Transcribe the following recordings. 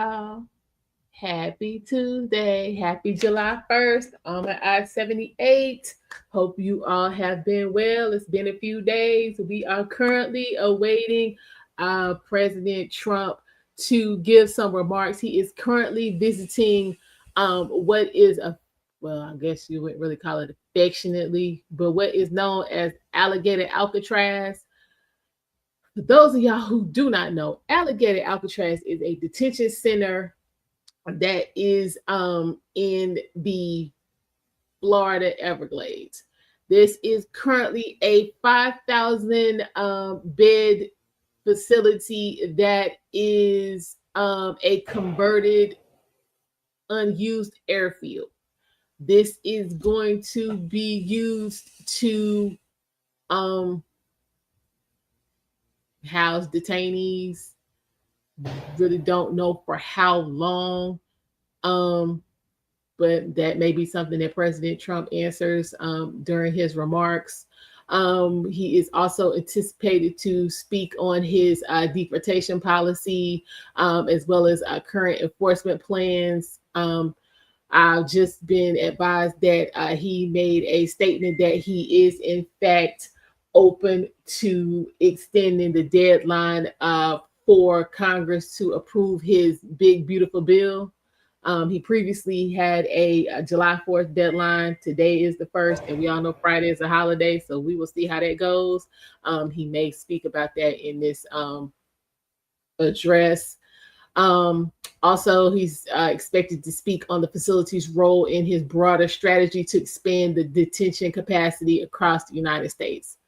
y'all. Happy Tuesday. Happy July 1st on the I-78. Hope you all have been well. It's been a few days. We are currently awaiting President Trump to give some remarks. He is currently visiting what is a, well, I guess you wouldn't really call it affectionately, but what is known as Alligator Alcatraz. For those of y'all who do not know, Alligator Alcatraz is a detention center that is in the Florida Everglades. This is currently a 5,000 bed facility that is a converted unused airfield. This is going to be used to um, house detainees. Really don't know for how long. But that may be something that President Trump answers during his remarks. He is also anticipated to speak on his deportation policy, as well as current enforcement plans. I've just been advised that he made a statement that he is, in fact, open to extending the deadline for Congress to approve his big, beautiful bill. He previously had a July 4th deadline. Today is the 1st, and we all know Friday is a holiday, so we will see how that goes. He may speak about that in this address. Also, he's expected to speak on the facility's role in his broader strategy to expand the detention capacity across the United States.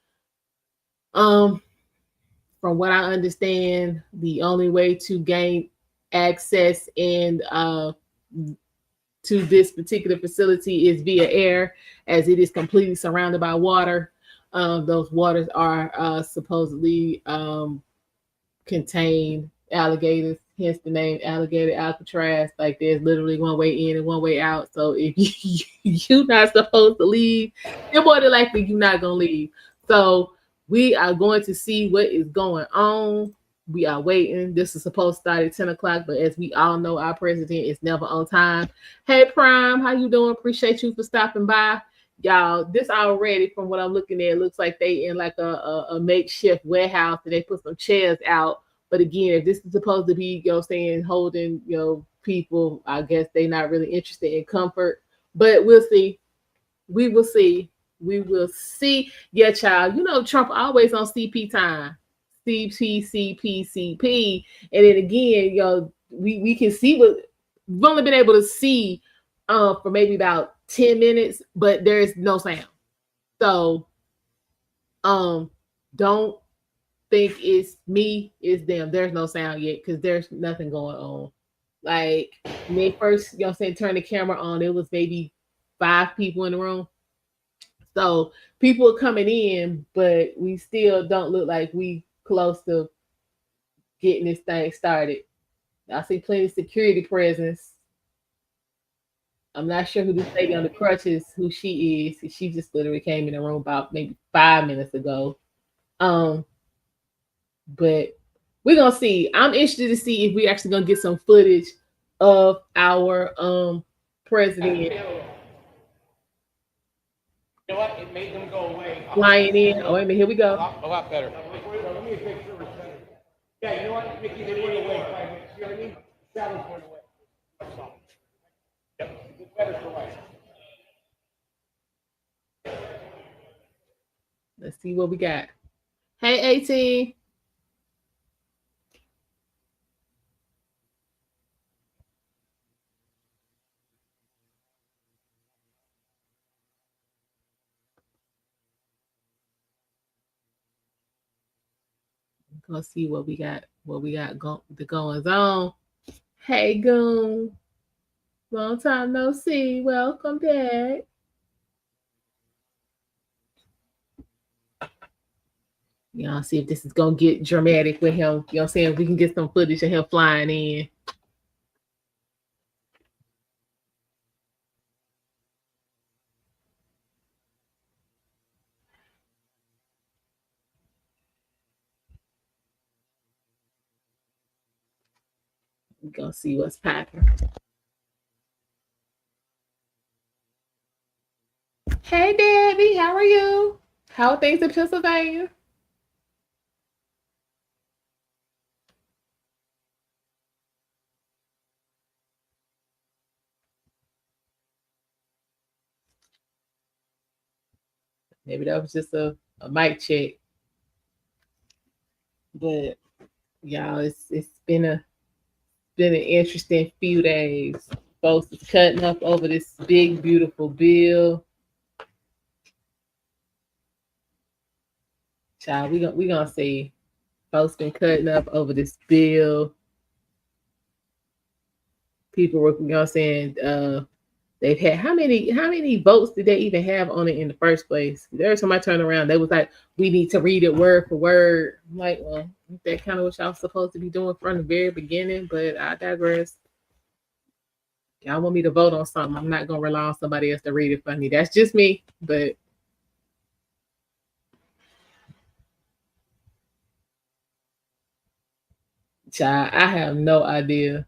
From what I understand, the only way to gain access and to this particular facility is via air, as it is completely surrounded by water. Those waters are supposedly contain alligators, hence the name Alligator Alcatraz. Like there's literally one way in and one way out. So if you're not supposed to leave, you're more than likely you're not gonna leave. So we are going to see what is going on. We are waiting. This is supposed to start at 10 o'clock, but as we all know, our president is never on time. Hey Prime, how you doing? Appreciate you for stopping by. Y'all, this already, from what I'm looking at, looks like they in like a makeshift warehouse and they put some chairs out. But again, if this is supposed to be, saying holding, people, I guess they not really interested in comfort. But we'll see. We will see. We will see. Yeah, child. Trump always on CP time. CP, CP, CP. And then again, we can see what we've only been able to see for maybe about 10 minutes, but there is no sound. So don't think it's me, it's them. There's no sound yet because there's nothing going on. Like when they first, turn the camera on, it was maybe 5 people in the room. So people are coming in, but we still don't look like we close to getting this thing started. I see plenty of security presence. I'm not sure who this lady on the crutches, who she is. She just literally came in the room about maybe 5 minutes ago. But we're gonna see. I'm interested to see if we actually gonna get some footage of our president. You know what? It made them go away. Flying in. Oh, wait a minute. Here we go. A lot better. Let me make sure we're center. Yeah, you know what? Mickey, they went away 5 minutes. You know what I mean? Shadows went away. Yep. It's better for life. Let's see what we got. Hey, 18. Let's see what we got. The goings on. Hey, Goon. Long time no see. Welcome back. See if this is gonna get dramatic with him. You know what I'm saying? We can get some footage of him flying in. We're gonna see what's popping. Hey Debbie, how are you? How are things in Pennsylvania? Maybe that was just a mic check. But y'all, it's been an interesting few days. Folks is cutting up over this big, beautiful bill. Child, we gonna see. Folks been cutting up over this bill. People were, you know what I'm saying, they've had how many votes did they even have on it in the first place? Every time I turned around, they was like, we need to read it word for word. I'm like, well, that kind of what y'all supposed to be doing from the very beginning, but I digress. Y'all want me to vote on something, I'm not gonna rely on somebody else to read it for me. That's just me, but child, I have no idea.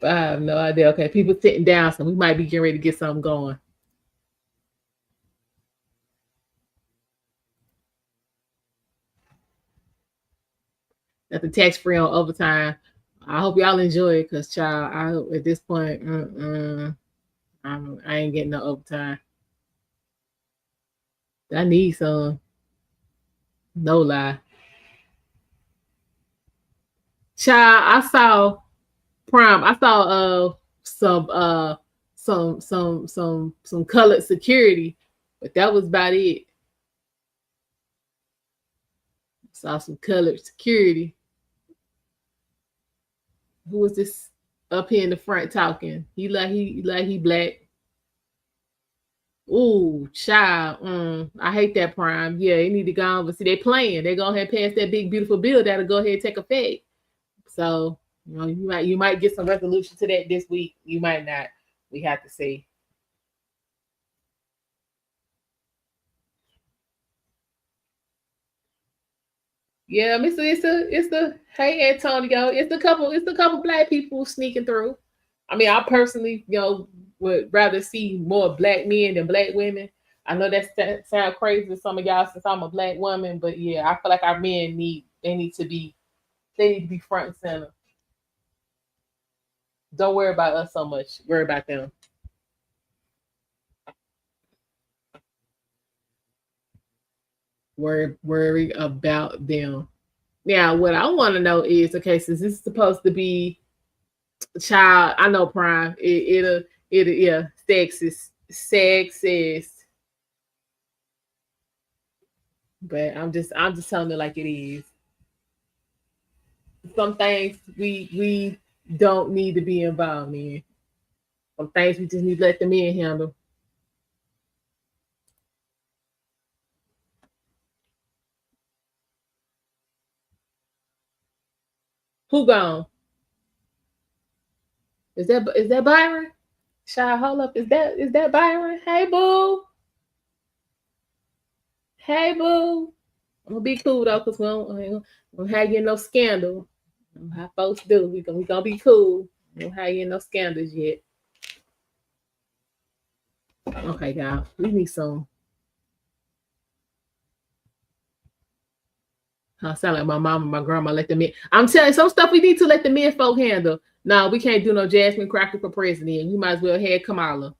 I have no idea. Okay, people sitting down, so we might be getting ready to get something going. At the tax free on overtime. I hope y'all enjoy it, cause child, at this point, I ain't getting no overtime. I need some. No lie. Child, I saw Prime. I saw some colored security, but that was about it. Saw some colored security. Who was this up here in the front talking? He black. Ooh, child. I hate that Prime. Yeah, they need to go on, but see, they playing. They go ahead and pass that big beautiful bill that'll go ahead and take effect. So, you might get some resolution to that this week. You might not. We have to see. Yeah, it's the hey Antonio. It's a couple black people sneaking through. I mean, I personally, would rather see more black men than black women. I know that sounds crazy to some of y'all since I'm a black woman, but yeah, I feel like our men need to be front and center. Don't worry about us so much. Worry about them. Worry about them. Now, what I want to know is, okay, since this is supposed to be child, I know Prime. Yeah, sexist. But I'm just telling it like it is. Some things we don't need to be involved in. Some things we just need to let the men handle. Who gone? Is that Byron? Child, hold up. Is that Byron? Hey boo. Hey boo. I'm gonna be cool though, cause we don't have you no scandal. How folks do. We gonna be cool. We don't have you no scandals yet. Okay, y'all. We need some. I sound like my mom and my grandma let the men. I'm telling you, some stuff we need to let the men folk handle. No, we can't do no Jasmine Cracker for president. You might as well have Kamala.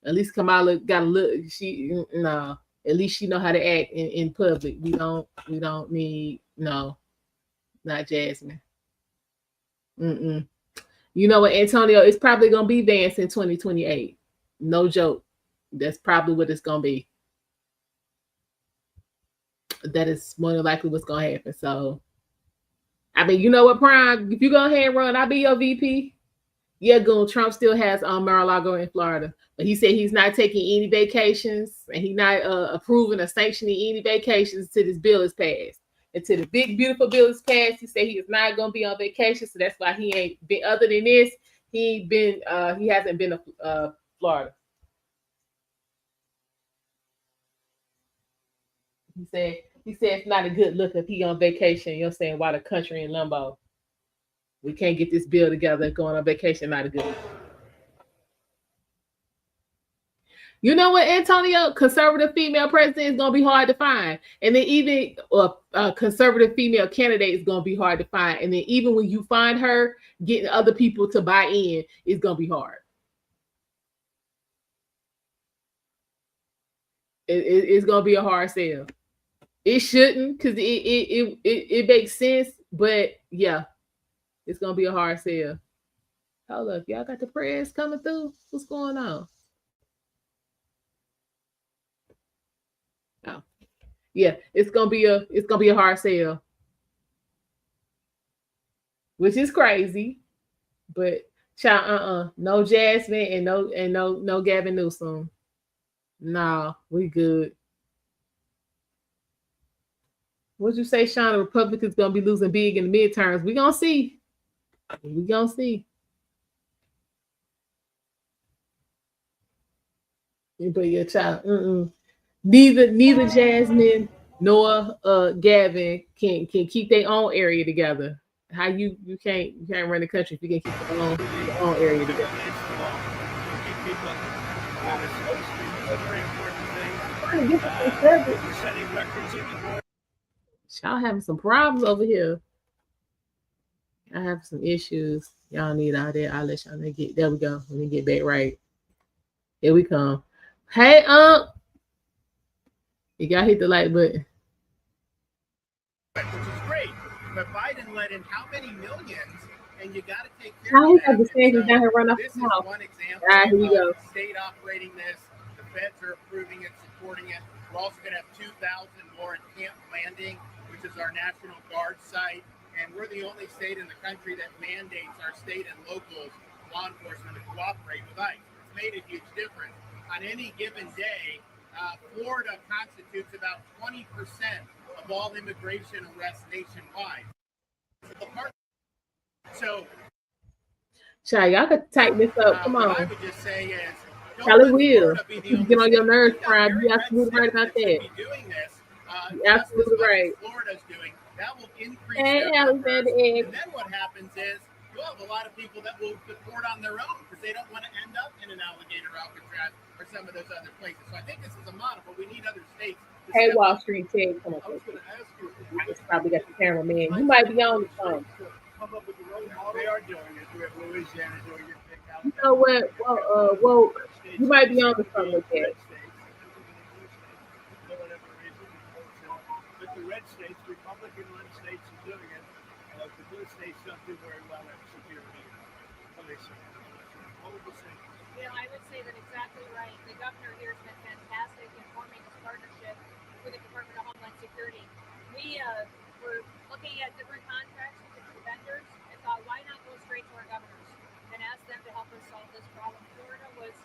At least Kamala got a look. No. At least she know how to act in public. We don't need no, not Jasmine. Mm-mm. You know what, Antonio? It's probably gonna be Vance in 2028. No joke. That's probably what it's gonna be. That is more than likely what's gonna happen. So, I mean, you know what, Prime? If you go ahead and run, I'll be your VP. Yeah, Goon. Trump still has Mar-a-Lago in Florida, but he said he's not taking any vacations and he's not approving or sanctioning any vacations until this bill is passed. Until the big beautiful bill is passed, he said he is not going to be on vacation, so that's why he ain't been. Other than this, he hasn't been to Florida. He said He said it's not a good look if he on vacation. You know what I'm saying? While the country in limbo. We can't get this bill together. Going on vacation, not a good look. You know what, Antonio? Conservative female president is going to be hard to find. And then even a conservative female candidate is going to be hard to find. And then even when you find her, getting other people to buy in is going to be hard. It's going to be a hard sell. It shouldn't, because it makes sense. But yeah, it's going to be a hard sell. Hold up. Y'all got the prayers coming through? What's going on? Oh. Yeah, it's gonna be a hard sell, which is crazy, but no Jasmine and no Gavin Newsom. Nah, we good. What'd you say, Sean? The Republicans gonna be losing big in the midterms. We gonna see. We gonna see. But yeah, child. Neither Jasmine nor Gavin can keep their own area together. How you can't run the country if you can keep your own area together. Y'all having some problems over here. I have some issues. Y'all need out there. I'll let y'all get. There we go. Let me get back right. Here we come. Hey, you gotta hit the like button. Which is great, but Biden let in how many millions, and you got to take care of that. This is one example of state operating this. The feds are approving it, supporting it. We're also going to have 2,000 more at Camp Landing, which is our National Guard site, and we're the only state in the country that mandates our state and local law enforcement to cooperate with ICE. It's made a huge difference. On any given day, Florida constitutes about 20% of all immigration arrests nationwide. So, y'all could tighten this up. Come on. What I would just say is, Kelly will. You get on your nerves, Prime. You absolutely right about that. You're absolutely right. Florida's doing that will increase their numbers. And then what happens is you'll have a lot of people that will deport on their own because they don't want to end up in an Alligator Alcatraz or some of those other places. So I think this is a model, but we need other states. Hey, Wall Street Ted, come on. I was going to ask you. I just probably got the cameraman. You might be on the phone. Come up with the role model. They are doing it. We have Louisiana doing it. You know what? Well, you might be on the phone with that. But the red states, Republican-run states, are doing it. The blue states don't do very well at security. What would you say? I would say that exactly right. The governor here has been fantastic in forming this partnership with the Department of Homeland Security. We were looking at different contracts with different vendors and thought, why not go straight to our governors and ask them to help us solve this problem? Florida was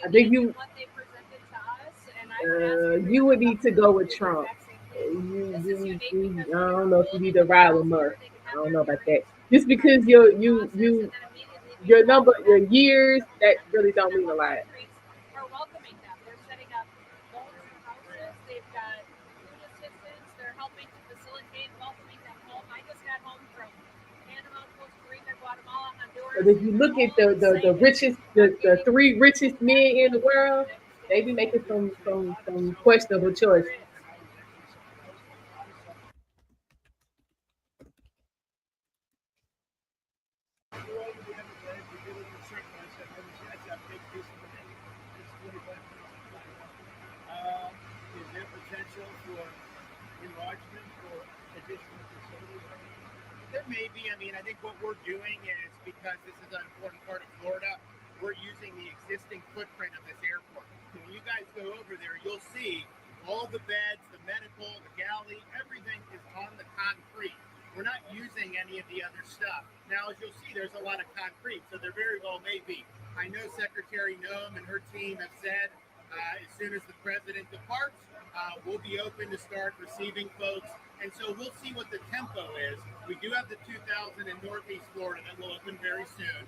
unique in what they presented to us, and I would ask you would need to go with Trump. I don't know if you need to ride with Murph. I don't know about that. Just because your number, your years, that really don't mean a lot. Are welcoming them. They're setting up homes and houses. They've got food assistance. They're helping to facilitate welcoming them home. I just got home from Panama, Costa Rica, Guatemala, Honduras. But if you look at the richest, the three richest men in the world, they be making some questionable choices. Is there potential for enlargement or additional facilities? There may be. I think what we're doing is, because this is an important part of Florida, we're using the existing footprint of this airport. So when you guys go over there, you'll see all the beds, the medical, the galley, everything is on the concrete. We're not using any of the other stuff. Now, as you'll see, there's a lot of concrete, so there very well may be. I know Secretary Noem and her team have said as soon as the president departs, we'll be open to start receiving folks. And so we'll see what the tempo is. We do have the 2,000 in Northeast Florida that will open very soon.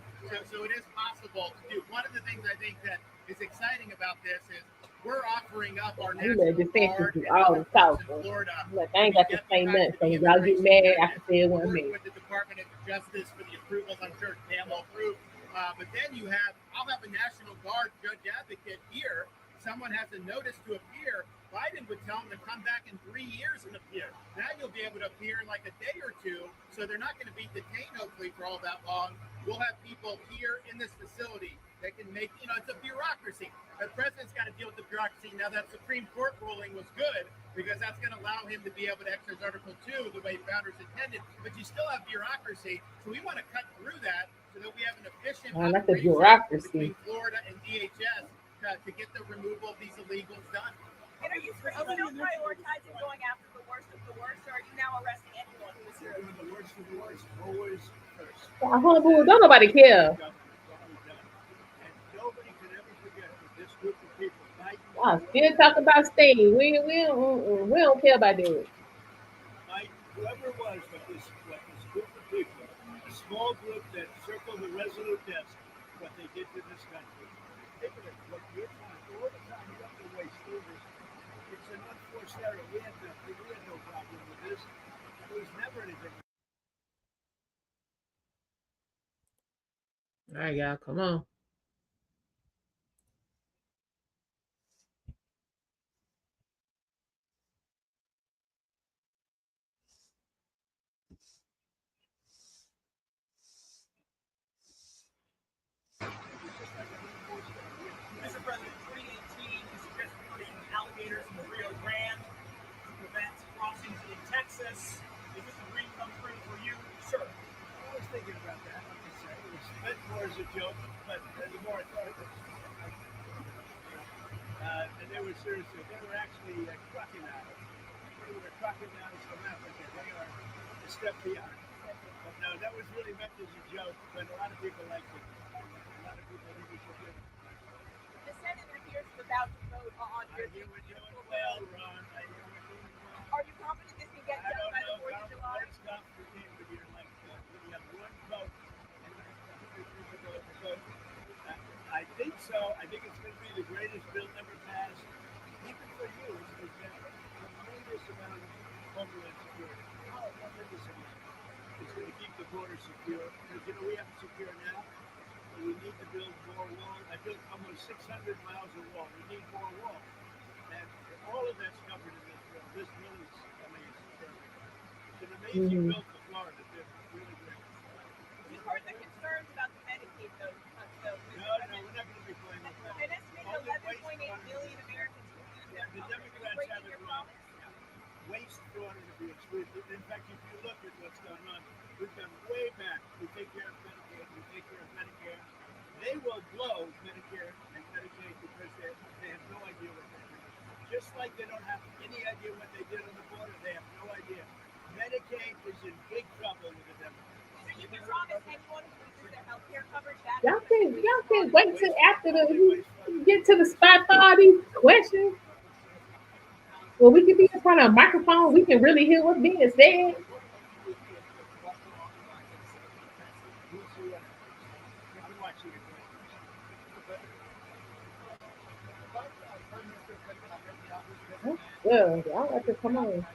So it is possible to do. One of the things I think that is exciting about this is we're offering up our You let National Detention Guard do and all other the folks in talking. Florida. Look, I ain't got to say nothing. So when y'all get mad, I can say it wasn't me. With the Department of Justice for the approvals, I'm sure Pam will approve. But then I'll have a National Guard judge advocate here. Someone has a notice to appear. Biden would tell them to come back in 3 years and appear. Now you'll be able to appear in like a day or two, so they're not going to be detained hopefully for all that long. We'll have people here in this facility that can make, it's a bureaucracy. The president's got to deal with the bureaucracy. Now that Supreme Court ruling was good because that's going to allow him to be able to exercise Article 2 the way founders intended, but you still have bureaucracy. So we want to cut through that so that we have an efficient operation between Florida and DHS to get the removal of these illegals done. And are you still prioritizing going after the worst of the worst, or are you now arresting anyone who is here? Doing the worst of the worst, always first. Don't nobody care. And nobody can ever forget that this group of people, Y'all still talking about Sting. We don't care about that. Whoever it was, but this group of people, a small group that circled the resolute desk, what they did to this country. Think of it, what you're trying, all the time you have to waste through this. It's an unforced error. We had no problem with this. There was never anything. All right, y'all, come on. Mr. President, 2018, you suggested putting alligators in the Rio Grande to prevent crossings in Texas. Is this a dream come true for you, sir? I was thinking about that. Like I said, it was meant more as a joke, but the more I thought of it, and they were seriously, they were actually crocodiles. They were crocodiles from Africa. They are a step beyond. But no, that was really meant as a joke, but a lot of people liked it. A lot of people think we should do it. The Senate appears about to vote on your I hear we're doing well, Ron. I hear we're doing well. Are you confident this can get done by the 4th of July? I don't know. Stop for game with your like when you have one vote and vote. I think so. I think it's going to be the greatest bill ever passed. Even for you, it's a tremendous amount of homeland security. How tremendous amount. It's going to keep the border secure because we have it secure now. We need to build more walls. I built almost 600 miles of wall. We need more wall. And all of that's covered in this bill. This bill is amazing. It's an amazing bill for Florida. It's really great. We've heard the concerns about the Medicaid, though. No, we're not going to be playing with that. An estimated 11.8 million Americans will lose their The Democrats have it wrong. Waste Florida to be excluded. In fact, if you look at what's going on, we've gone way back. We take care of Medicaid. We take care of Medicare. They will blow Medicare and Medicaid because they have no idea what they're doing. Just like they don't have any idea what they did on the border, they have no idea. Medicaid is in big trouble with the Democrats. So you can promise anyone who loses their health care coverage that Y'all can wait till after get to the spot for all these questions. Well, we can be in front of a microphone. We can really hear what's being said. Well, y'all have to come on. It's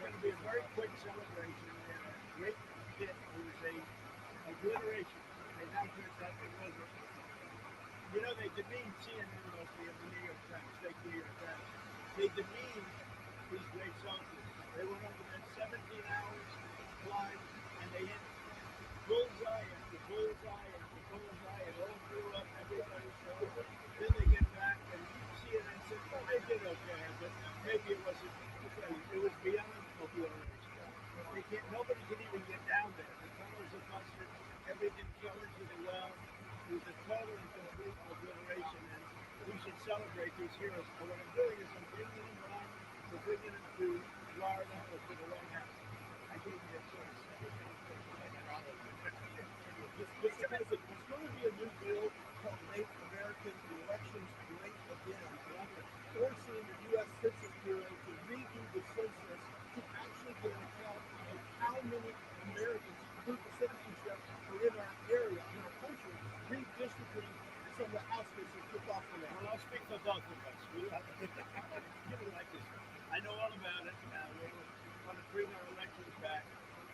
going to be a very quick celebration. Great hit. It was a obliteration. They now put that it wasn't. They demeaned CNN mostly of the New York Times, fake New York Times. They demeaned these great soldiers. They went over that 17 hours flying, and they hit bullseye after bullseye after bullseye, and all blew up everybody's shoulder. Then they get back, and CNN said, well, they did okay, but maybe it wasn't. It was beyond obliteration. Nobody can even get down there. The tunnels are busted. Everything fell into the well. It was a total and complete obliteration, and we should celebrate these heroes. And what I'm doing is I'm bringing them on. We're bringing them to Florida or to the White House. I gave you a choice. Mr. President, there's going to be a new bill called Make American Elections Great Again. Forcing the U.S. Census Bureau to redo the census to actually get an account of how many Americans who for citizenship are in our area, in our country, redistricting the So the House is football for that. Well, I'll speak for both of us. We have give it like this. I know all about it. We want to bring our elections back.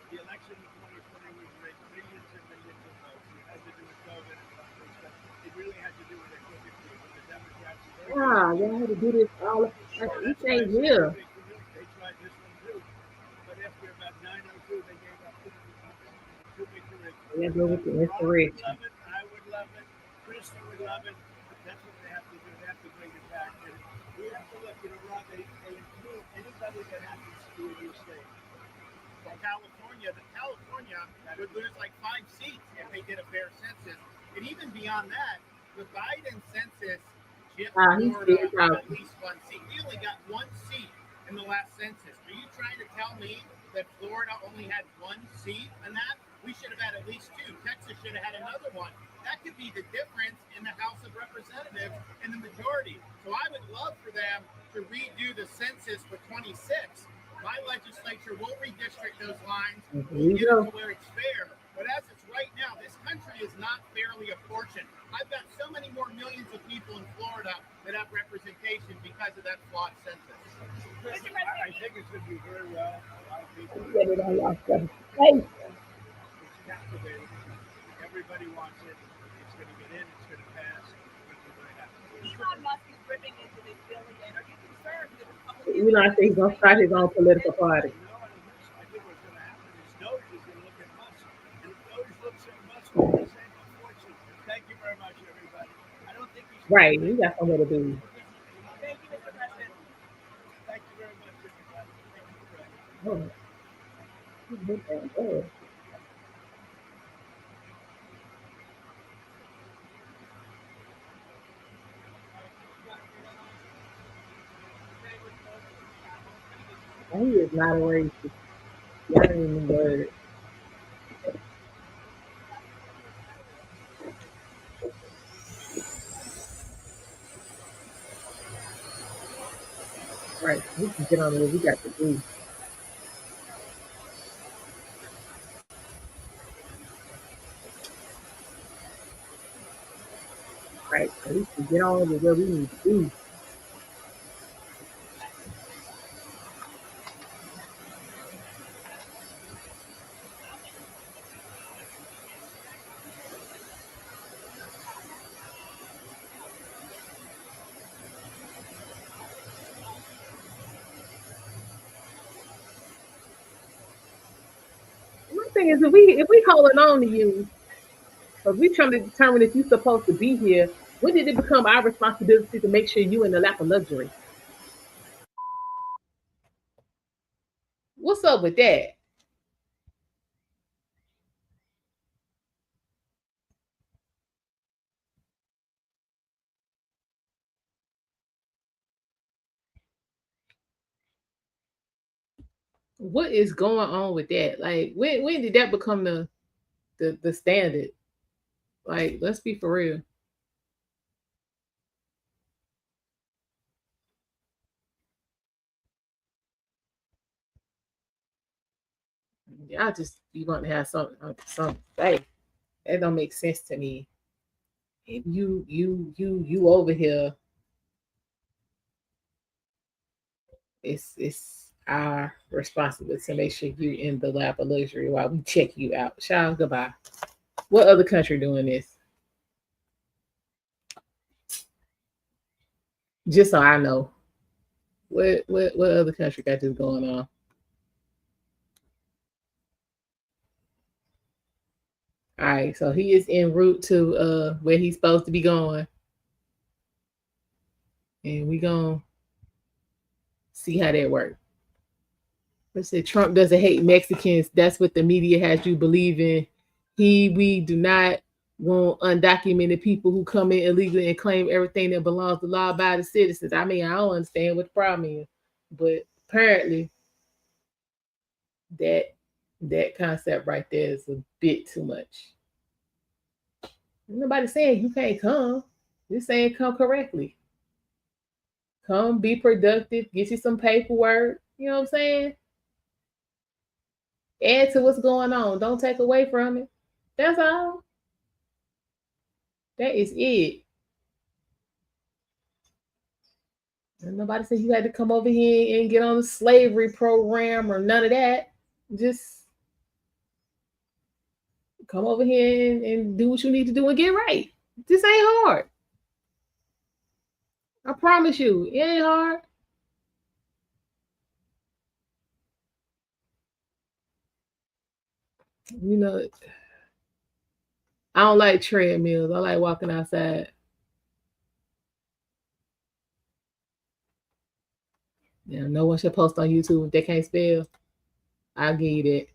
The election in 2020 was rigged, millions and millions of votes. It had to do with COVID and all this stuff. It really had to do with their crooked deal with the Democrats. Wow, y'all had to do this all. You That's why ain't it's so here. big for them. They tried this one too. But after about 9:02, they gave up. Too big for it. Yeah, go with the Ron would inspiration. love it. I would love it. Kristen would love it. That's what they have to do. They have to bring it back. And we have to look, Ron, they include anybody that happens to be in your state. Well, California would lose like 5 seats if they did a fair census. And even beyond that, the Biden census gypped He's Florida still out. at least 1 seat. We only got 1 seat in the last census. Are you trying to tell me that Florida only had 1 seat in that? We should have had at least 2. Texas should have had another one. That could be the difference in the House of Representatives and the majority. So I would love for them to redo the census for 26. My legislature will redistrict those lines. We'll get it to where it's fair. But as it's right now, this country is not fairly apportioned. I've got so many more millions of people in Florida that have representation because of that flawed census. I think it's going to be very well. A lot of people. Get it on y'all stuff. It's captivating. Everybody wants it. It's going to get in. It's going to pass. It's going to happen. Elon Musk is ripping into this bill again. Are you concerned that You know, I think he's gonna start his own political party. No, I think what's going to happen is Doge is going to look at Musk. And if Doge looks at Musk, he's going to say, unfortunately, thank you very much, everybody. I don't think he's Right, you got somewhere to be. thank you, Mr. President? Thank you very much, everybody. Thank you, Fred. Oh. He is not a racist. Y'all don't even word it. Right, we can get on what we got to do. Right, so we can get on with what we need to do. One thing is, if we holding on to you, because we trying to determine if you're supposed to be here, when did it become our responsibility to make sure you in the lap of luxury? What's up with that? What is going on with that? Like, when did that become the standard? Like, let's be for real. Y'all just you want to have something to say. That don't make sense to me. If you over here, it's our responsibility to make sure you in the lap of luxury while we check you out. Child, goodbye. What other country doing this? Just so I know. What other country got this going on? All right, so he is en route to where he's supposed to be going. And we gonna see how that works. Let's say Trump doesn't hate Mexicans. That's what the media has you believing. We do not want undocumented people who come in illegally and claim everything that belongs to law-abiding citizens. I mean, I don't understand what the problem is, but apparently that concept right there is a bit too much. Nobody saying you can't come. You're saying come correctly. Come, be productive, get you some paperwork. You know what I'm saying? Add to what's going on. Don't take away from it. That's all. That is it. And nobody said you had to come over here and get on the slavery program or none of that. Just come over here and do what you need to do and get right. This ain't hard. I promise you, it ain't hard. You know, I don't like treadmills. I like walking outside. Yeah, no one should post on YouTube if they can't spell. I'll give you that.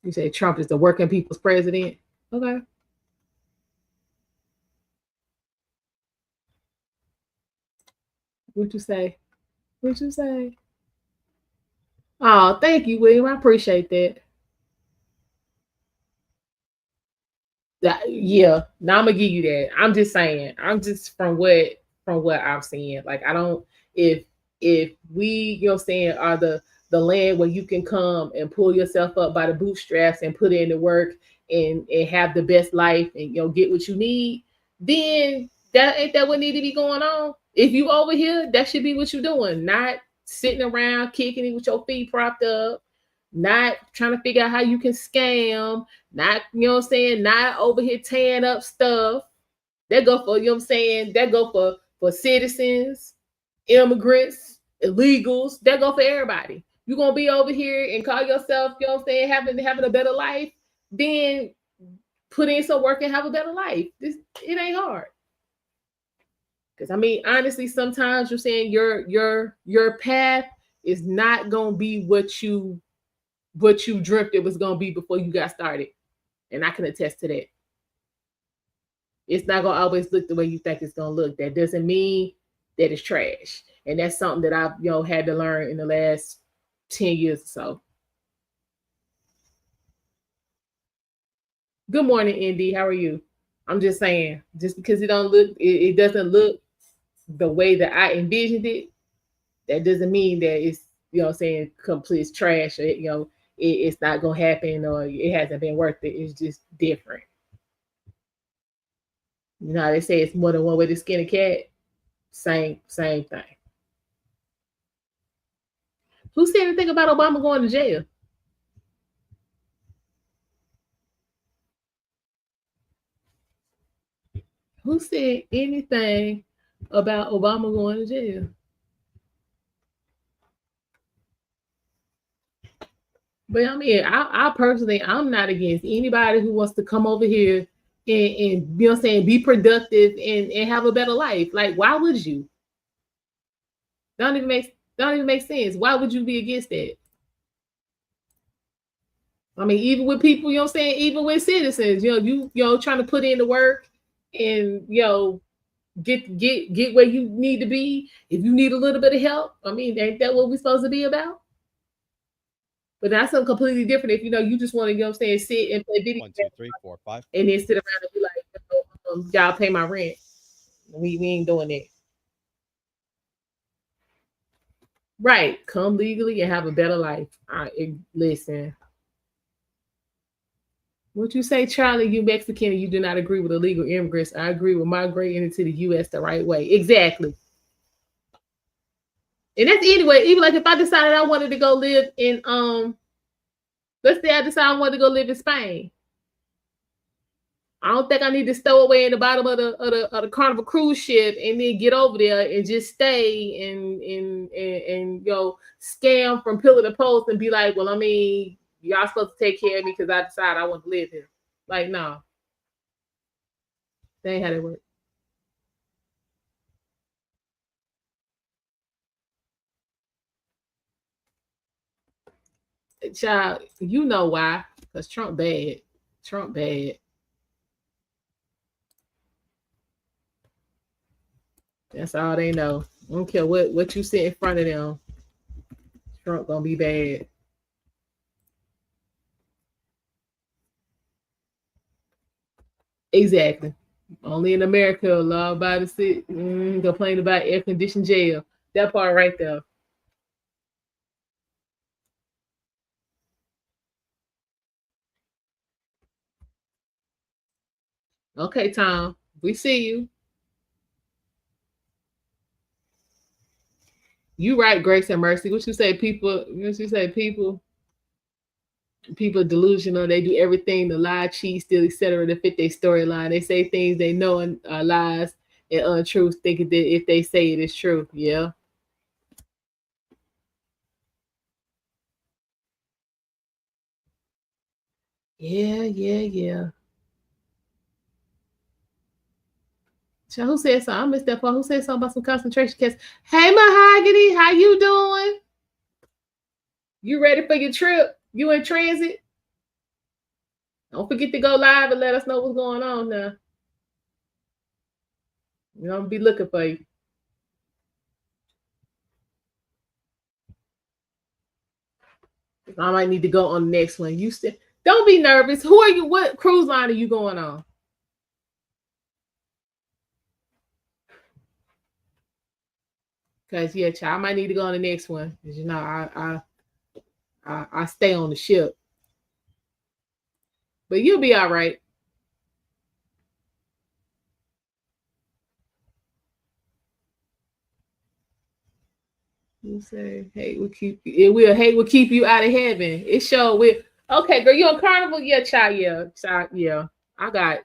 You say Trump is the working people's president. Okay. What you say? What you say? Oh, thank you, William. I appreciate that. Yeah, now I'm gonna give you that. I'm just saying. I'm just from what I'm seeing. Like I don't if we, you know what I'm saying, are the land where you can come and pull yourself up by the bootstraps and put in the work and have the best life and get what you need, then that ain't that what need to be going on. If you over here, that should be what you're doing, not sitting around kicking it with your feet propped up, not trying to figure out how you can scam, not, not over here tearing up stuff. That go for, that go for citizens, immigrants, illegals, that go for everybody. You're gonna be over here and call yourself, having a better life, then put in some work and have a better life. It ain't hard. Because honestly, sometimes you're saying your path is not gonna be what you dreamt it was gonna be before you got started. And I can attest to that. It's not gonna always look the way you think it's gonna look. That doesn't mean that it's trash. And that's something that I've had to learn in the last 10 years or so. Good morning, Indy. How are you? I'm just saying, just because it doesn't look the way that I envisioned it, that doesn't mean that it's complete trash. Or, it's not gonna happen or it hasn't been worth it. It's just different. You know how they say it's more than one way to skin a cat? Same thing. Who said anything about Obama going to jail? Who said anything about Obama going to jail? But I personally, I'm not against anybody who wants to come over here and be productive and have a better life. Like, why would you? Don't even make sense. Why would you be against that? Even with people, even with citizens, trying to put in the work and get where you need to be. If you need a little bit of help, ain't that what we're supposed to be about? But that's something completely different. If you just want to, sit and play video 1, 2, 3, 4, 5. and then sit around and be like, y'all pay my rent. We ain't doing that. Right. Come legally and have a better life. Listen. What you say, Charlie? You Mexican and you do not agree with illegal immigrants. I agree with migrating into the U.S. the right way. Exactly. And that's anyway. Even like if I decided I wanted to go live in let's say I decided I wanted to go live in Spain. I don't think I need to stow away in the bottom of the Carnival cruise ship and then get over there and just stay and scam from pillar to post and be like, well, y'all supposed to take care of me because I decided I want to live here. Like, no. That ain't how that works. Child, you know why? Because Trump bad. Trump bad. That's all they know. I don't care what you sit in front of them. Trump gonna be bad. Exactly. Only in America, law about to sit complain about air conditioned jail. That part right there. Okay, Tom. We see you. You right, Grace and Mercy. What you say, people? What you say, people? People delusional. They do everything to lie, cheat, steal, etc. to fit their storyline. They say things they know are lies and untruths, thinking that if they say it is true. Yeah. Yeah. So who said something? I missed that part. Who said something about some concentration camps? Hey, Mahogany, how you doing? You ready for your trip? You in transit? Don't forget to go live and let us know what's going on now. We're gonna be looking for you. I might need to go on the next one. You still don't be nervous. Who are you? What cruise line are you going on? Cause yeah, child, I might need to go on the next one. Cause you know, I stay on the ship. But you'll be all right. You say hate will keep you. It will hate will keep you out of heaven. It sure will. Okay, girl, you on Carnival? Yeah, child, yeah. I got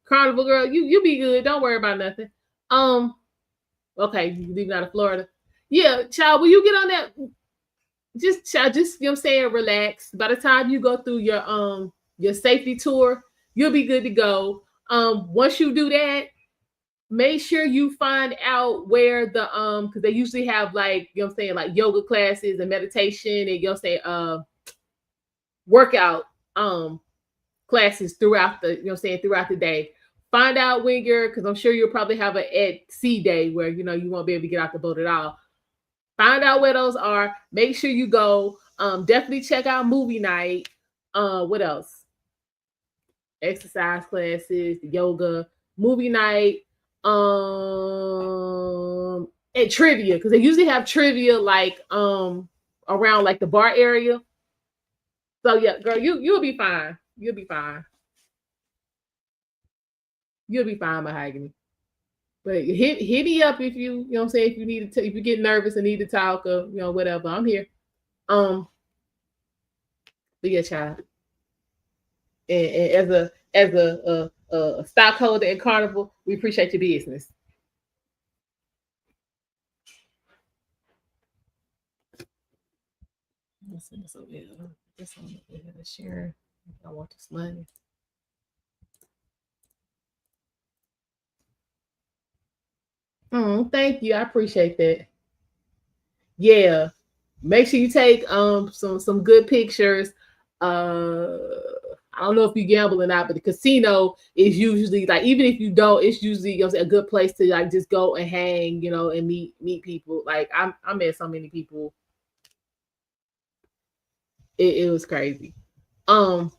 Carnival, girl, you be good. Don't worry about nothing. Okay, you leaving out of Florida. Yeah, child, will you get on that? Just child, just you know what I'm saying, relax. By the time you go through your safety tour, you'll be good to go. Once you do that, make sure you find out where the because they usually have like you know what I'm saying, like yoga classes and meditation and you know what I'm saying, workout classes throughout the you know what I'm saying, throughout the day. Find out when you're because I'm sure you'll probably have an at sea day where you know you won't be able to get out the boat at all. Find out where those are. Make sure you go. Definitely check out movie night. What else? Exercise classes, yoga, movie night, and trivia because they usually have trivia like around like the bar area. So yeah, girl, you'll be fine. You'll be fine. You'll be fine, Mahogany. But hit me up if you know what I'm saying, if you need to if you get nervous and need to talk or you know whatever. I'm here. Um, but yeah, child. And as a stockholder in Carnival, we appreciate your business. Let's see what's over here. This one over here to share. I want this money. Thank you. I appreciate that. Yeah. Make sure you take some good pictures. I don't know if you gamble or not, but the casino is usually like even if you don't, it's usually you know, a good place to like just go and hang, you know, and meet people. Like I met so many people. It was crazy. Um,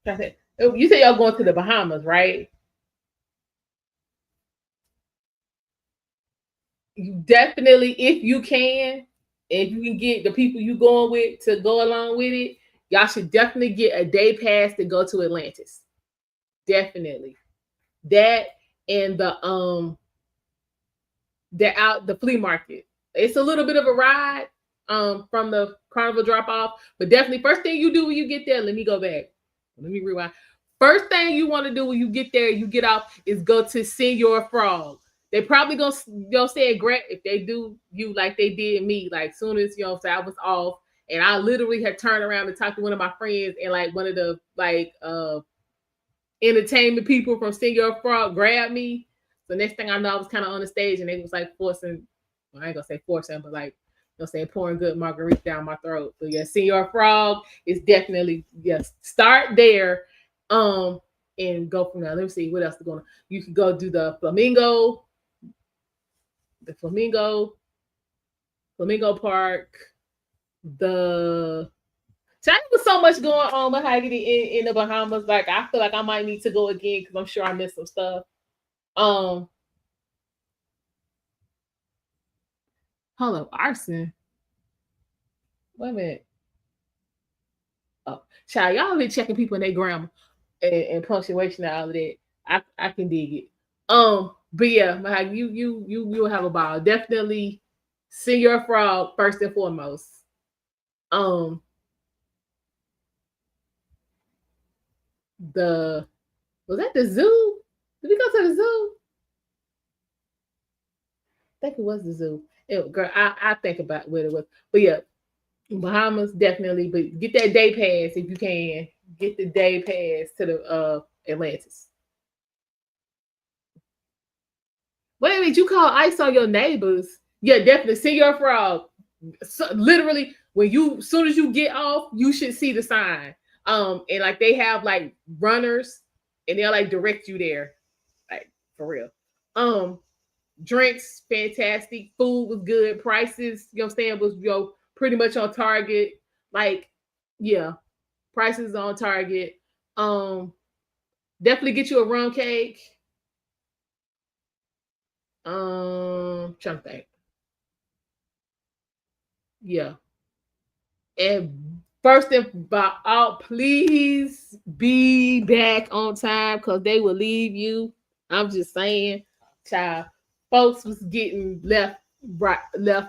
you say y'all going to the Bahamas, right? You definitely, if you can get the people you going with to go along with it, y'all should definitely get a day pass to go to Atlantis. Definitely. That and the flea market. It's a little bit of a ride from the carnival drop off, but definitely first thing you do when you get there, let me go back. Let me rewind. First thing you want to do when you get there, you get off, is go to Senor Frog. They probably gonna say grab if they do you like they did me. Like soon as you know, so I was off, and I literally had turned around and talked to one of my friends, and like one of the like entertainment people from Senor Frog grabbed me. So next thing I know, I was kind of on the stage, and they was like forcing. Well, I ain't gonna say forcing, but like you know, saying pouring good margarita down my throat. So yeah, Senor Frog is definitely yes. Start there, and go from there. Let me see what else is going on. You can go do the flamingo Park, the China was so much going on Mahogany in the Bahamas. Like I feel like I might need to go again because I'm sure I missed some stuff. Um, hold up, arson. Wait a minute. Oh, child, y'all been checking people in their grammar. and punctuation and all of that. I can dig it. But yeah, Mahag, you'll have a ball. Definitely sing your frog first and foremost. The was that the zoo? Did we go to the zoo? I think it was the zoo. Girl, I think about what it was. But yeah, Bahamas definitely. But get that day pass if you can. Get the day pass to the Atlantis. Wait a minute, you call ice on your neighbors? Yeah, definitely. See your frog. So, literally, when you soon as you get off, you should see the sign. And like they have like runners, and they'll like direct you there, like for real. Drinks fantastic, food was good, prices you know what I'm saying was pretty much on target. Like yeah, prices on target. Definitely get you a rum cake. Trying to think. Yeah. And first and by all, please be back on time because they will leave you. I'm just saying, child. Folks was getting left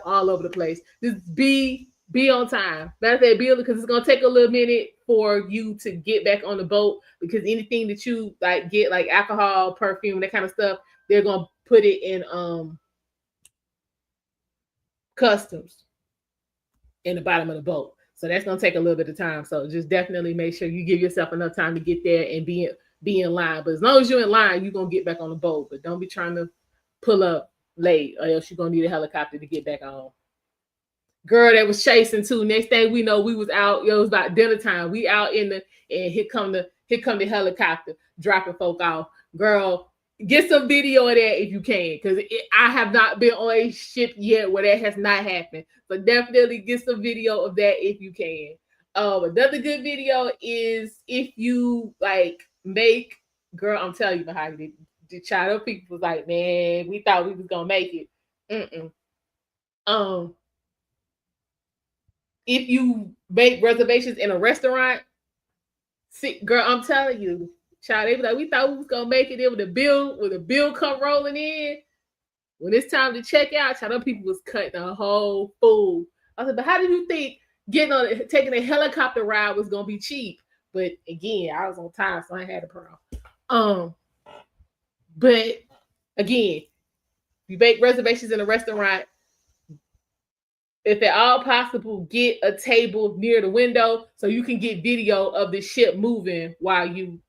all over the place. Just be on time. Matter of fact, be because it's gonna take a little minute for you to get back on the boat because anything that you like get like alcohol, perfume, that kind of stuff, they're gonna put it in customs in the bottom of the boat. So that's gonna take a little bit of time. So just definitely make sure you give yourself enough time to get there and be in line. But as long as you're in line, you're gonna get back on the boat. But don't be trying to pull up late, or else you're gonna need a helicopter to get back on. Girl, that was chasing too. Next thing we know, we was out. It was about dinner time. We out in the and here come the helicopter dropping folk off. Girl, get some video of that if you can, because I have not been on a ship yet where that has not happened. So definitely get some video of that if you can. Another good video is if you like make girl. I'm telling you, behind the child people was like, man, we thought we was gonna make it. If you make reservations in a restaurant, see, girl, I'm telling you, child, they be like, we thought we was gonna make it in when the bill come rolling in. When it's time to check out, child, them people was cutting a whole fool. I said, but how did you think taking a helicopter ride was gonna be cheap? But again, I was on time, so I had a problem. But again, you make reservations in a restaurant, if at all possible, get a table near the window so you can get video of the ship moving while you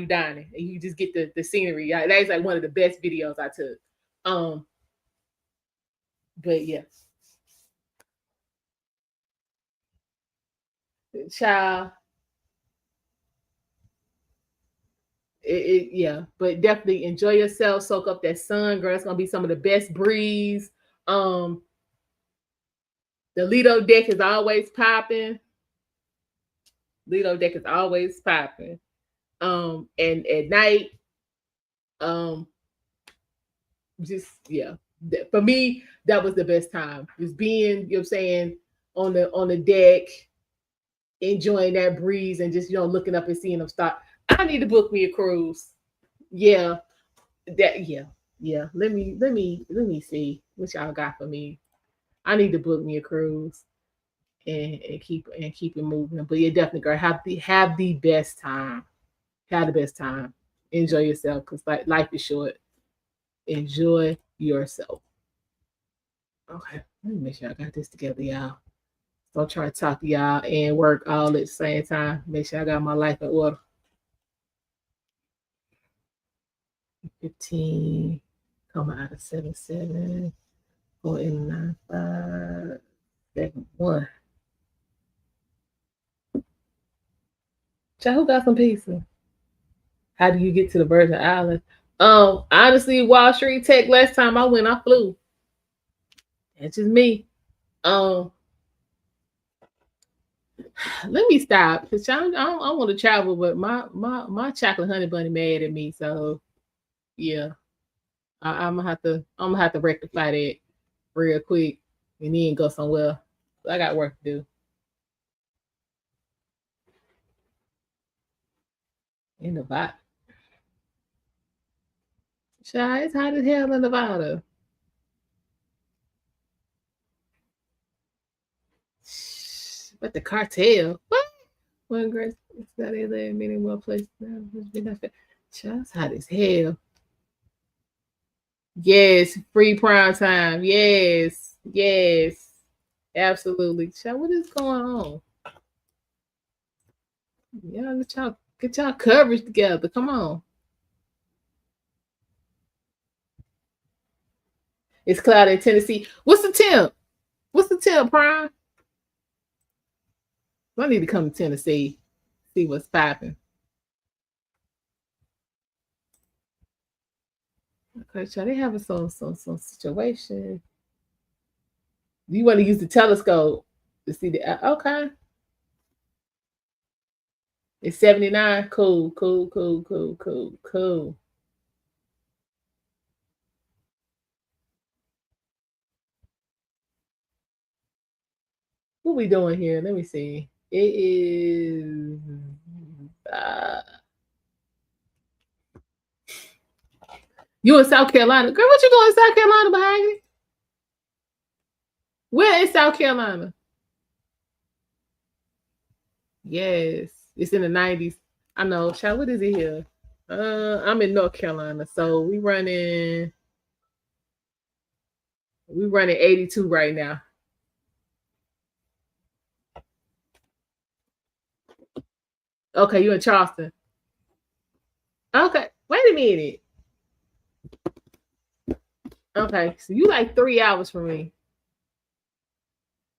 dining, and you just get the scenery. That's like one of the best videos I took. But yeah, child, yeah, but definitely enjoy yourself, soak up that sun, girl. It's gonna be some of the best breeze. The Lido deck is always popping. Lido deck is always popping. And at night, just yeah. For me, that was the best time. Just being, you know what I'm saying, on the deck, enjoying that breeze and just, looking up and seeing them stop. I need to book me a cruise. Yeah. Yeah. Let me see what y'all got for me. I need to book me a cruise and keep it moving. But yeah, definitely, girl, have the best time. Have the best time. Enjoy yourself because life is short. Enjoy yourself. Okay, let me make sure I got this together, y'all. So I'm trying to talk to y'all and work all at the same time. Make sure I got my life in order. 15, coming out of 77, 495, 71. Child, who got some pizza? How do you get to the Virgin Islands? Honestly, Wall Street Tech. Last time I went, I flew. That's just me. Let me stop because I don't want to travel, but my chocolate honey bunny mad at me. So yeah, I'm gonna have to rectify that real quick and then go somewhere. I got work to do. In Nevada. Child, it's hot as hell in Nevada. But the cartel, what? One great, it's not in many more places now. Child, it's hot as hell. Yes, free prime time. Yes, yes, absolutely. Child, what is going on? Yeah, get y'all coverage together. Come on. It's cloudy in Tennessee. What's the temp? What's the temp, Prime? I need to come to Tennessee, see what's popping. Okay, so they having some situation. You want to use the telescope to see the okay. It's 79. Cool. What we doing here? Let me see. It is you in South Carolina. Girl, what you doing in South Carolina behind you? Where is South Carolina? Yes. It's in the 90s. I know. Child, what is it here? I'm in North Carolina. So we running 82 right now. Okay, you in Charleston. Okay, wait a minute. Okay, so you like 3 hours from me.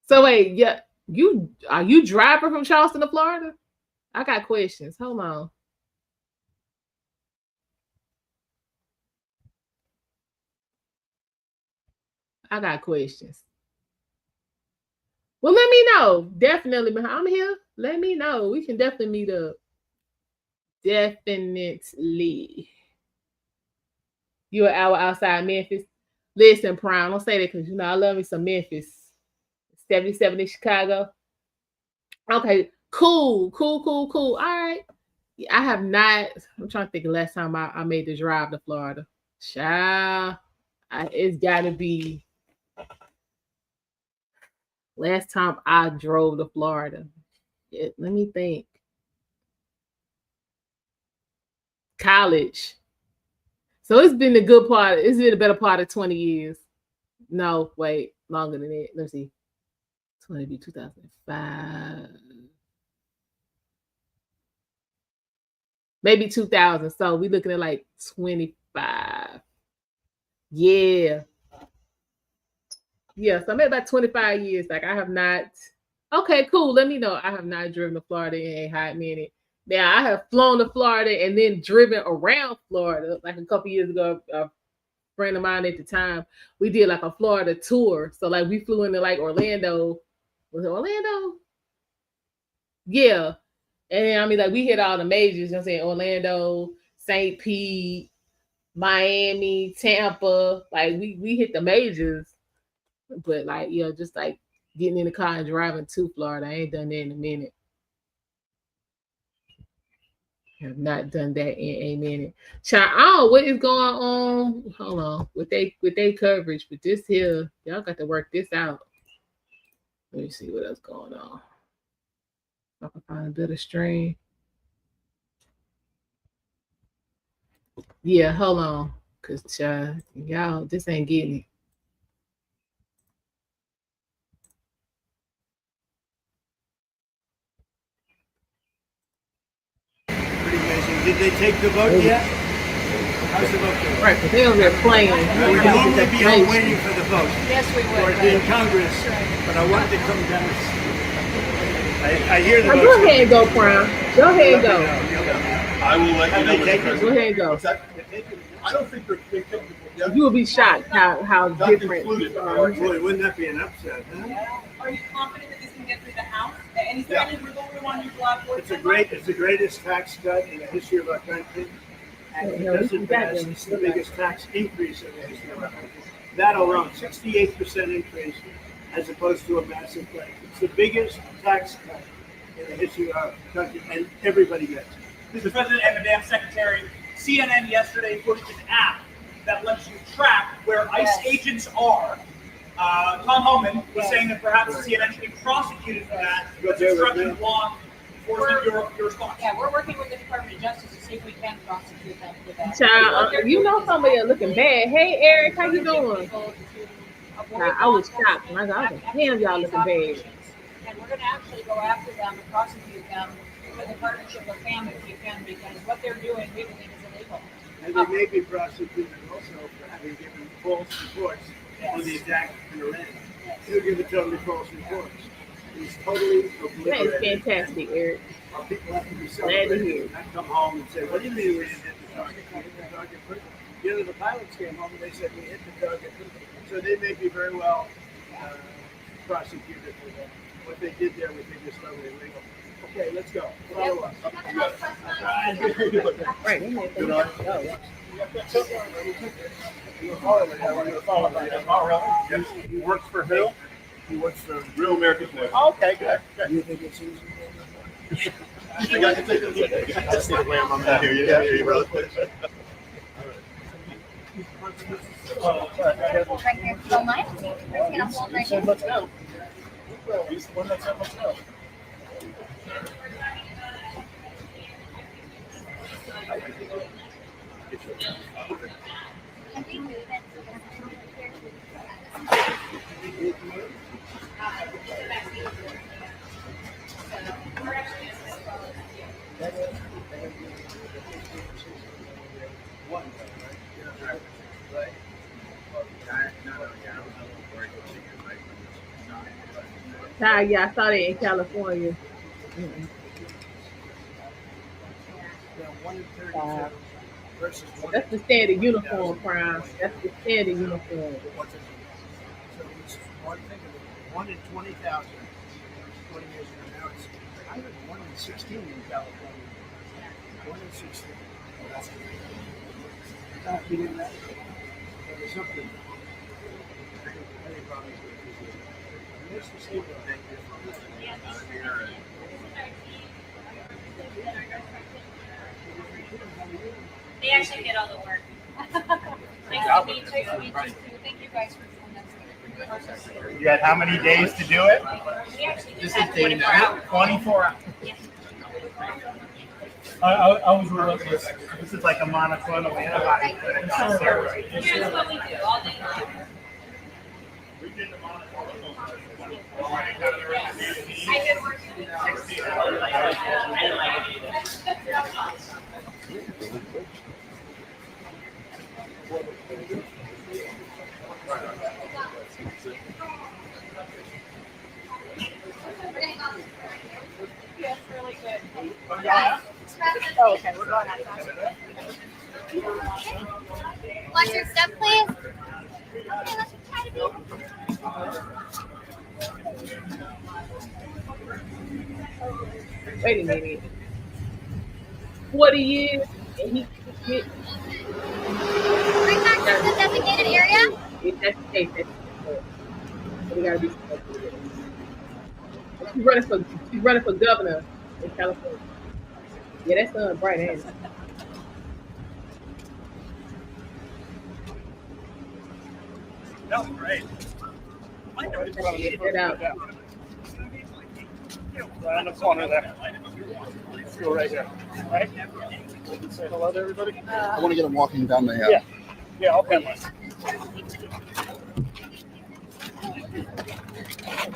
So wait, yeah, are you driving from Charleston to Florida? I got questions. Hold on. I got questions. Well, let me know. Definitely, I'm here. Let me know. We can definitely meet up. Definitely. You an hour outside Memphis. Listen, Prime, don't say that because I love me some Memphis. 77 in Chicago. Okay, cool. All right. I have not. I'm trying to think of the last time I made the drive to Florida. Child, it's got to be last time I drove to Florida. Let me think. College. So it's been a good part. It's been a better part of 20 years. No, wait, longer than that. Let's see. 2005. Maybe 2000. So we looking at like 25. Yeah. Yeah, so maybe about 25 years. Like I have not. Okay, cool. Let me know. I have not driven to Florida in a hot minute. Now I have flown to Florida and then driven around Florida. Like a couple years ago, a friend of mine at the time, we did like a Florida tour. So like we flew into like Orlando. Was it Orlando? Yeah. And I mean, like we hit all the majors, I'm saying Orlando, St. Pete, Miami, Tampa. Like we hit the majors. But like, just like getting in the car and driving to Florida. I ain't done that in a minute. Have not done that in a minute. Child, what is going on? Hold on. With they coverage, but this here, y'all got to work this out. Let me see what else going on. I can find a better stream. Yeah, hold on. Cause y'all, this ain't getting it. Pretty amazing. Did they take the vote yet? How's the vote going? Right, but they over there playing. I would normally be home waiting for the vote. Yes, we would. Or be in Congress, but I wanted to come down. I hear the vote. Go ahead and go, Prime. Go ahead and go. I will let you know when the Go ahead and go. I don't think they're technical. You will be shocked how different. Boy, wouldn't that be an upset, huh? Yeah. Are you confident that this can get through the House? And is there any wiggle room on your block? It's the greatest tax cut in the history of our country. And if it doesn't pass, it's the biggest tax increase in the history of our country. That alone, 68% increase, as opposed to a massive cut. It's the biggest tax cut in the history of our country, and everybody gets it. Mr. President and Madam Secretary, CNN yesterday put an app that lets you track where ICE agents are. Tom Homan was saying that perhaps CNN should be prosecuted for that. That's obstruction law enforcement. Your response? Yeah, we're working with the Department of Justice to see if we can prosecute them for that. Child, you know somebody looking bad. Hey, Eric, how you doing? Nah, I was shocked. I was like, damn, y'all looking bad. And we're going to actually go after them and prosecute them with a partnership with family if you can, because what they're doing, we believe, is illegal. And they may be prosecuted also for having given false reports on the exact event. They're giving totally false reports. It's totally That is fantastic, Eric. Our people have to be Glad to hear. not come home and say, what do you mean we didn't hit the target? We hit the target quickly. The other, the pilots came home and they said we hit the target quickly. So they may be very well prosecuted for that. What they did there, we think is totally illegal. Okay, let's go. Follow up. Right. He works for who? He works for Real American Players. Okay, good. You think it's easy? I think I can take it. Just need to wear my man here. Yeah, here, brother. Right here. Don't mind. We're gonna hold right here. Let's go. He's the one that said let's go. I think Yeah, I saw that in California. That's the standard uniform crime. That's the standard uniform. So it's one thing of it, 1 in 20,000 20 years ago. Now it's 1 in 16 in California. 1 in 16. That's not being that. There's something. Any problems with it. This is still a big difference. They actually get all the work. Nice to meet you. Thank you guys for doing that. You had how many days to do it? We actually This just is had day 24 hours. 24 hours. I was relentless. This is like a monoclonal antibody. Here's what we do all day long. I did work 16 hours. Yes, really good. Oh, okay, we're going outside. Watch your step, please. Okay, let's try to be. Wait a minute. 40 years and he get Bring back to the designated area. if that's the case, that's so we gotta be she's running for governor in California. Yeah, that's bright, ain't it? That was great. Get that out. Right in the corner there. Let's go right here. Right? Say hello to everybody. I want to get him walking down the. Yeah, I'll come with.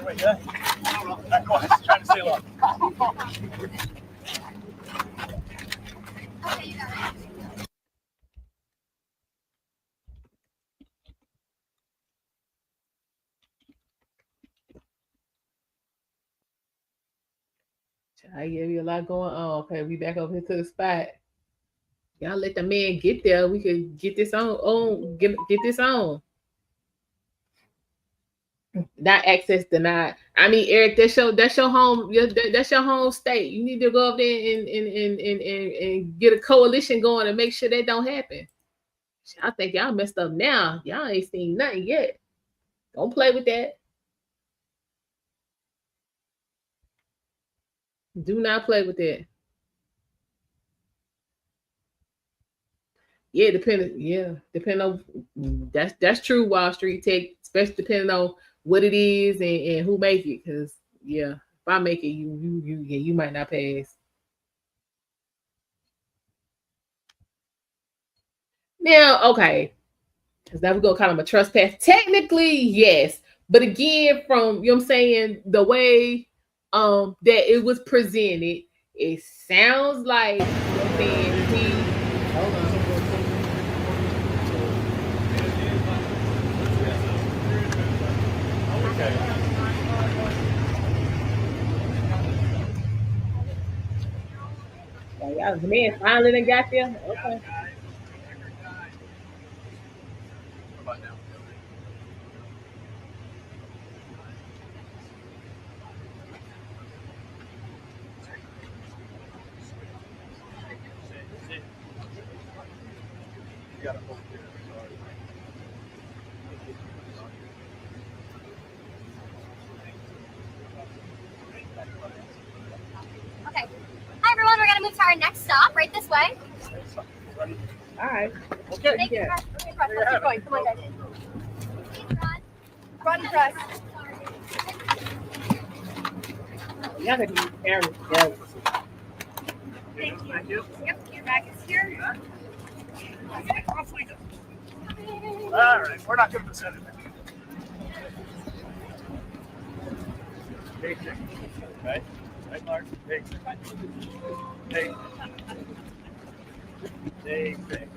Wait, yeah. Not quite. Trying to stay low. Okay, you got it. I give you a lot going on. Okay, we back over here to the spot. Y'all let the man get there. We could get this on. Get this on. Not access denied. I mean, Eric, that's your home. That's your home state. You need to go up there and get a coalition going and make sure that don't happen. I think y'all messed up now. Y'all ain't seen nothing yet. Don't play with that. Do not play with that. Yeah, depending on that's true. Wall Street Tech, especially depending on what it is and who make it. Because yeah, if I make it, you might not pass. Now, okay, because that would go kind of a trespass. Technically, yes, but again, from you know what I'm saying, the way that it was presented, it sounds like you know what I'm saying he. Hold on. Oh, y'all, the man finally done got there. Okay. Okay. Hi, everyone. We're going to move to our next stop right this way. All right. Okay. Thank you. Let's keep going. Come on, guys. Run, press. Y'all got to use cameras together. Thank you. Yep, your bag is here. All right, we're not going to send it. Hey, right? Right, Mark? Hey. Hey. Hey, hey.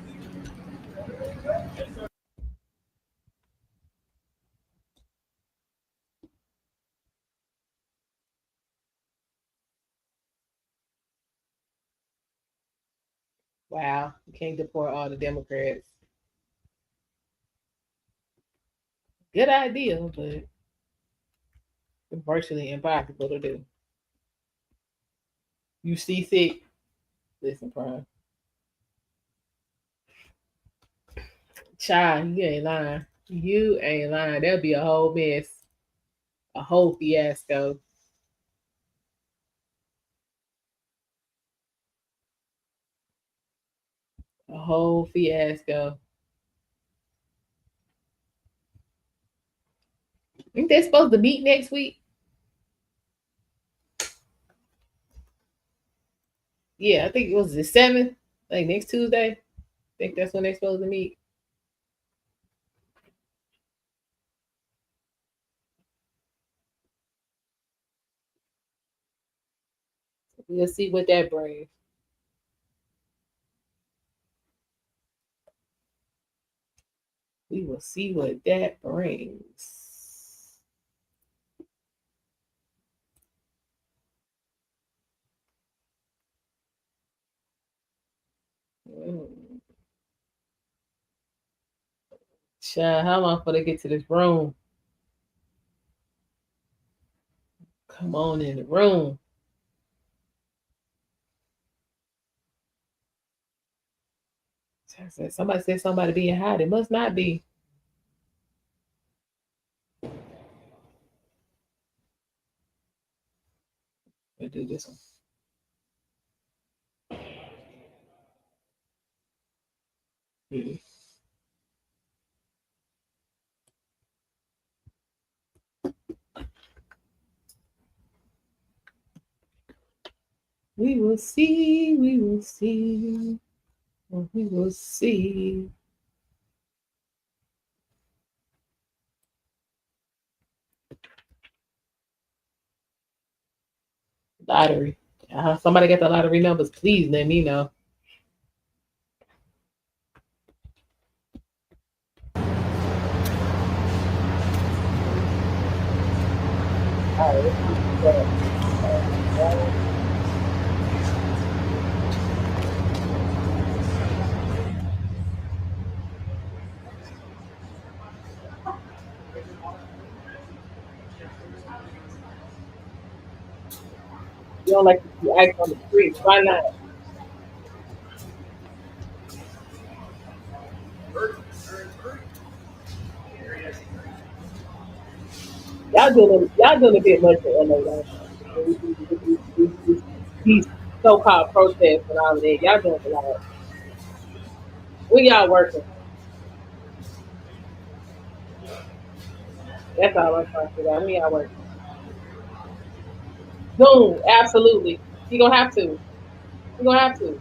Wow, you can't deport all the Democrats. Good idea, but virtually impossible to do. You seasick? Listen, Prime. Child, you ain't lying. You ain't lying. That'll be a whole mess. A whole fiasco. A whole fiasco. Ain't they supposed to meet next week? Yeah, I think it was the 7th, like next Tuesday. I think that's when they're supposed to meet. We'll see what that brings. We will see what that brings. Child, how long before they get to this room? Come on in the room. Somebody said somebody being hot. It must not be. We'll do this one. We will see. We will see. We will see. Lottery. Somebody got the lottery numbers. Please let me know. All right, let's see that. You don't like to see ice on the street. Why not? Y'all doing a bit much in LA. These so-called protests and all of that. Y'all doing a lot. Where y'all working? That's all I'm trying to figure out. Where y'all working? Boom, absolutely. You gonna have to. You gonna have to.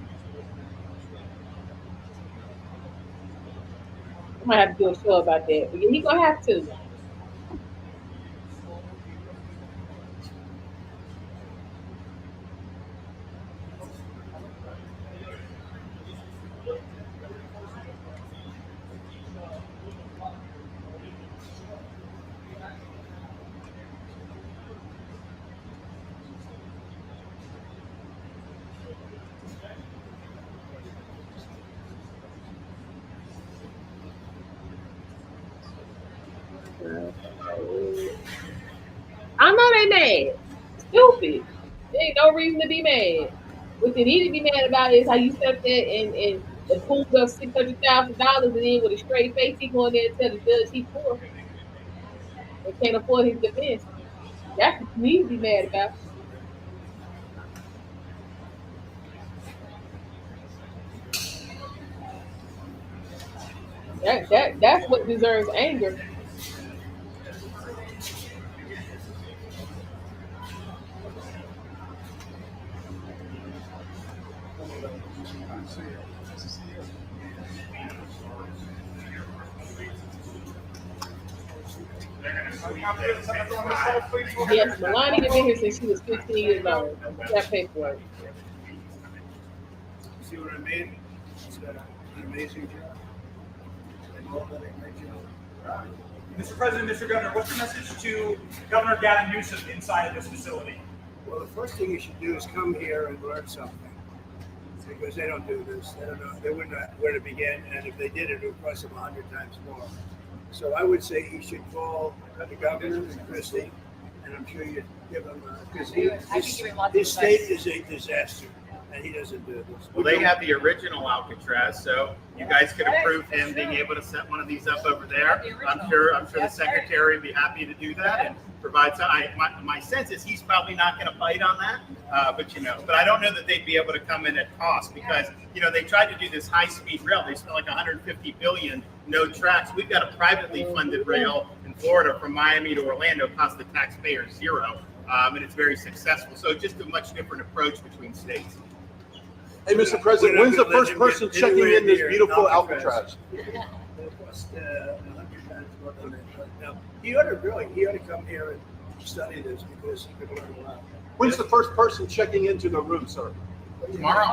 I might have to do a show about that. But he gonna have to. I know they mad. Stupid. There ain't no reason to be mad. What they need to be mad about is how you sat there and pulled up $600,000 and then with a straight face he go in there and tell the judge he poor and can't afford his defense. That's what you need to be mad about. That's what deserves anger. Yes, Melania been here since she was 15 years old. That paperwork. See what I mean? It's an amazing job. And all that they make, you know. Mr. President, Mr. Governor, what's your message to Governor Gavin Newsom inside of this facility? Well, the first thing you should do is come here and learn something. Because they don't do this. They don't know. They wouldn't know where to begin. And if they did it would cost them 100 times more. So I would say he should call the governor and Christie, and I'm sure you'd give him because his state is a disaster, and he doesn't do this. Well, they have the original Alcatraz, so you guys could approve him being able to set one of these up over there. I'm sure the secretary would be happy to do that and provide some. My sense is he's probably not going to bite on that, but I don't know that they'd be able to come in at cost because they tried to do this high-speed rail. They spent like $150 billion. No tracks. We've got a privately funded rail in Florida from Miami to Orlando, cost the taxpayers zero, and it's very successful. So just a much different approach between states. Hey, Mr. President, when's the first person checking in this beautiful Alcatraz? Now, he ought to come here and study this because he could learn a lot. When's the first person checking into the room, sir? Tomorrow.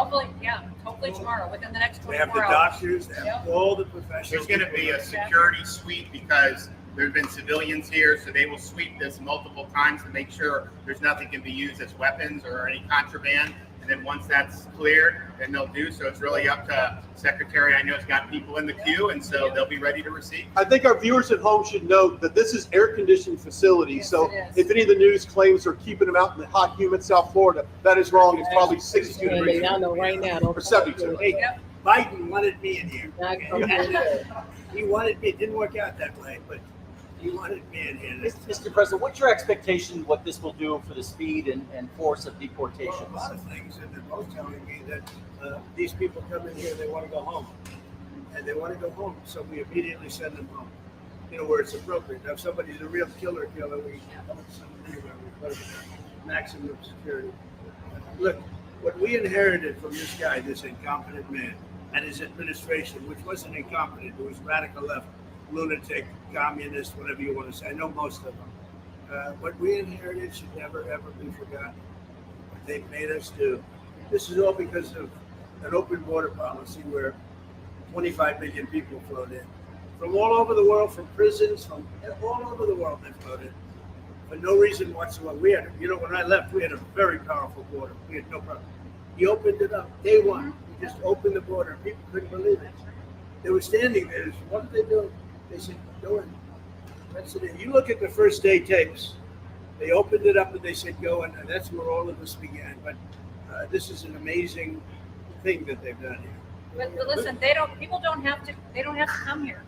Hopefully tomorrow, within the next 24 hours. They have the doctors, they have all the professionals. There's going to be a security sweep because there have been civilians here, so they will sweep this multiple times to make sure there's nothing can be used as weapons or any contraband. And then once that's cleared, then they'll do. So it's really up to Secretary. I know has got people in the queue, and so they'll be ready to receive. I think our viewers at home should know that this is air-conditioned facility. Yes, so it is. if any of the news claims are keeping them out in the hot, humid South Florida, that is wrong. It's probably 62 And degrees. y'all know right now. Or 72. Hey, Biden wanted me in here. Not coming in. He wanted me. It didn't work out that way, but he wanted me in here. Mr. President, what's your expectation what this will do for the speed and force of deportations? A lot of things, and they're both telling me that these people come in here, they want to go home, and they want to go home, so we immediately send them home. Where it's appropriate. Now, if somebody's a real killer, we put maximum security. Look, what we inherited from this guy, this incompetent man, and his administration, which wasn't incompetent, it was radical left, lunatic, communist, whatever you want to say. I know most of them. What we inherited should never, ever be forgotten. What they've made us do. This is all because of an open border policy where 25 million people flowed in. From all over the world, from prisons, from all over the world they flowed in. For no reason whatsoever. When I left, we had a very powerful border. We had no problem. He opened it up day one. He just opened the border. People couldn't believe it. They were standing there. What did they do? They said, go in. That's it. You look at the first day tapes. They opened it up and they said, go in. And that's where all of this began. But this is an amazing thing that they've done here. But listen, people don't have to come here.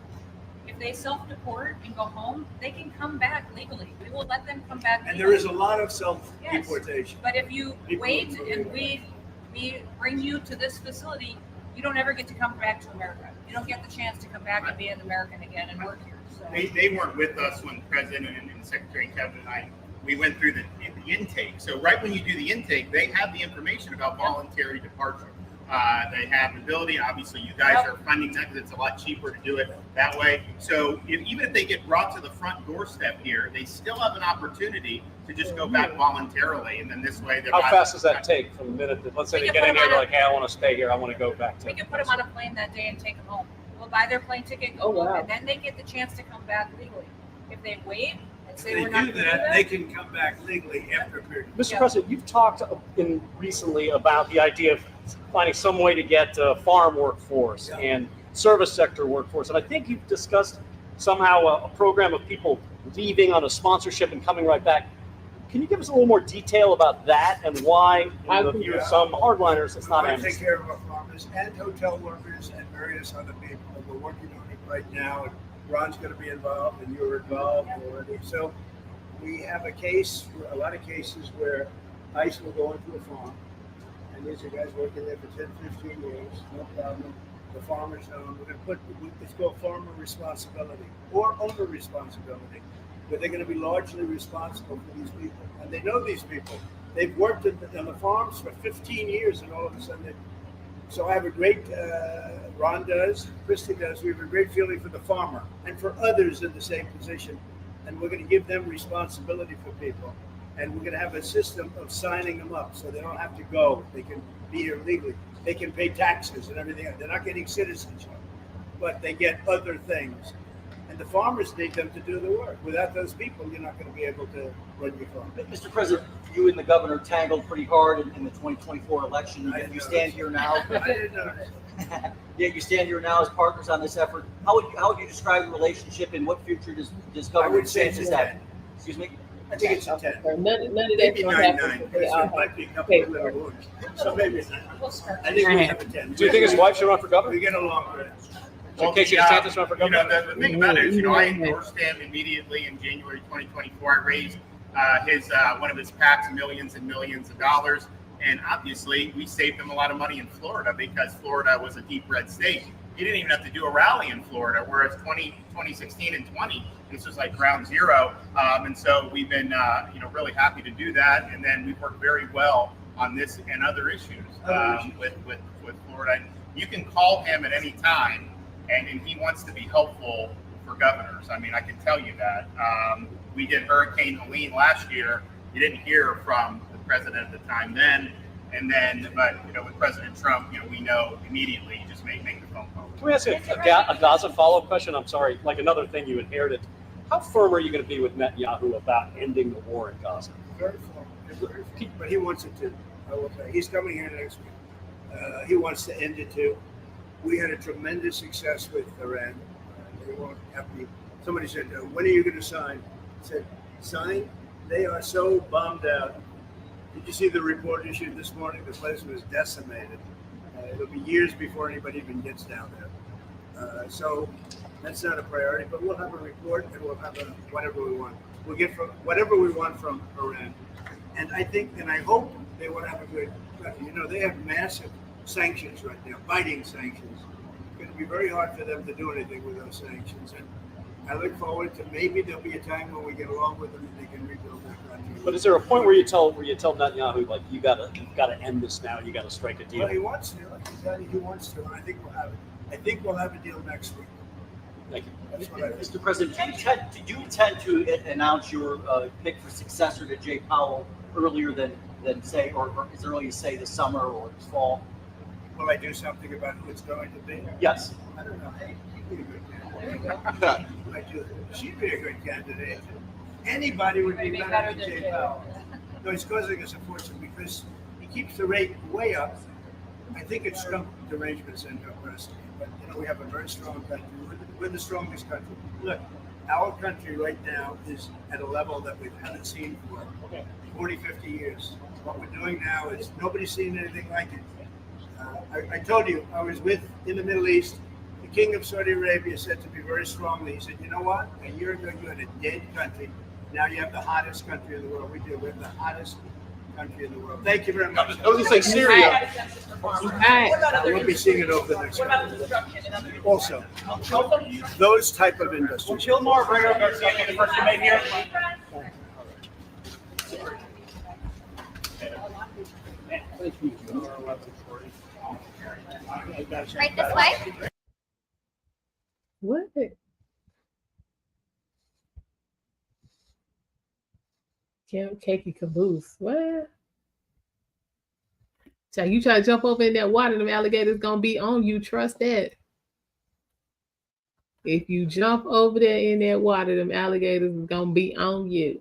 If they self-deport and go home, they can come back legally. We will let them come back legally. And there is a lot of self-deportation. Yes. But if you wait and we bring you to this facility, you don't ever get to come back to America. You don't get the chance to come back and be an American again and work here. So They weren't with us when the President and Secretary Kevin and I, we went through the intake. So right when you do the intake, they have the information about voluntary departure. They have the ability. Obviously, you guys are funding that because it's a lot cheaper to do it that way. So even if they get brought to the front doorstep here, they still have an opportunity to just go back voluntarily. And then this way, they're How not, fast does that take from the minute that, let's say they get in here, they're like, hey, I want to stay here, I want to go back to. we can put them on a plane that day and take them home. We'll buy their plane ticket, go home, and then they get the chance to come back legally. If they wait and say If we're they not do going to do that, that, they can come back legally after a period. Mr. President, you've talked recently about the idea of finding some way to get farm workforce and service sector workforce. And I think you've discussed somehow a program of people leaving on a sponsorship and coming right back. Can you give us a little more detail about that and why, in the view of some hardliners, it's not I amnesty? take care of our farmers and hotel workers and various other people. We're working on it right now. And Ron's going to be involved, and you're involved already. So we have a lot of cases where ICE will go into a farm, and these are guys working there for 10, 15 years, no problem. The farmers know. We're going to put, it's called farmer responsibility or owner responsibility, but they're going to be largely responsible for these people. And they know these people. They've worked on the farms for 15 years, and all of a sudden so I have a great, Ron does, Christy does, we have a great feeling for the farmer and for others in the same position. And we're going to give them responsibility for people. And we're going to have a system of signing them up so they don't have to go. They can be here legally. They can pay taxes and everything. They're not getting citizenship, but they get other things. And the farmers need them to do the work. Without those people, you're not going to be able to run your farm. Mr. President, you and the governor tangled pretty hard in the 2024 election. You stand here now. I didn't know that. Yeah, you stand here now as partners on this effort. How would you describe the relationship, and what future does I Governor would say it's DeSantis a have? 10. Excuse me? I think it's a 10. None of that's Maybe gonna 9, happen. 9. There might be a couple of little ones. So maybe it's 9. we'll start. I think we have a 10. Do you think his wife should run for governor? We get along good. So Casey DeSantis run for You governor? know, the thing about it is, I endorsed him immediately in January 2024. I raised one of his PACs millions and millions of dollars. And obviously, we saved him a lot of money in Florida because Florida was a deep red state. He didn't even have to do a rally in Florida, whereas 2016 and 20, this was like ground zero. And so we've been, really happy to do that. And then we've worked very well on this and other issues with Florida. And you can call him at any time, and he wants to be helpful for governors. I mean, I can tell you that. We did Hurricane Helene last year. You didn't hear from the president at the time then. And then, but with President Trump, we know immediately. You just make the phone call. Can we ask a Gaza follow-up question? I'm sorry, like another thing you inherited. How firm are you going to be with Netanyahu about ending the war in Gaza? Very firm. But he wants it to. I will say. He's coming here next week. He wants to end it too. We had a tremendous success with Iran. They weren't happy. Somebody said, when are you going to sign? I said, sign? They are so bummed out. Did you see the report issued this morning? The place was decimated. It'll be years before anybody even gets down there. So that's not a priority, but we'll have a report and we'll have whatever we want. We'll get from whatever we want from Iran. And I think, and I hope they will have a good, they have massive sanctions right now, biting sanctions. It's going to be very hard for them to do anything with those sanctions. And I look forward to maybe there'll be a time when we get along with them and they can rebuild their country. But is there a point where you tell Netanyahu, like, you've got to end this now, you got to strike a deal? Well, he wants to. He wants to, and I think we'll have it. I think we'll have a deal next week. Thank you. That's what I think. Mr. President, do you intend to announce your pick for successor to Jay Powell earlier than say, or as early as say this summer or this fall? Will I do something about who it's going to be? Yes. I don't know. Hey, she'd be a good candidate. She'd be a good candidate. Anybody would be better than Jay Powell. No, he's causing us a fortune because he keeps the rate way up. I think it's Trump derangements end up personally, but we have a very strong country. We're the strongest country. Look, our country right now is at a level that we haven't seen for 40, 50 years. What we're doing now is nobody's seen anything like it. I told you, I was in the Middle East. The king of Saudi Arabia said to me very strongly, he said, you know what? A year ago, you had a dead country. Now you have the hottest country in the world. We do. We have the hottest country in the world. Thank you very much. I was gonna say Syria. Right. We'll be seeing it over the next couple of years. Also, those type of industries. Kilmore, bring up Garcia, get the first debate here. Right this way. What? Kim Cakey Caboose. What? So you try to jump over in that water, them alligators gonna be on you. Trust that. If you jump over there in that water, them alligators is gonna be on you.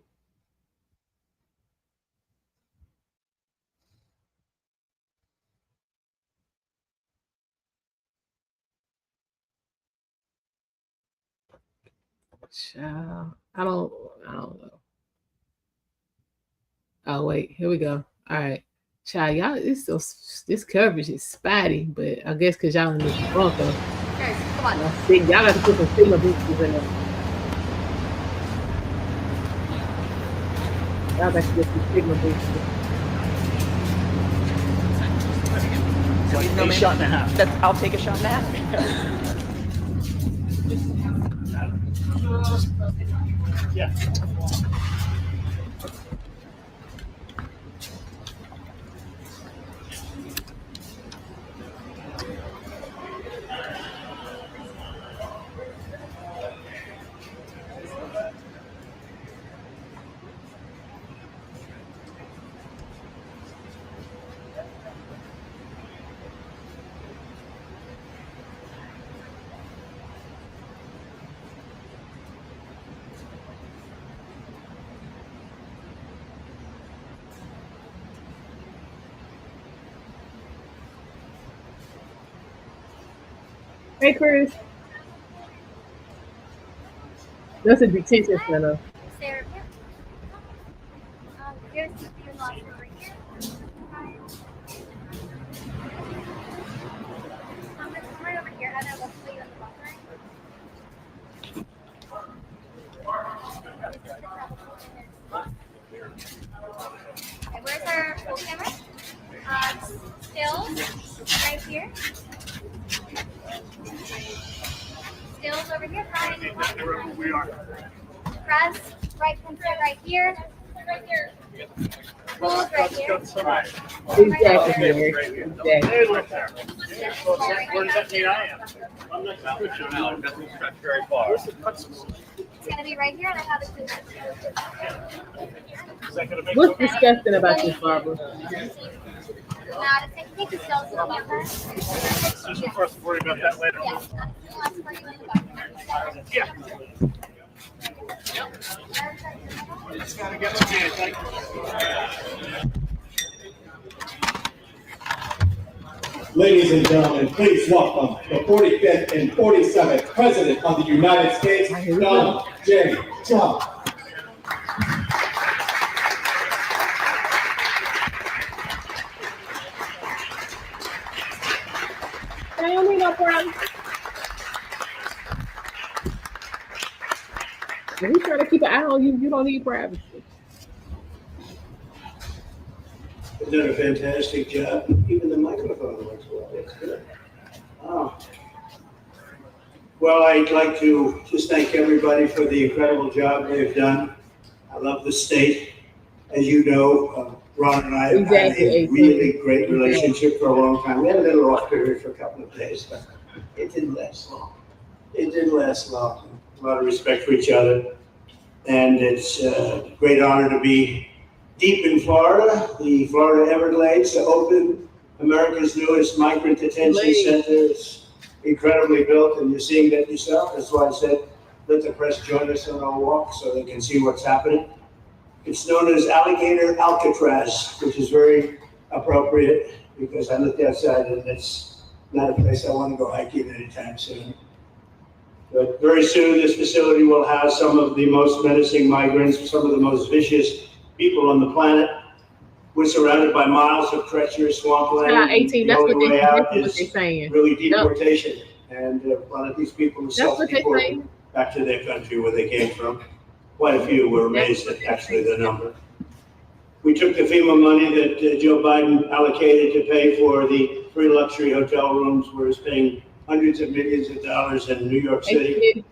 Child, I don't know. Oh wait, here we go. All right, child, y'all, this coverage is spotty, but I guess because y'all in this bunker, Guys, come on. y'all got to put some Sigma boosters in there. Y'all got to get some Sigma boosters. A shot and a half. I'll take a shot and a half. Yeah. Hey, Chris. That's a detention center. Sarah, here's your loss over here. Come right over here. And then we'll put you in the buffer. Okay, where's our full camera? Stills right here. Stills over here. Brian. We are. Press right pencil right here. Right here. Pulls right here. Exactly. Hey, look there. Where does that mean I am? I'm not No, it doesn't stretch very far. It's gonna be right here, and I have it. Is that gonna make What's disgusting about this, Barbara? Now, take the stills in the buffer. Just for us to worry about that later. Yes, that's for you in the buffer. Yeah. Just gotta get to me. Thank you. Ladies and gentlemen, please welcome the 45th and 47th President of the United States, Donald J. Trump. I don't need no problem. If he's trying to keep an eye on you, you don't need privacy. You've done a fantastic job. Even the microphone works well. That's good. Wow. Well, I'd like to just thank everybody for the incredible job they've done. I love the state. As you know, Ron and I have had a really great relationship for a long time. We had a little off period for a couple of days, but it didn't last long. It didn't last long. A lot of respect for each other. And it's a great honor to be deep in Florida, the Florida Everglades, to open America's newest migrant detention center. It's incredibly built, and you're seeing that yourself. That's why I said, let the press join us on our walk so they can see what's happening. It's known as Alligator Alcatraz, which is very appropriate because I looked outside and it's not a place I want to go hiking anytime soon. But very soon, this facility will house some of the most menacing migrants, some of the most vicious people on the planet. We're surrounded by miles of treacherous swampland. 18, the that's only what way out they're is saying. really deportation. And a lot of these people are That's what they're self-deported saying. back to their country where they came from. Quite a few were amazed at actually the number. We took the FEMA money that Joe Biden allocated to pay for the free luxury hotel rooms. We're paying hundreds of millions of dollars in New York City.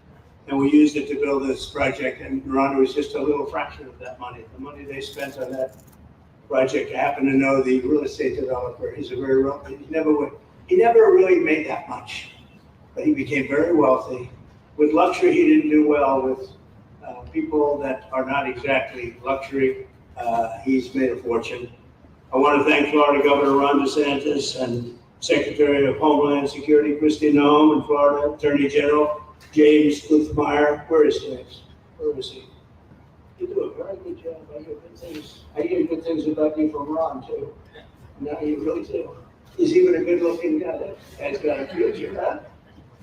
And we used it to build this project. And Ron, it was just a little fraction of that money. The money they spent on that project, I happen to know the real estate developer. He's a very wealthy. He never really made that much, but he became very wealthy. With luxury, he didn't do well. With people that are not exactly luxury, he's made a fortune. I want to thank Florida Governor Ron DeSantis and Secretary of Homeland Security Kristi Noem and Florida Attorney General James Luthmeyer. Where is James? Where is he? You do a very good job. I hear good things. I hear good things about you from Ron too. No, you really do. He's even a good-looking guy. That guy's got a future, huh?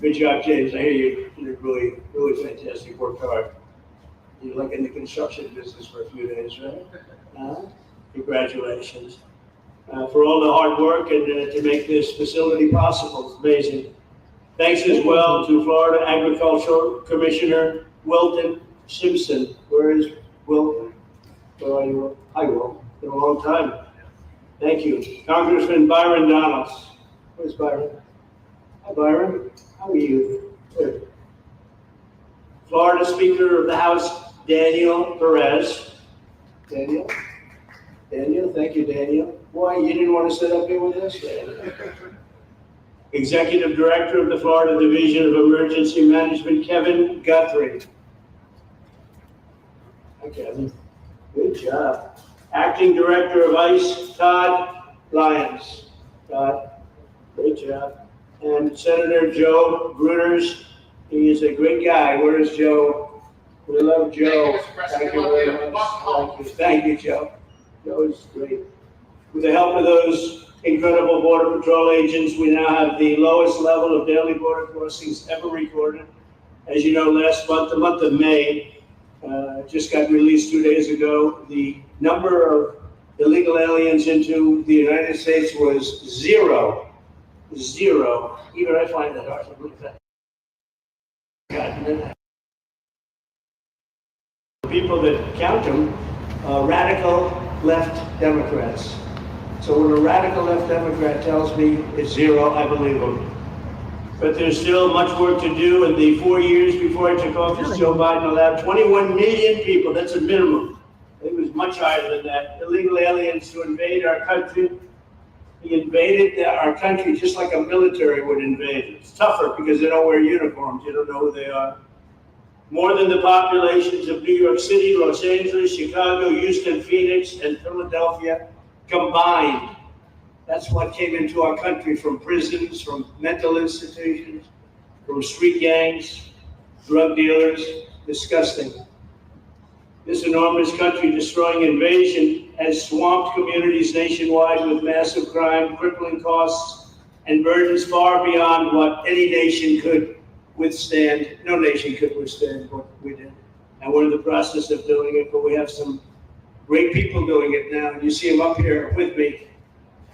Good job, James. I hear you did really, really fantastic. Worked hard. You're like in the construction business for a few days, right? Congratulations. For all the hard work and to make this facility possible. It's amazing. Thanks as well to Florida Agricultural Commissioner Wilton Simpson. Where is Wilton? Where are you? Hi, Will. Been a long time. Thank you. Congressman Byron Donalds. Where's Byron? Hi, Byron. How are you? Good. Florida Speaker of the House, Daniel Perez. Daniel? Daniel, thank you, Daniel. Why, you didn't want to sit up here with us? Executive Director of the Florida Division of Emergency Management, Kevin Guthrie. Hi, Kevin. Good job. Acting Director of ICE, Todd Lyons. Todd, great job. And Senator Joe Gruters. He is a great guy. Where is Joe? We love Joe. Thank you very much. Thank you, Joe. Joe is great. With the help of those incredible Border Patrol agents, we now have the lowest level of daily border crossings ever recorded. As you know, last month, the month of May, just got released 2 days ago, the number of illegal aliens into the United States was zero. Zero. Even I find that hard to believe that. People that count them, radical left Democrats. So when a radical left Democrat tells me it's zero, I believe him. But there's still much work to do. In the 4 years before I took office, Joe Biden allowed 21 million people, that's a minimum. It was much higher than that, illegal aliens to invade our country. He invaded our country just like a military would invade. It's tougher because they don't wear uniforms. You don't know who they are. More than the populations of New York City, Los Angeles, Chicago, Houston, Phoenix, and Philadelphia combined. That's what came into our country from prisons, from mental institutions, from street gangs, drug dealers. Disgusting. This enormous country destroying invasion has swamped communities nationwide with massive crime, crippling costs, and burdens far beyond what any nation could withstand. No nation could withstand what we did. And we're in the process of doing it, but we have some great people doing it now. You see them up here with me,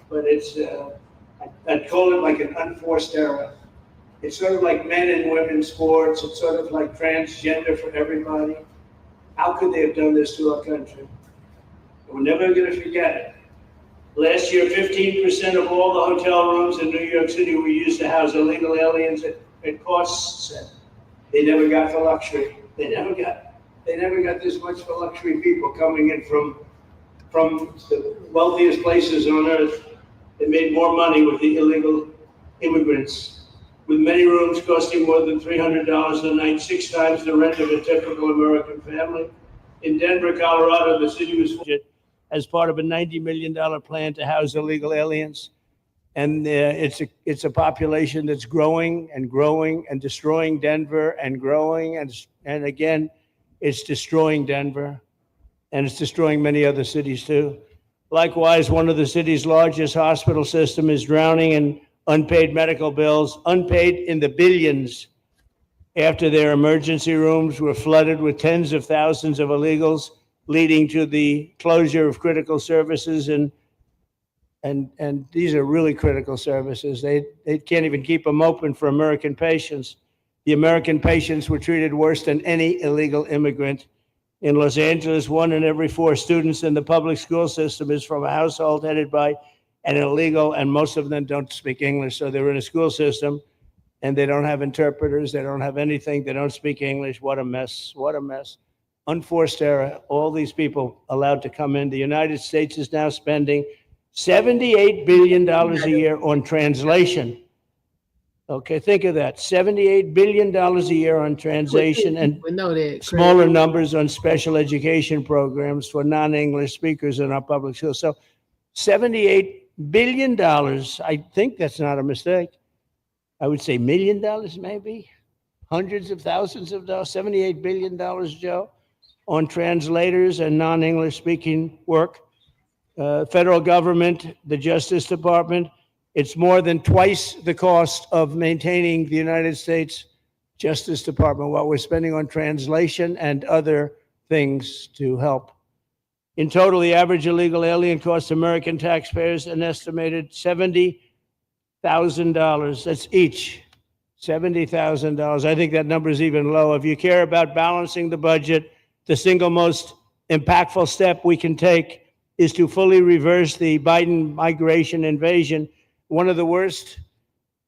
but it's, I'd call it like an unforced era. It's sort of like men and women's sports. It's sort of like transgender for everybody. How could they have done this to our country? We're never going to forget it. Last year, 15% of all the hotel rooms in New York City were used to house illegal aliens at costs that they never got for luxury. They never got this much for luxury people coming in from the wealthiest places on earth. They made more money with the illegal immigrants, with many rooms costing more than $300 a night, 6 times the rent of a typical American family. In Denver, Colorado, the city was as part of a $90 million plan to house illegal aliens. And it's a population that's growing and growing and destroying Denver and growing. And again, it's destroying Denver. And it's destroying many other cities too. Likewise, one of the city's largest hospital system is drowning in unpaid medical bills, unpaid in the billions, after their emergency rooms were flooded with tens of thousands of illegals, leading to the closure of critical services. And these are really critical services. They can't even keep them open for American patients. The American patients were treated worse than any illegal immigrant. In Los Angeles, 1 in every 4 students in the public school system is from a household headed by an illegal, and most of them don't speak English. So they're in a school system and they don't have interpreters. They don't have anything. They don't speak English. What a mess. What a mess. Unforced error. All these people allowed to come in. The United States is now spending $78 billion a year on translation. Okay, think of that. $78 billion a year on translation and smaller numbers on special education programs for non-English speakers in our public schools. So $78 billion, I think that's not a mistake. I would say $1 million maybe, hundreds of thousands of dollars, $78 billion, Joe, on translators and non-English speaking work. Federal government, the Justice Department, it's more than twice the cost of maintaining the United States Justice Department, what we're spending on translation and other things to help. In total, the average illegal alien costs American taxpayers an estimated $70,000. That's each, $70,000. I think that number is even low. If you care about balancing the budget, the single most impactful step we can take is to fully reverse the Biden migration invasion. One of the worst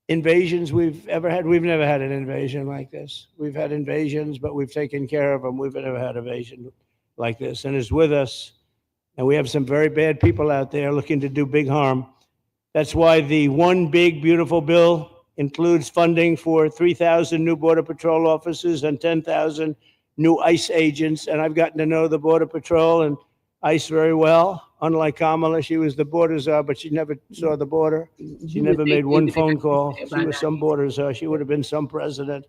invasions we've ever had. We've never had an invasion like this. We've had invasions, but we've taken care of them. We've never had an invasion like this, and it's with us. And we have some very bad people out there looking to do big harm. That's why the One Big Beautiful Bill includes funding for 3,000 new Border Patrol officers and 10,000 new ICE agents. And I've gotten to know the Border Patrol and ICE very well. Unlike Kamala, she was the border czar, but she never saw the border. She never made one phone call. She was some border czar. She would have been some president.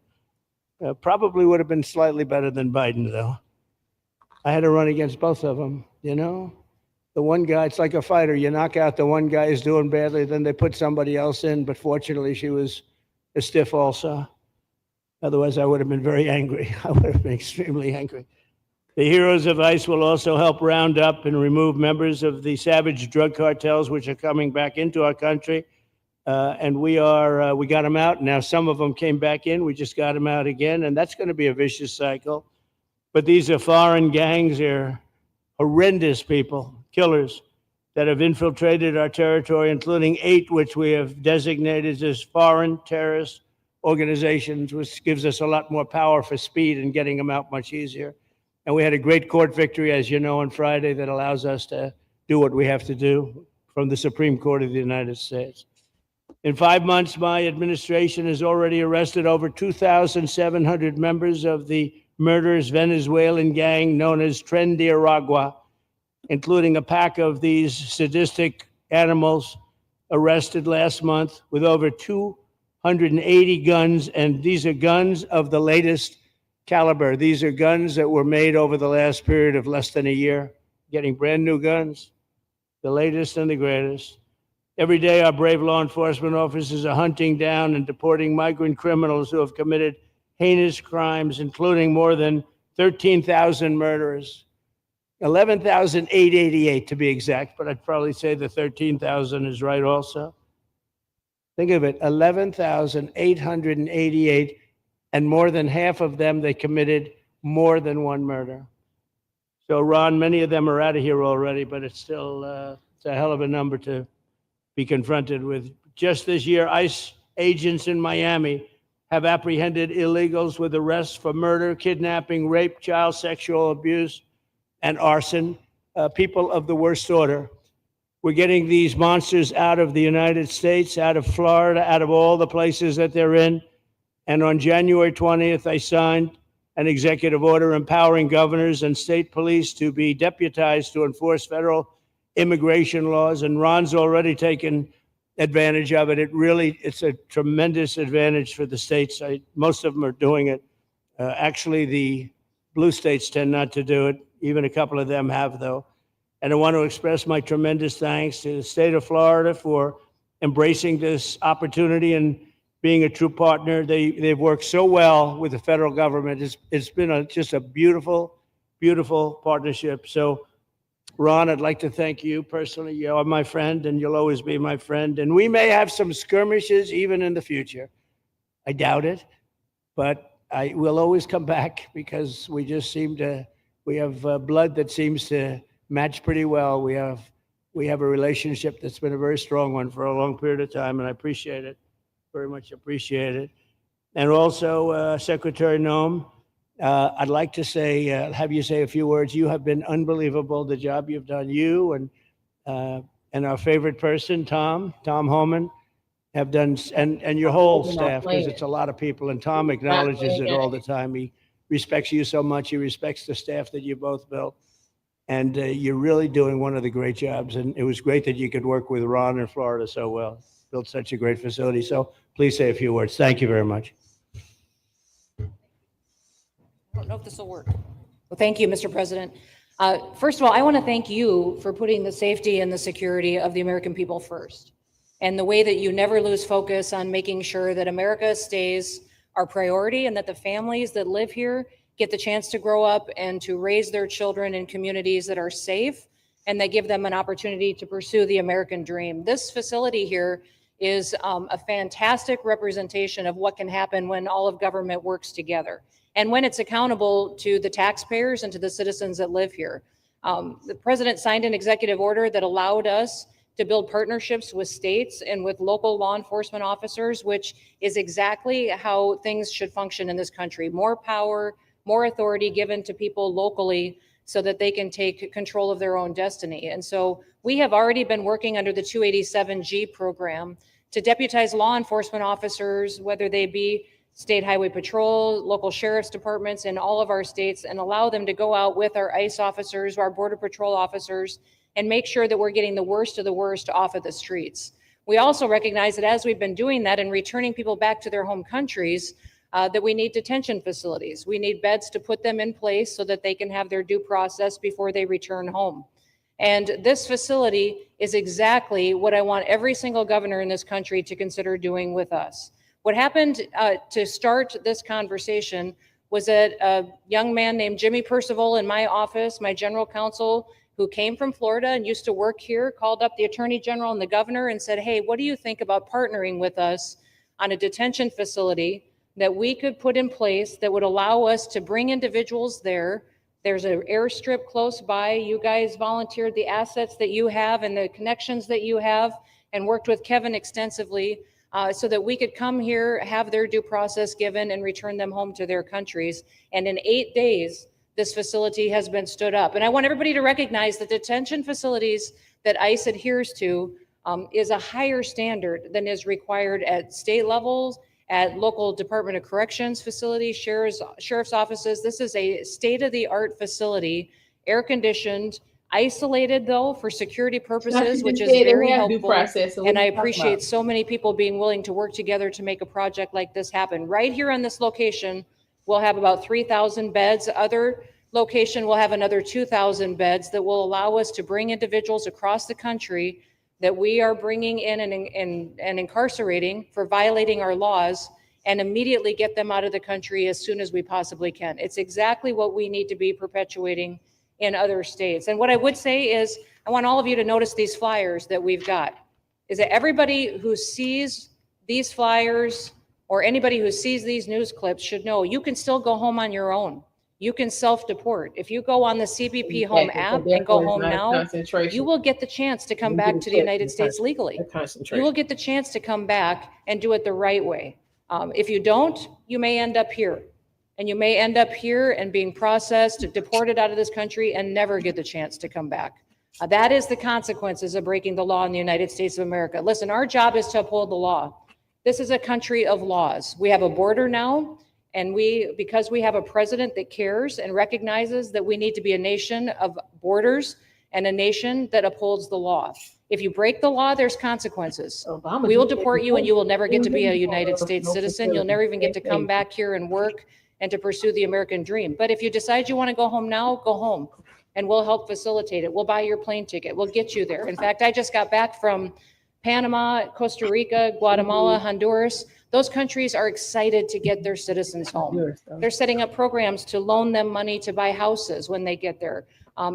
Probably would have been slightly better than Biden, though. I had to run against both of them, you know? The one guy, it's like a fighter. You knock out the one guy who's doing badly, then they put somebody else in. But fortunately, she was a stiff also. Otherwise, I would have been very angry. I would have been extremely angry. The heroes of ICE will also help round up and remove members of the savage drug cartels, which are coming back into our country. And we got them out. Now, some of them came back in. We just got them out again. And that's going to be a vicious cycle. But these are foreign gangs. They're horrendous people, killers, that have infiltrated our territory, including 8, which we have designated as foreign terrorist organizations, which gives us a lot more power for speed and getting them out much easier. And we had a great court victory, as you know, on Friday that allows us to do what we have to do from the Supreme Court of the United States. In 5 months, my administration has already arrested over 2,700 members of the murderous Venezuelan gang known as Tren de Aragua, including a pack of these sadistic animals arrested last month with over 280 guns. And these are guns of the latest caliber. These are guns that were made over the last period of less than a year, getting brand new guns, the latest and the greatest. Every day, our brave law enforcement officers are hunting down and deporting migrant criminals who have committed heinous crimes, including more than 13,000 murderers, 11,888 to be exact, but I'd probably say the 13,000 is right also. Think of it, 11,888. And more than half of them, they committed more than one murder. So, Ron, many of them are out of here already, but it's still it's a hell of a number to be confronted with. Just this year, ICE agents in Miami have apprehended illegals with arrests for murder, kidnapping, rape, child sexual abuse, and arson, people of the worst order. We're getting these monsters out of the United States, out of Florida, out of all the places that they're in. And on January 20th, I signed an executive order empowering governors and state police to be deputized to enforce federal immigration laws. And Ron's already taken advantage of it. It's a tremendous advantage for the states. Most of them are doing it. Actually, the blue states tend not to do it. Even a couple of them have, though. And I want to express my tremendous thanks to the state of Florida for embracing this opportunity and being a true partner. They've worked so well with the federal government. It's been just a beautiful, beautiful partnership. So, Ron, I'd like to thank you personally. You are my friend, and you'll always be my friend. And we may have some skirmishes even in the future. I doubt it, but I will always come back because we just seem to We have blood that seems to match pretty well. We have a relationship that's been a very strong one for a long period of time, and I appreciate it, very much appreciate it. And also, Secretary Noem, I'd like to say, have you say a few words. You have been unbelievable, the job you've done. You and our favorite person, Tom Homan, have done, and your whole staff, because it's a lot of people, and Tom acknowledges it all the time. He respects you so much. He respects the staff that you both built. And you're really doing one of the great jobs. And it was great that you could work with Ron in Florida so well. Built such a great facility. So please say a few words. Thank you very much. I don't know if this will work. Well, thank you, Mr. President. First of all, I want to thank you for putting the safety and the security of the American people first, and the way that you never lose focus on making sure that America stays our priority and that the families that live here get the chance to grow up and to raise their children in communities that are safe and that give them an opportunity to pursue the American dream. This facility here is a fantastic representation of what can happen when all of government works together and when it's accountable to the taxpayers and to the citizens that live here. The president signed an executive order that allowed us to build partnerships with states and with local law enforcement officers, which is exactly how things should function in this country. More power, more authority given to people locally so that they can take control of their own destiny. And so we have already been working under the 287G program to deputize law enforcement officers, whether they be state highway patrol, local sheriff's departments in all of our states, and allow them to go out with our ICE officers, our border patrol officers, and make sure that we're getting the worst of the worst off of the streets. We also recognize that as we've been doing that and returning people back to their home countries, that we need detention facilities. We need beds to put them in place so that they can have their due process before they return home. And this facility is exactly what I want every single governor in this country to consider doing with us. What happened to start this conversation was that a young man named Jimmy Percival in my office, my general counsel, who came from Florida and used to work here, called up the Attorney General and the governor and said, hey, what do you think about partnering with us on a detention facility that we could put in place that would allow us to bring individuals there? There's an airstrip close by. You guys volunteered the assets that you have and the connections that you have and worked with Kevin extensively so that we could come here, have their due process given, and return them home to their countries. And in 8 days, this facility has been stood up. And I want everybody to recognize that detention facilities that ICE adheres to is a higher standard than is required at state levels, at local Department of Corrections facilities, sheriff's offices. This is a state-of-the-art facility, air-conditioned, isolated though for security purposes, which is very helpful. And I appreciate so many people being willing to work together to make a project like this happen. Right here on this location, we'll have about 3,000 beds. Other location will have another 2,000 beds that will allow us to bring individuals across the country that we are bringing in and incarcerating for violating our laws and immediately get them out of the country as soon as we possibly can. It's exactly what we need to be perpetuating in other states. And what I would say is, I want all of you to notice these flyers that we've got, is that everybody who sees these flyers or anybody who sees these news clips should know you can still go home on your own. You can self-deport. If you go on the CBP Home app and go home now, you will get the chance to come back to the United States legally. You will get the chance to come back and do it the right way. If you don't, you may end up here. And you may end up here and being processed, deported out of this country, and never get the chance to come back. That is the consequences of breaking the law in the United States of America. Listen, our job is to uphold the law. This is a country of laws. We have a border now. And because we have a president that cares and recognizes that we need to be a nation of borders and a nation that upholds the law. If you break the law, there's consequences. We will deport you and you will never get to be a United States citizen. You'll never even get to come back here and work and to pursue the American dream. But if you decide you want to go home now, go home and we'll help facilitate it. We'll buy your plane ticket. We'll get you there. In fact, I just got back from Panama, Costa Rica, Guatemala, Honduras. Those countries are excited to get their citizens home. They're setting up programs to loan them money to buy houses when they get there,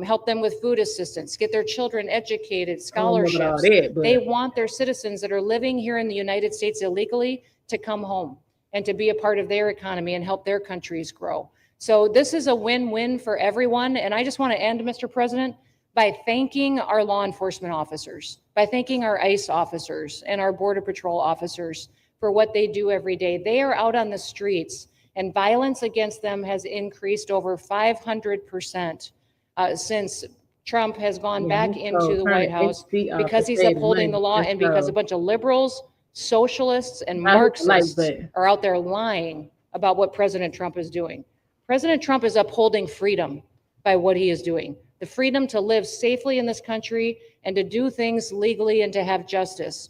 help them with food assistance, get their children educated, scholarships. They want their citizens that are living here in the United States illegally to come home and to be a part of their economy and help their countries grow. So this is a win-win for everyone. And I just want to end, Mr. President, by thanking our law enforcement officers, by thanking our ICE officers and our Border Patrol officers for what they do every day. They are out on the streets, and violence against them has increased over 500% since Trump has gone back into the White House because he's upholding the law and because a bunch of liberals, socialists, and Marxists are out there lying about what President Trump is doing. President Trump is upholding freedom by what he is doing. The freedom to live safely in this country and to do things legally and to have justice.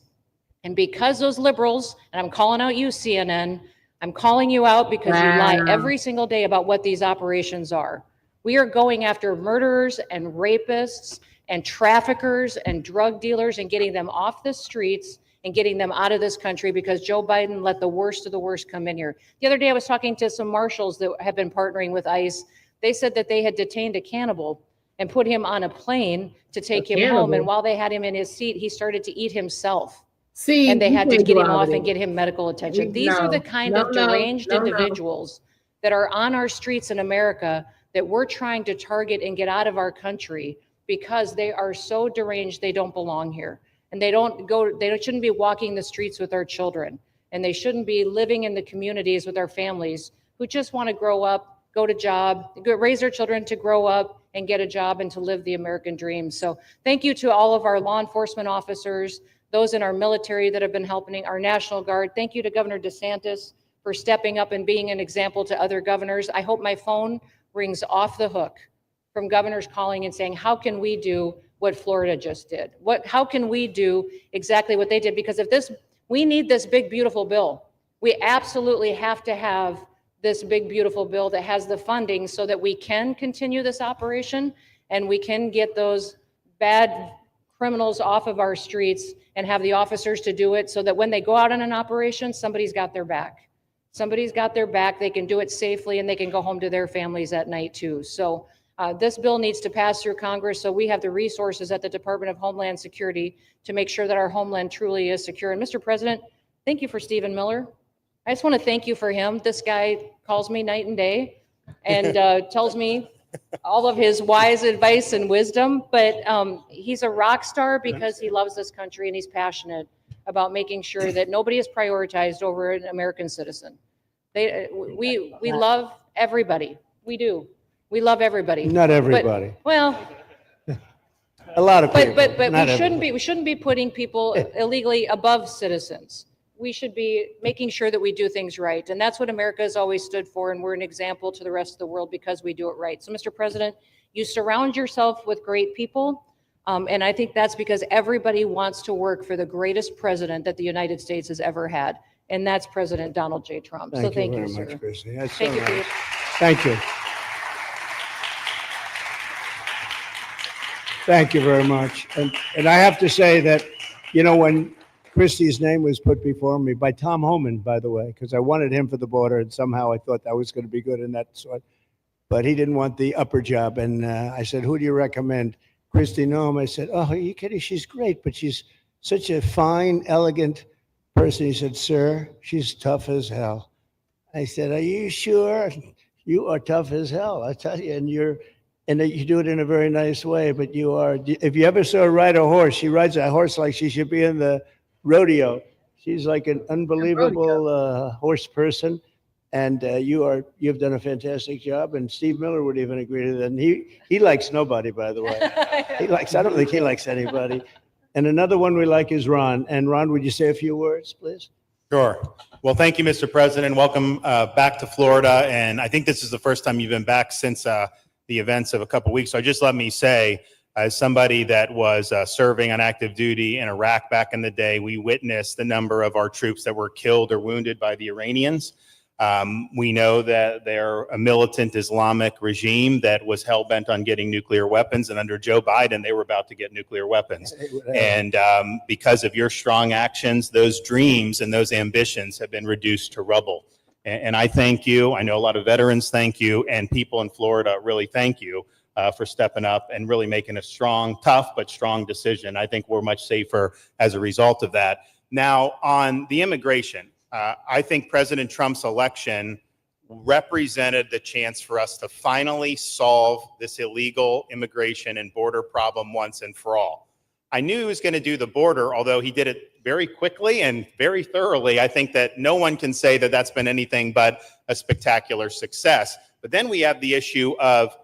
And because those liberals, and I'm calling out you, CNN, I'm calling you out because you lie every single day about what these operations are. We are going after murderers and rapists and traffickers and drug dealers and getting them off the streets and getting them out of this country because Joe Biden let the worst of the worst come in here. The other day I was talking to some marshals that have been partnering with ICE. They said that they had detained a cannibal and put him on a plane to take him home. And while they had him in his seat, he started to eat himself. See, and they had to get him off and get him medical attention. These are the kind of deranged no. individuals that are on our streets in America that we're trying to target and get out of our country because they are so deranged they don't belong here. And they shouldn't be walking the streets with our children. And they shouldn't be living in the communities with our families who just want to grow up, go to job, raise their children to grow up and get a job and to live the American dream. So thank you to all of our law enforcement officers, those in our military that have been helping, our National Guard. Thank you to Governor DeSantis for stepping up and being an example to other governors. I hope my phone rings off the hook from governors calling and saying, how can we do what Florida just did? How can we do exactly what they did? Because we need this big, beautiful bill. We absolutely have to have this big, beautiful bill that has the funding so that we can continue this operation and we can get those bad criminals off of our streets and have the officers to do it so that when they go out on an operation, somebody's got their back. Somebody's got their back, they can do it safely and they can go home to their families at night too. So this bill needs to pass through Congress so we have the resources at the Department of Homeland Security to make sure that our homeland truly is secure. And Mr. President, thank you for Stephen Miller. I just want to thank you for him. This guy calls me night and day and tells me all of his wise advice and wisdom, but he's a rock star because he loves this country and he's passionate about making sure that nobody is prioritized over an American citizen. We love everybody. We do. We love everybody. Not everybody. But, well, a lot of people. But we shouldn't be putting people illegally above citizens. We should be making sure that we do things right. And that's what America has always stood for. And we're an example to the rest of the world because we do it right. So, Mr. President, you surround yourself with great people. And I think that's because everybody wants to work for the greatest president that the United States has ever had. And that's President Donald J. Trump. So thank you, sir. Thank you very much, Christy. That's Thank so you for nice. Thank you. Thank you very much. And I have to say that, you know, when Christie's name was put before me by Tom Homan, by the way, because I wanted him for the border, and somehow I thought that was going to be good in that sort. But he didn't want the upper job. And I said, who do you recommend? Christy Noem. I said, oh, are you kidding? She's great, but she's such a fine, elegant person. He said, sir, she's tough as hell. I said, are you sure? You are tough as hell, I tell you. And you do it in a very nice way, but you are, if you ever saw her ride a horse, she rides a horse like she should be in the rodeo. She's like an unbelievable horse person. And you've done a fantastic job. And Steve Miller would even agree to that. And he likes nobody, by the way. I don't think he likes anybody. And another one we like is Ron. And Ron, would you say a few words, please? Sure. Well, thank you, Mr. President. Welcome back to Florida. And I think this is the first time you've been back since the events of a couple weeks. So just let me say, as somebody that was serving on active duty in Iraq back in the day, we witnessed the number of our troops that were killed or wounded by the Iranians. We know that they're a militant Islamic regime that was hell-bent on getting nuclear weapons, and under Joe Biden, they were about to get nuclear weapons. And because of your strong actions, those dreams and those ambitions have been reduced to rubble. And I thank you. I know a lot of veterans thank you, and people in Florida really thank you for stepping up and really making a strong, tough, but strong decision. I think we're much safer as a result of that. Now, on the immigration, I think President Trump's election represented the chance for us to finally solve this illegal immigration and border problem once and for all. I knew he was going to do the border, although he did it very quickly and very thoroughly. I think that no one can say that that's been anything but a spectacular success. But then we have the issue of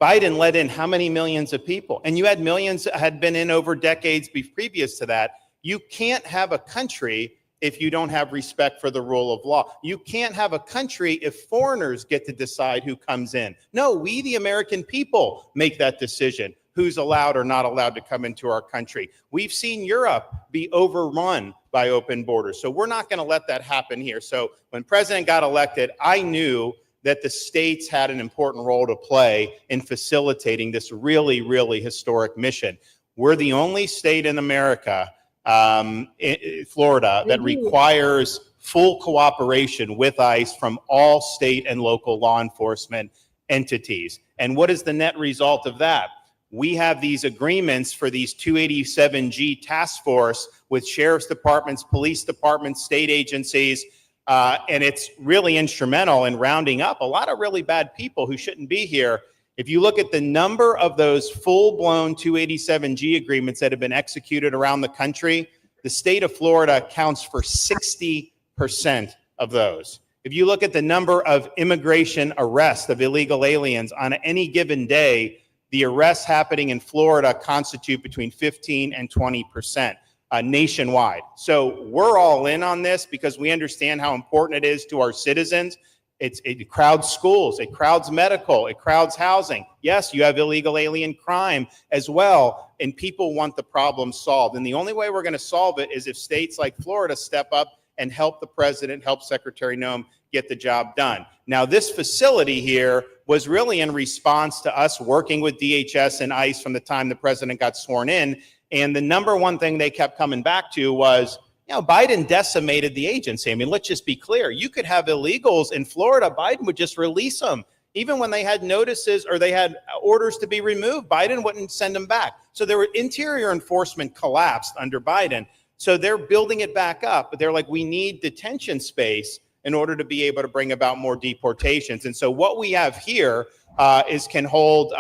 Biden let in how many millions of people? And you had millions that had been in over decades previous to that. You can't have a country if you don't have respect for the rule of law. You can't have a country if foreigners get to decide who comes in. No, we, the American people, make that decision, who's allowed or not allowed to come into our country. We've seen Europe be overrun by open borders. So we're not going to let that happen here. So when President got elected, I knew that the states had an important role to play in facilitating this really, really historic mission. We're the only state in America, Florida, that requires full cooperation with ICE from all state and local law enforcement entities. And what is the net result of that? We have these agreements for these 287G task force with sheriff's departments, police departments, state agencies, and it's really instrumental in rounding up a lot of really bad people who shouldn't be here. If you look at the number of those full-blown 287G agreements that have been executed around the country, the state of Florida accounts for 60% of those. If you look at the number of immigration arrests of illegal aliens on any given day, the arrests happening in Florida constitute between 15 and 20%. Nationwide. So we're all in on this because we understand how important it is to our citizens. It crowds schools, it crowds medical, it crowds housing. Yes, you have illegal alien crime as well, and people want the problem solved. And the only way we're going to solve it is if states like Florida step up and help the president, help Secretary Noem get the job done. Now, this facility here was really in response to us working with DHS and ICE from the time the president got sworn in. And the number one thing they kept coming back to was, you know, Biden decimated the agency. I mean, let's just be clear. You could have illegals in Florida. Biden would just release them. Even when they had notices or they had orders to be removed, Biden wouldn't send them back. So their interior enforcement collapsed under Biden. So they're building it back up. But they're like, we need detention space in order to be able to bring about more deportations. And so what we have here can hold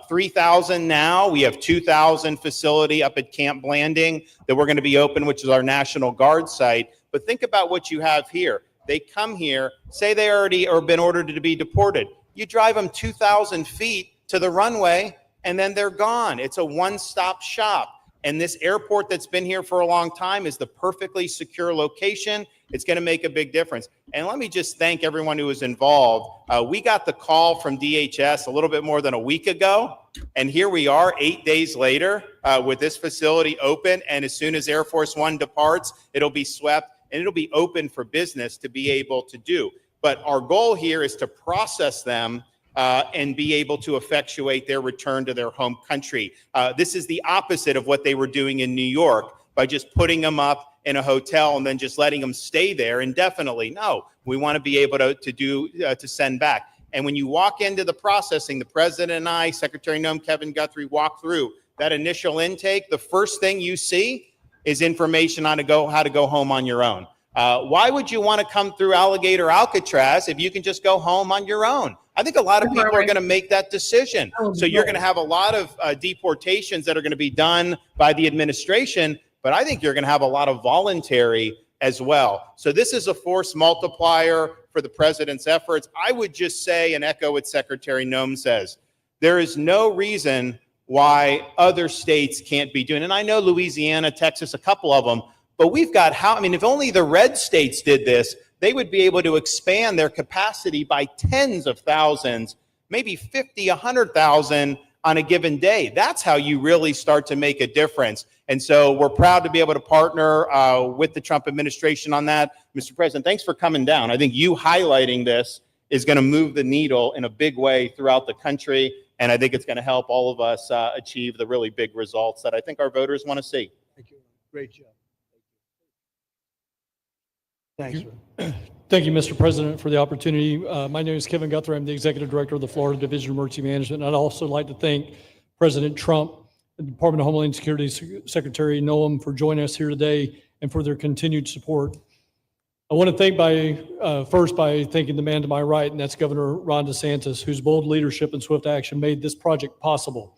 3,000 now. We have 2,000 facility up at Camp Blanding that we're going to be open, which is our National Guard site. But think about what you have here. They come here, say they already or been ordered to be deported. You drive them 2,000 feet to the runway, and then they're gone. It's a one-stop shop. And this airport that's been here for a long time is the perfectly secure location. It's going to make a big difference. And let me just thank everyone who was involved. We got the call from DHS a little bit more than a week ago. And here we are 8 days later with this facility open. And as soon as Air Force One departs, it'll be swept and it'll be open for business to be able to do. But our goal here is to process them and be able to effectuate their return to their home country. This is the opposite of what they were doing in New York by just putting them up in a hotel and then just letting them stay there indefinitely. No, we want to be able to send back. And when you walk into the processing, the president and I, Secretary Noem, Kevin Guthrie, walk through that initial intake. The first thing you see is information on how to go home on your own. Why would you want to come through Alligator Alcatraz if you can just go home on your own? I think a lot of people are going to make that decision. So you're going to have a lot of deportations that are going to be done by the administration, but I think you're going to have a lot of voluntary as well. So this is a force multiplier for the president's efforts. I would just say and echo what Secretary Noem says. There is no reason why other states can't be doing it. And I know Louisiana, Texas, a couple of them, but we've got if only the red states did this, they would be able to expand their capacity by tens of thousands, maybe 50, 100,000 on a given day. That's how you really start to make a difference. And so we're proud to be able to partner with the Trump administration on that. Mr. President, thanks for coming down. I think you highlighting this is going to move the needle in a big way throughout the country. And I think it's going to help all of us achieve the really big results that I think our voters want to see. Thank you. Great job. Thank you, Mr. President, for the opportunity. My name is Kevin Guthrie. I'm the Executive Director of the Florida Division of Emergency Management. And I'd also like to thank President Trump, the Department of Homeland Security Secretary Noem for joining us here today and for their continued support. I want to thank first by thanking the man to my right, and that's Governor Ron DeSantis, whose bold leadership and swift action made this project possible.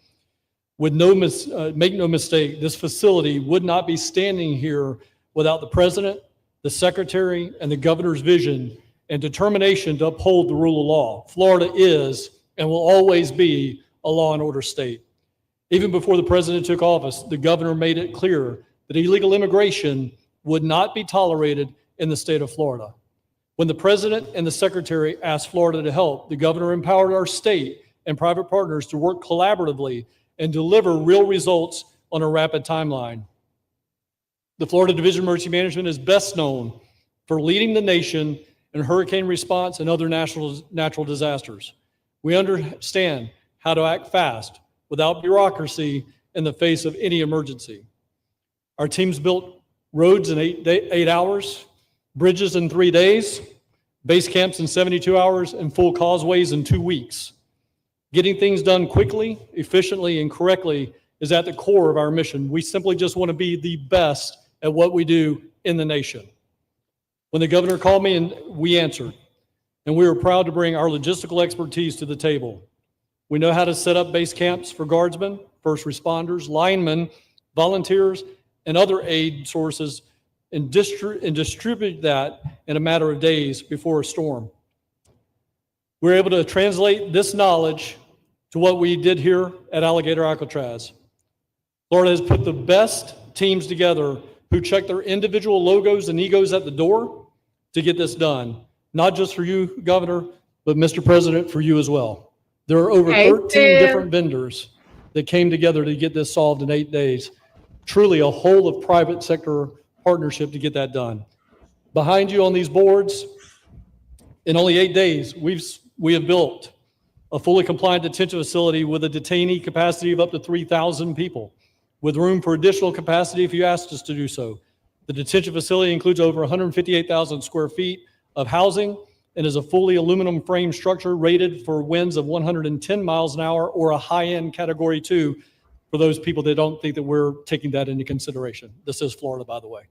With make no mistake, this facility would not be standing here without the president, the secretary, and the governor's vision and determination to uphold the rule of law. Florida is and will always be a law and order state. Even before the president took office, the governor made it clear that illegal immigration would not be tolerated in the state of Florida. When the president and the secretary asked Florida to help, the governor empowered our state and private partners to work collaboratively and deliver real results on a rapid timeline. The Florida Division of Emergency Management is best known for leading the nation in hurricane response and other natural disasters. We understand how to act fast without bureaucracy in the face of any emergency. Our teams built roads in 8 hours, bridges in 3 days, base camps in 72 hours, and full causeways in 2 weeks. Getting things done quickly, efficiently, and correctly is at the core of our mission. We simply just want to be the best at what we do in the nation. When the governor called me, and we answered, and we were proud to bring our logistical expertise to the table. We know how to set up base camps for guardsmen, first responders, linemen, volunteers, and other aid sources, and distribute that in a matter of days before a storm. We're able to translate this knowledge to what we did here at Alligator Alcatraz. Florida has put the best teams together who check their individual logos and egos at the door to get this done. Not just for you, Governor, but Mr. President, for you as well. There are over 13 different vendors that came together to get this solved in 8 days. Truly a whole of private sector partnership to get that done. Behind you on these boards, in only 8 days, we have built a fully compliant detention facility with a detainee capacity of up to 3,000 people, with room for additional capacity if you asked us to do so. The detention facility includes over 158,000 square feet of housing and is a fully aluminum frame structure rated for winds of 110 miles an hour or a high-end Category 2 for those people that don't think that we're taking that into consideration. This is Florida, by the way.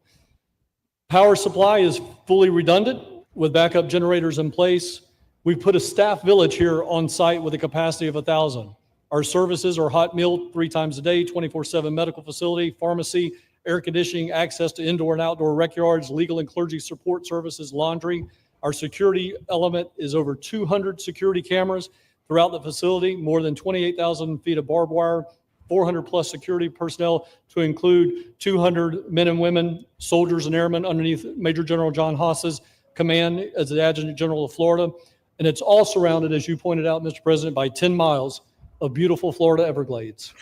Power supply is fully redundant with backup generators in place. We've put a staff village here on site with a capacity of 1,000. Our services are hot meal 3 times a day, 24/7 medical facility, pharmacy, air conditioning, access to indoor and outdoor rec yards, legal and clergy support services, laundry. Our security element is over 200 security cameras throughout the facility, more than 28,000 feet of barbed wire, 400 plus security personnel to include 200 men and women, soldiers and airmen underneath Major General John Haas's command as the Adjutant General of Florida. And it's all surrounded, as you pointed out, Mr. President, by 10 miles of beautiful Florida Everglades.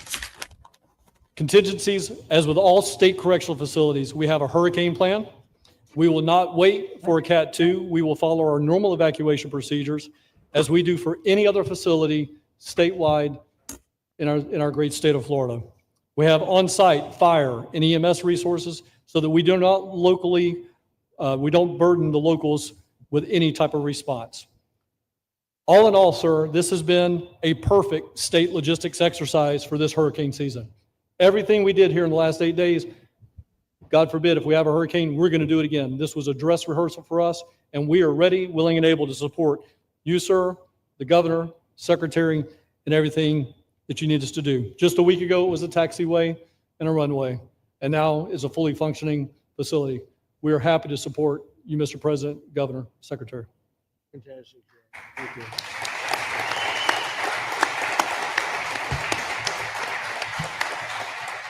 Contingencies, as with all state correctional facilities, we have a hurricane plan. We will not wait for a Cat 2. We will follow our normal evacuation procedures as we do for any other facility statewide in our great state of Florida. We have on-site fire and EMS resources so that we do not we don't burden the locals with any type of response. All in all, sir, this has been a perfect state logistics exercise for this hurricane season. Everything we did here in the last 8 days, God forbid, if we have a hurricane, we're going to do it again. This was a dress rehearsal for us, and we are ready, willing, and able to support you, sir, the governor, secretary, and everything that you need us to do. Just a week ago, it was a taxiway and a runway, and now is a fully functioning facility. We are happy to support you, Mr. President, Governor, Secretary. Fantastic. Thank you.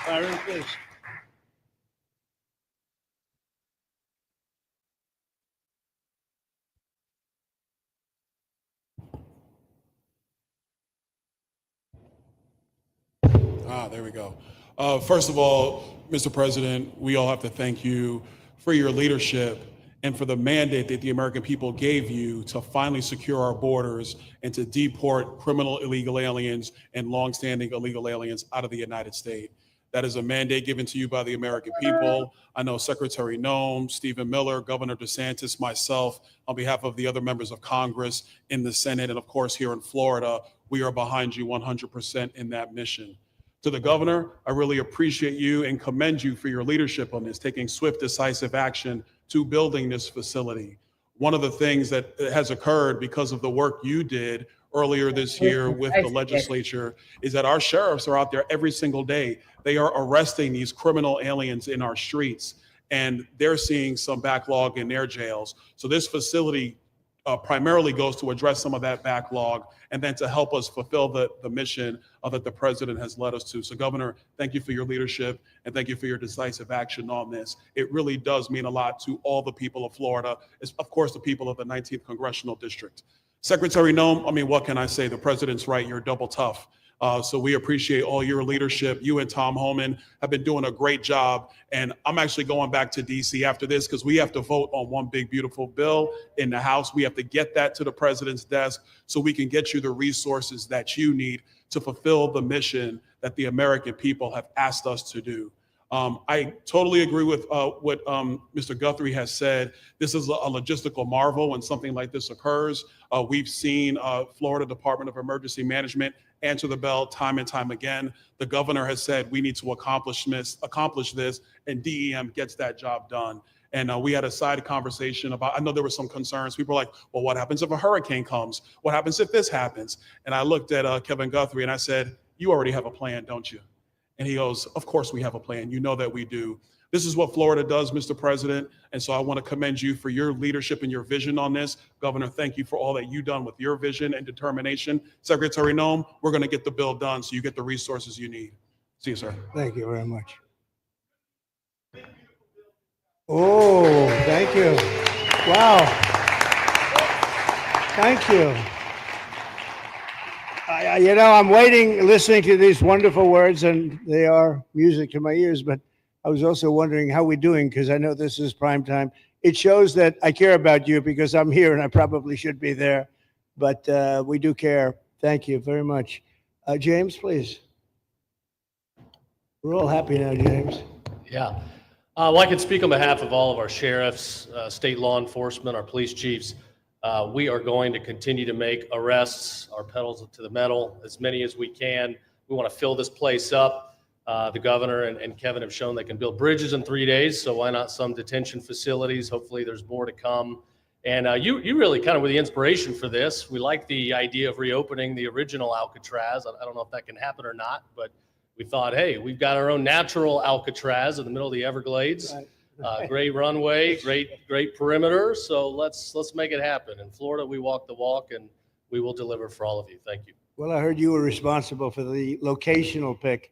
Byron, please. There we go. First of all, Mr. President, we all have to thank you for your leadership and for the mandate that the American people gave you to finally secure our borders and to deport criminal illegal aliens and longstanding illegal aliens out of the United States. That is a mandate given to you by the American people. I know Secretary Noem, Stephen Miller, Governor DeSantis, myself, on behalf of the other members of Congress in the Senate, and of course here in Florida, we are behind you 100% in that mission. To the governor, I really appreciate you and commend you for your leadership on this, taking swift, decisive action to building this facility. One of the things that has occurred because of the work you did earlier this year with the legislature is that our sheriffs are out there every single day. They are arresting these criminal aliens in our streets, and they're seeing some backlog in their jails. So this facility primarily goes to address some of that backlog and then to help us fulfill the mission that the president has led us to. So Governor, thank you for your leadership and thank you for your decisive action on this. It really does mean a lot to all the people of Florida, of course, the people of the 19th Congressional District. Secretary Noem, I mean, what can I say? The president's right, you're double tough. So we appreciate all your leadership. You and Tom Homan have been doing a great job. And I'm actually going back to DC after this because we have to vote on one big, beautiful bill in the House. We have to get that to the president's desk so we can get you the resources that you need to fulfill the mission that the American people have asked us to do. I totally agree with what Mr. Guthrie has said. This is a logistical marvel when something like this occurs. We've seen Florida Department of Emergency Management answer the bell time and time again. The governor has said we need to accomplish this, and DEM gets that job done. And we had a side conversation about, I know there were some concerns. People were like, well, what happens if a hurricane comes? What happens if this happens? And I looked at Kevin Guthrie and I said, you already have a plan, don't you? And he goes, of course we have a plan. You know that we do. This is what Florida does, Mr. President. And so I want to commend you for your leadership and your vision on this. Governor, thank you for all that you've done with your vision and determination. Secretary Noem, we're going to get the bill done so you get the resources you need. See you, sir. Thank you very much. Oh, thank you. Wow. Thank you. You know, I'm waiting, listening to these wonderful words, and they are music to my ears, but I was also wondering how we're doing, because I know this is prime time. It shows that I care about you because I'm here and I probably should be there, but we do care. Thank you very much. James, please. We're all happy now, James. Yeah. Well, I can speak on behalf of all of our sheriffs, state law enforcement, our police chiefs. We are going to continue to make arrests, our pedals to the metal, as many as we can. We want to fill this place up. The governor and Kevin have shown they can build bridges in 3 days, so why not some detention facilities? Hopefully there's more to come. And you really kind of were the inspiration for this. We like the idea of reopening the original Alcatraz. I don't know if that can happen or not, but we thought, hey, we've got our own natural Alcatraz in the middle of the Everglades. Great runway, great perimeter. So let's make it happen. In Florida, we walk the walk, and we will deliver for all of you. Thank you. Well, I heard you were responsible for the locational pick,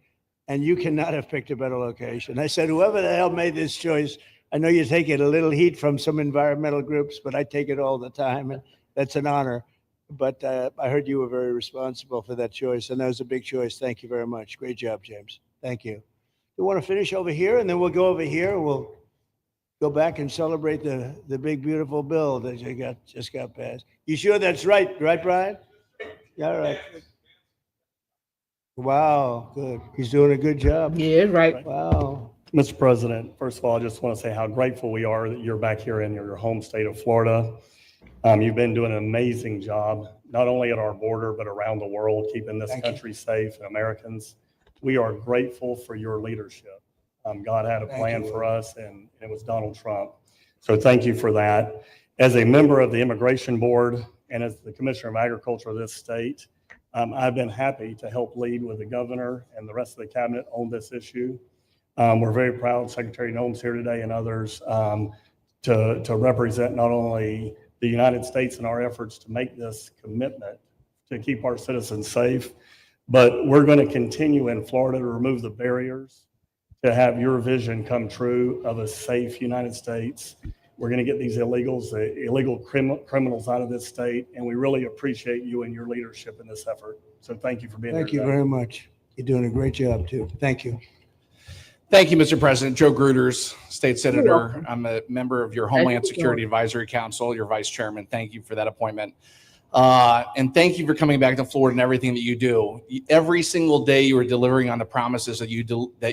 and you cannot have picked a better location. I said, whoever the hell made this choice, I know you take it a little heat from some environmental groups, but I take it all the time, and that's an honor. But I heard you were very responsible for that choice, and that was a big choice. Thank you very much. Great job, James. Thank you. You want to finish over here, and then we'll go over here. We'll go back and celebrate the big, beautiful bill that you just got passed. You sure that's right? Right, Brian? Yeah, all right. Wow, good. He's doing a good job. Yeah, right. Wow. Mr. President, first of all, I just want to say how grateful we are that you're back here in your home state of Florida. You've been doing an amazing job, not only at our border, but around the world, keeping this country safe and Americans. We are grateful for your leadership. God had a plan for us, and it was Donald Trump. So thank you for that. As a member of the Immigration Board and as the Commissioner of Agriculture of this state, I've been happy to help lead with the governor and the rest of the cabinet on this issue. We're very proud Secretary Noem's here today and others to represent not only the United States in our efforts to make this commitment to keep our citizens safe, but we're going to continue in Florida to remove the barriers to have your vision come true of a safe United States. We're going to get these illegal criminals out of this state, and we really appreciate you and your leadership in this effort. So thank you for being here. Thank you very much. You're doing a great job, too. Thank you. Thank you, Mr. President. Joe Gruters, State Senator. I'm a member of your Homeland Security Advisory Council, your Vice Chairman. Thank you for that appointment. And thank you for coming back to Florida and everything that you do. Every single day you are delivering on the promises that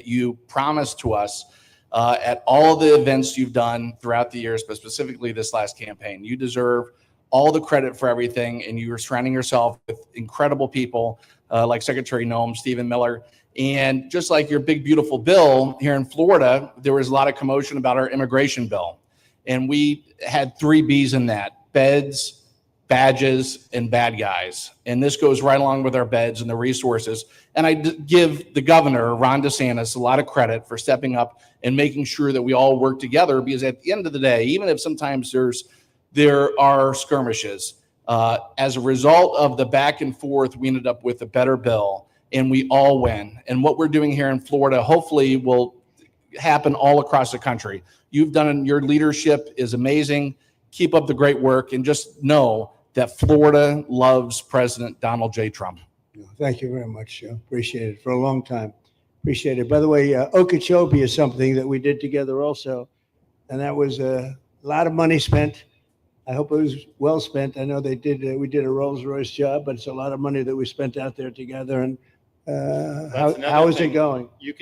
you promised to us at all the events you've done throughout the years, but specifically this last campaign. You deserve all the credit for everything, and you are surrounding yourself with incredible people like Secretary Noem, Stephen Miller. And just like your big, beautiful bill here in Florida, there was a lot of commotion about our immigration bill. And we had 3 B's in that: beds, badges, and bad guys. And this goes right along with our beds and the resources. And I give the governor, Ron DeSantis, a lot of credit for stepping up and making sure that we all work together, because at the end of the day, even if sometimes there are skirmishes, as a result of the back and forth, we ended up with a better bill and we all win. And what we're doing here in Florida hopefully will happen all across the country. You've done, your leadership is amazing. Keep up the great work, and just know that Florida loves President Donald J. Trump. Thank you very much. Appreciate it for a long time. Appreciate it. By the way, Okeechobee is something that we did together also, and that was a lot of money spent. I hope it was well spent. I know we did a Rolls Royce job, but it's a lot of money that we spent out there together. And how is it going? You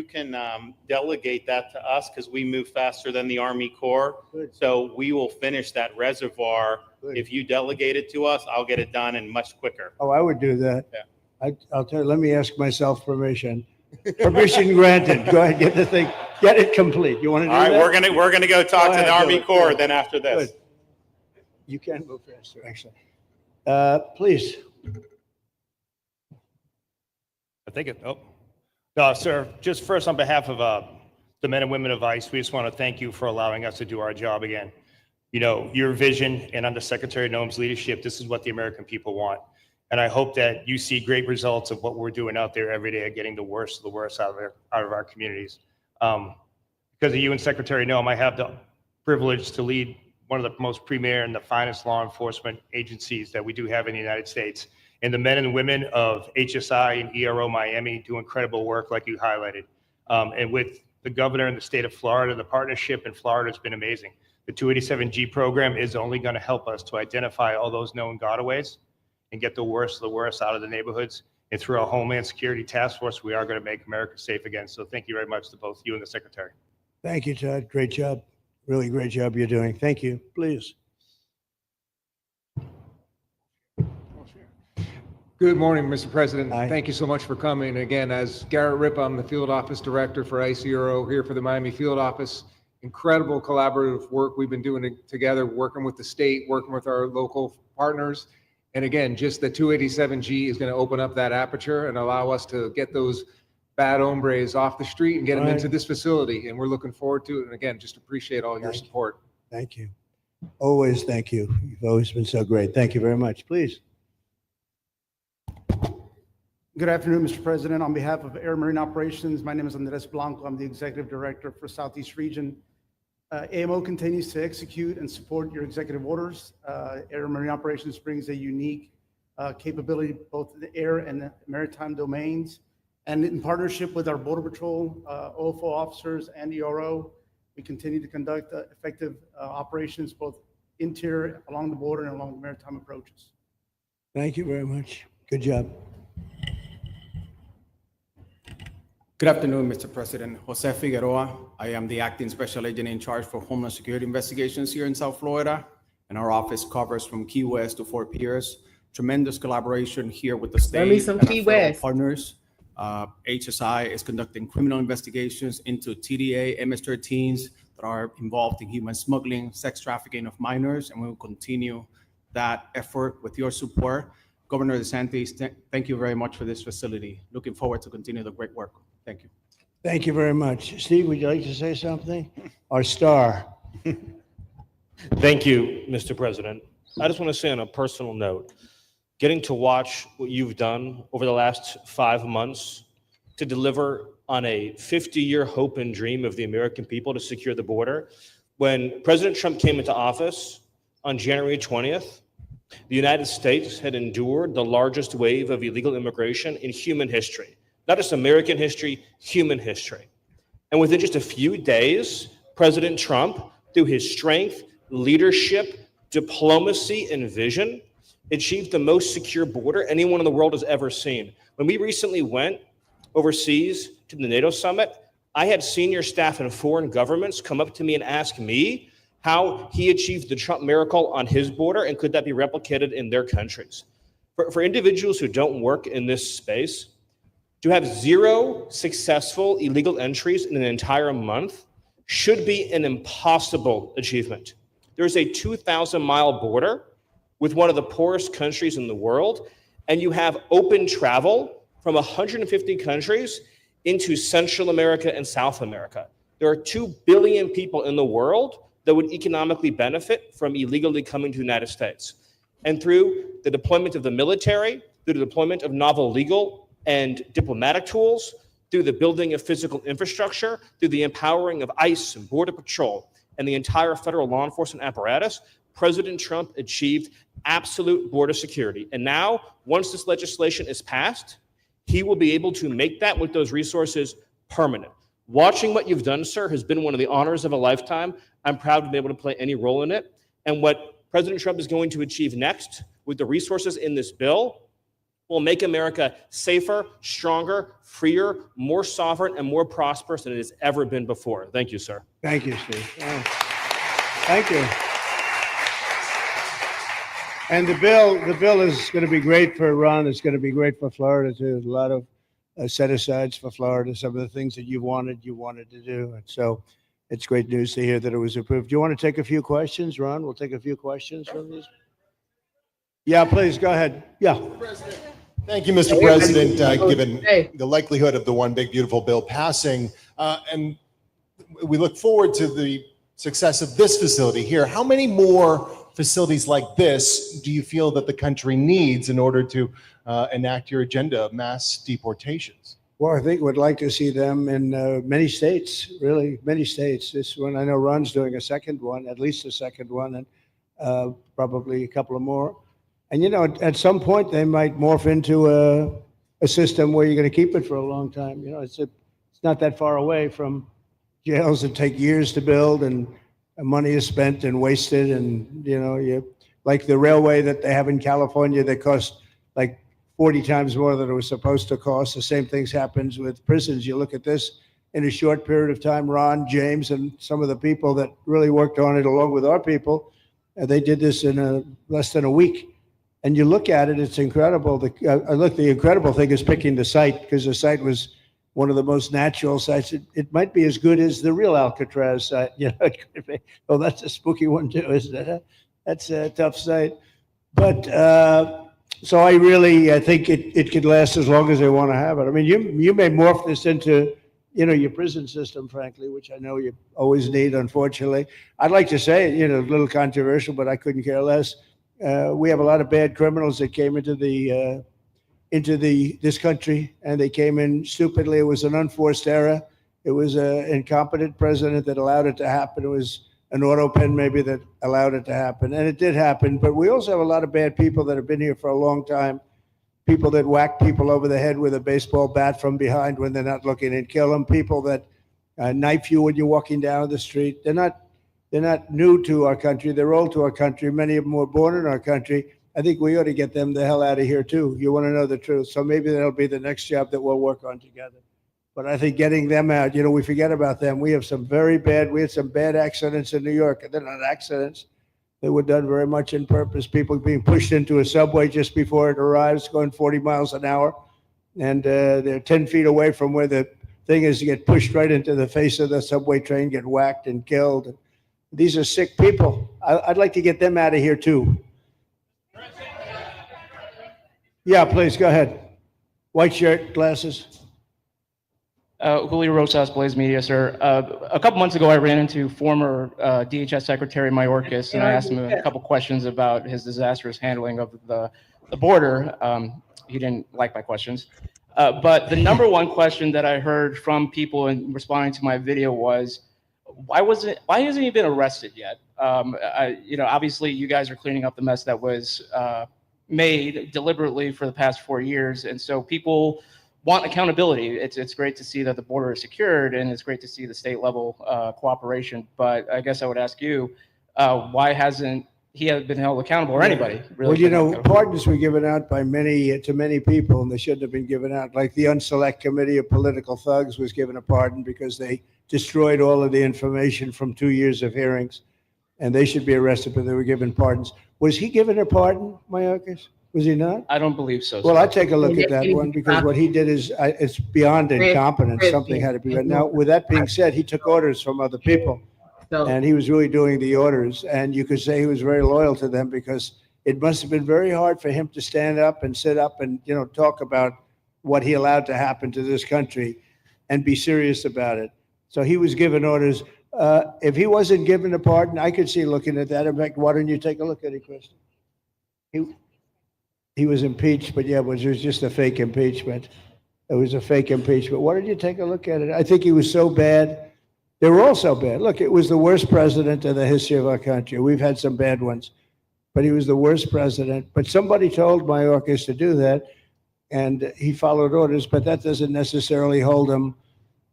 can delegate that to us, because we move faster than the Army Corps. Good. So we will finish that reservoir. Good. If you delegate it to us, I'll get it done and much quicker. Oh, I would do that. Yeah. I'll tell you, let me ask myself permission. Permission granted. Go ahead, get the thing, get it complete. You want to do All right, that? we're gonna go talk to the Army Corps then after this. Good. You can move faster, actually. Please. I think it, no, sir, just first on behalf of the men and women of ICE, we just want to thank you for allowing us to do our job again. You know, your vision and under Secretary Noem's leadership, this is what the American people want. And I hope that you see great results of what we're doing out there every day, getting the worst of the worst out of our communities. Because of you and Secretary Noem, I have the privilege to lead one of the most premier and the finest law enforcement agencies that we do have in the United States. And the men and women of HSI and ERO Miami do incredible work, like you highlighted. And with the governor and the state of Florida, the partnership in Florida has been amazing. The 287G program is only going to help us to identify all those known gotaways and get the worst of the worst out of the neighborhoods. And through our Homeland Security Task Force, we are going to make America safe again. So thank you very much to both you and the Secretary. Thank you, Todd. Great job. Really great job you're doing. Thank you. Please. Good morning, Mr. President. Thank you so much for coming. Again, as Garrett Ripa, I'm the Field Office Director for ICRO here for the Miami Field Office. Incredible collaborative work we've been doing together, working with the state, working with our local partners. And again, just the 287G is going to open up that aperture and allow us to get those bad hombres off the street and get them into this facility. And we're looking forward to it. And again, just appreciate all your support. Thank you. Always thank you. You've always been so great. Thank you very much. Please. Good afternoon, Mr. President. On behalf of Air Marine Operations, my name is Andres Blanco. I'm the Executive Director for Southeast Region. AMO continues to execute and support your executive orders. Air Marine Operations brings a unique capability, both in the air and the maritime domains. And in partnership with our Border Patrol, OFO officers, and ERO, we continue to conduct effective operations, both interior, along the border, and along the maritime approaches. Thank you very much. Good job. Good afternoon, Mr. President. Jose Figueroa. I am the acting special agent in charge for Homeland Security Investigations here in South Florida, and our office covers from Key West to Fort Pierce. Tremendous collaboration here with the state and our federal partners. HSI is conducting criminal investigations into TDA, MS-13s that are involved in human smuggling, sex trafficking of minors, and we will continue that effort with your support. Governor DeSantis, thank you very much for this facility. Looking forward to continue the great work. Thank you. Thank you very much. Steve, would you like to say something? Our star. Thank you, Mr. President. I just want to say on a personal note, getting to watch what you've done over the last 5 months to deliver on a 50-year hope and dream of the American people to secure the border. When President Trump came into office on January 20th, the United States had endured the largest wave of illegal immigration in human history. Not just American history, human history. And within just a few days, President Trump, through his strength, leadership, diplomacy, and vision, achieved the most secure border anyone in the world has ever seen. When we recently went overseas to the NATO summit, I had senior staff in foreign governments come up to me and ask me how he achieved the Trump miracle on his border and could that be replicated in their countries. For individuals who don't work in this space, to have 0 successful illegal entries in an entire month should be an impossible achievement. There's a 2,000-mile border with one of the poorest countries in the world, and you have open travel from 150 countries into Central America and South America. There are 2 billion people in the world that would economically benefit from illegally coming to the United States. And through the deployment of the military, through the deployment of novel legal and diplomatic tools, through the building of physical infrastructure, through the empowering of ICE and Border Patrol and the entire federal law enforcement apparatus, President Trump achieved absolute border security. And now, once this legislation is passed, he will be able to make that with those resources permanent. Watching what you've done, sir, has been one of the honors of a lifetime. I'm proud to be able to play any role in it. And what President Trump is going to achieve next with the resources in this bill will make America safer, stronger, freer, more sovereign, and more prosperous than it has ever been before. Thank you, sir. Thank you, Steve. Thank you. And the bill is going to be great for Ron. It's going to be great for Florida too. There's a lot of set-asides for Florida. Some of the things that you wanted to do. And so it's great news to hear that it was approved. Do you want to take a few questions, Ron? We'll take a few questions from these. Yeah, please go ahead. Yeah. Thank you, Mr. President. Given the likelihood of the One Big Beautiful Bill passing, and we look forward to the success of this facility here, how many more facilities like this do you feel that the country needs in order to enact your agenda of mass deportations? Well, I think we'd like to see them in many states, really, many states. This one, I know Ron's doing a second one, at least a second one, and probably a couple of more. And, you know, at some point, they might morph into a system where you're going to keep it for a long time. You know, it's not that far away from jails that take years to build and money is spent and wasted. And, you know, like the railway that they have in California that costs like 40 times more than it was supposed to cost. The same things happens with prisons. You look at this in a short period of time, Ron, James, and some of the people that really worked on it along with our people, they did this in less than a week. And you look at it, it's incredible. The incredible thing is picking the site, because the site was one of the most natural sites. It might be as good as the real Alcatraz site. You know, it could be. Oh, that's a spooky one too, isn't it? That's a tough site. But so I think it could last as long as they want to have it. I mean, you may morph this into, you know, your prison system, frankly, which I know you always need, unfortunately. I'd like to say, you know, a little controversial, but I couldn't care less. We have a lot of bad criminals that came into this country, and they came in stupidly. It was an unforced error. It was an incompetent president that allowed it to happen. It was an auto pen maybe that allowed it to happen, and it did happen. But we also have a lot of bad people that have been here for a long time. People that whack people over the head with a baseball bat from behind when they're not looking and kill them. People that knife you when you're walking down the street. They're not new to our country. They're old to our country. Many of them were born in our country. I think we ought to get them the hell out of here too. You want to know the truth. So maybe that'll be the next job that we'll work on together. But I think getting them out, you know, we forget about them. We had some bad accidents in New York. And they're not accidents. They were done very much in purpose. People being pushed into a subway just before it arrives, going 40 miles an hour. And they're 10 feet away from where the thing is, to get pushed right into the face of the subway train, get whacked and killed. These are sick people. I'd like to get them out of here too. Yeah, please, go ahead. White shirt, glasses. Julio Rosas, Blaze Media, sir. A couple months ago, I ran into former DHS Secretary Mayorkas, and I asked him a couple questions about his disastrous handling of the border. He didn't like my questions. But the number one question that I heard from people in responding to my video was, why hasn't he been arrested yet? You know, obviously you guys are cleaning up the mess that was made deliberately for the past 4 years. And so people want accountability. It's great to see that the border is secured, and it's great to see the state level cooperation. But I guess I would ask you, why hasn't he been held accountable, or anybody really? Well, you know, pardons were given out by to many people, and they shouldn't have been given out. Like the Unselect Committee of Political Thugs was given a pardon because they destroyed all of the information from 2 years of hearings, and they should be arrested, but they were given pardons. Was he given a pardon, Mayorkas? Was he not? I don't believe so. Well, sir. I'll take a look at that one because what he did is, it's beyond incompetence. Something had to be done. Now, with that being said, he took orders from other people and he was really doing the orders. And you could say he was very loyal to them because it must have been very hard for him to stand up and sit up and, talk about what he allowed to happen to this country and be serious about it. So he was given orders. If he wasn't given a pardon, I could see looking at that. In fact, why don't you take a look at it, Kristen? He was impeached, but yeah, it was just a fake impeachment. It was a fake impeachment. Why don't you take a look at it? I think he was so bad. They were all so bad. Look, it was the worst president in the history of our country. We've had some bad ones, but he was the worst president. But somebody told Mayorkas to do that, and he followed orders, but that doesn't necessarily hold him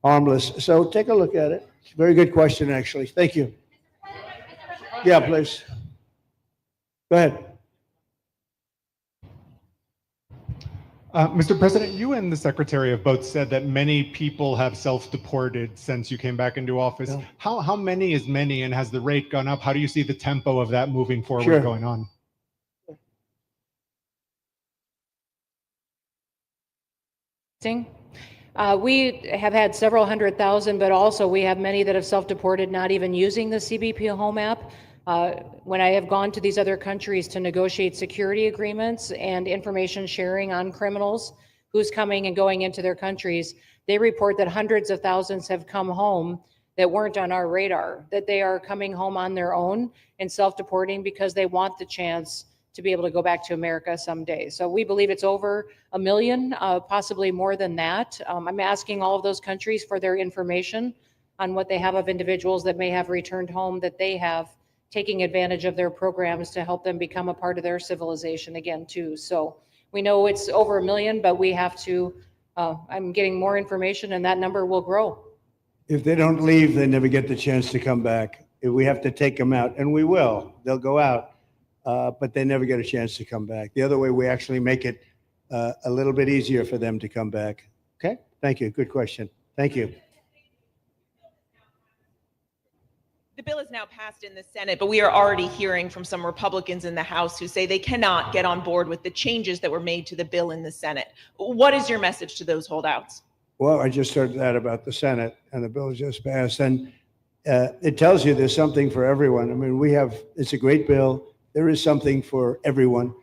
harmless. So take a look at it. It's a very good question, actually. Thank you. Yeah, please. Go ahead. Mr. President, you and the Secretary have both said that many people have self-deported since you came back into office. Yeah. How many is many, and has the rate gone up? How do you see the tempo of that moving forward Sure. going on? We have had several 100,000, but also we have many that have self-deported, not even using the CBP Home app. When I have gone to these other countries to negotiate security agreements and information sharing on criminals, who's coming and going into their countries, they report that hundreds of thousands have come home that weren't on our radar, that they are coming home on their own and self-deporting because they want the chance to be able to go back to America someday. So we believe it's over 1 million, possibly more than that. I'm asking all of those countries for their information on what they have of individuals that may have returned home, that they have taking advantage of their programs to help them become a part of their civilization again too. So we know it's over 1 million, but we have to, I'm getting more information and that number will grow. If they don't leave, they never get the chance to come back. If we have to take them out, and we will, they'll go out, but they never get a chance to come back. The other way, we actually make it a little bit easier for them to come back. Okay, thank you. Good question. Thank you. The bill is now passed in the Senate, but we are already hearing from some Republicans in the House who say they cannot get on board with the changes that were made to the bill in the Senate. What is your message to those holdouts? Well, I just heard that about the Senate, and the bill just passed, and it tells you there's something for everyone. I mean, it's a great bill. There is something for everyone,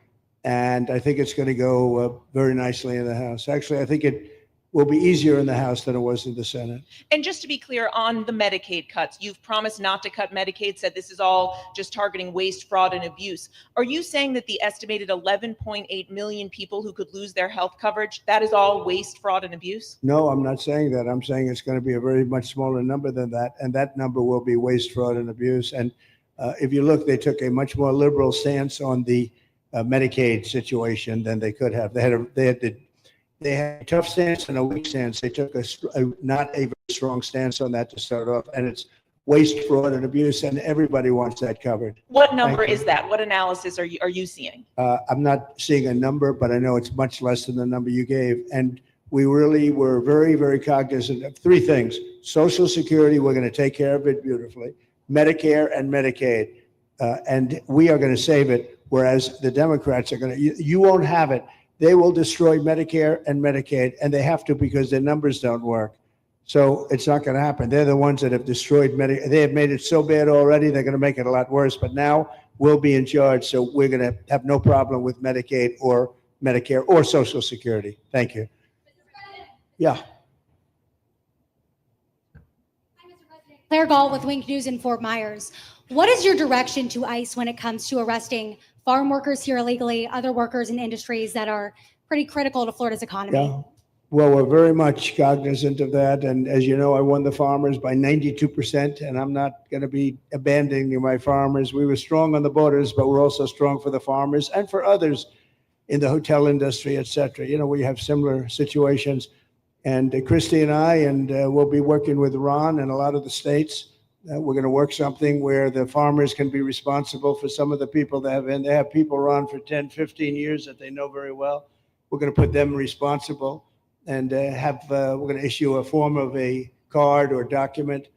and I think it's going to go very nicely in the House. Actually, I think it will be easier in the House than it was in the Senate. And just to be clear on the Medicaid cuts, you've promised not to cut Medicaid, said this is all just targeting waste, fraud, and abuse. Are you saying that the estimated 11.8 million people who could lose their health coverage, that is all waste, fraud, and abuse? No, I'm not saying that. I'm saying it's going to be a very much smaller number than that, and that number will be waste, fraud, and abuse. And if you look, they took a much more liberal stance on the Medicaid situation than they could have. They had a tough stance and a weak stance. They took not a very strong stance on that to start off, and it's waste, fraud, and abuse, and everybody wants that covered. What number is that? What analysis are you seeing? I'm not seeing a number, but I know it's much less than the number you gave. And we really were very, very cognizant of three things. Social Security, we're going to take care of it beautifully. Medicare and Medicaid, and we are going to save it, whereas the Democrats are going to, you won't have it. They will destroy Medicare and Medicaid, and they have to because their numbers don't work. So it's not going to happen. They're the ones that have destroyed Medicare. They have made it so bad already, they're going to make it a lot worse. But now we'll be in charge, so we're going to have no problem with Medicaid or Medicare or Social Security. Thank you. Yeah. Claire Gall with Wink News in Fort Myers. What is your direction to ICE when it comes to arresting farm workers here illegally, other workers in industries that are pretty critical to Florida's economy? Yeah. Well, we're very much cognizant of that. And as you know, I won the farmers by 92%, and I'm not going to be abandoning my farmers. We were strong on the borders, but we're also strong for the farmers and for others in the hotel industry, et cetera. You know, we have similar situations. And Christy and I, and we'll be working with Ron and a lot of the states. We're going to work something where the farmers can be responsible for some of the people that have, and they have people around for 10, 15 years that they know very well. We're going to put them responsible and we're going to issue a form of a card or document,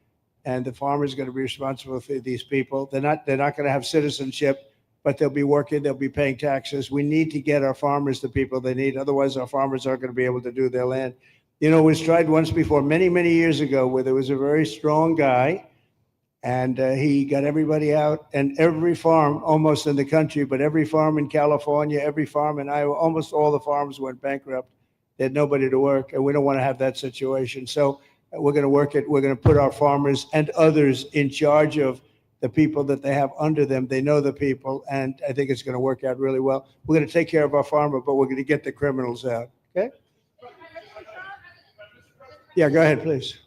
and the farmer is going to be responsible for these people. They're not going to have citizenship, but they'll be working, they'll be paying taxes. We need to get our farmers the people they need. Otherwise, our farmers aren't going to be able to do their land. You know, it was tried once before, many, many years ago, where there was a very strong guy, and he got everybody out, and every farm almost in the country, but every farm in California, every farm in Iowa, almost all the farms went bankrupt. They had nobody to work, and we don't want to have that situation. So we're going to work it. We're going to put our farmers and others in charge of the people that they have under them. They know the people, and I think it's going to work out really well. We're going to take care of our farmer, but we're going to get the criminals out. Okay? Yeah, go ahead, please.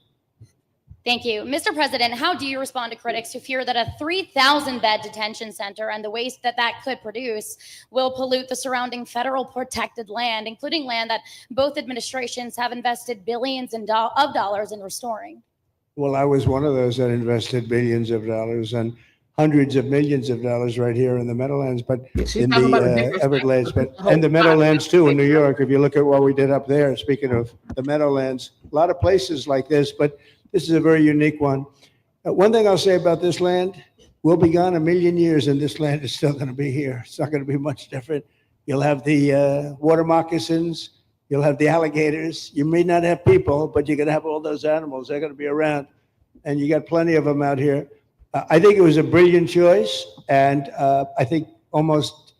Thank you. Mr. President, how do you respond to critics who fear that a 3,000-bed detention center and the waste that that could produce will pollute the surrounding federal protected land, including land that both administrations have invested billions of dollars in restoring? Well, I was one of those that invested billions of dollars and hundreds of millions of dollars right here in the Meadowlands, but in the Everglades, but and the Meadowlands too in New York. If you look at what we did up there, speaking of the Meadowlands, a lot of places like this, but this is a very unique one. One thing I'll say about this land, we'll be gone a million years and this land is still going to be here. It's not going to be much different. You'll have the water moccasins, you'll have the alligators. You may not have people, but you're going to have all those animals. They're going to be around, and you got plenty of them out here. I think it was a brilliant choice, and I think almost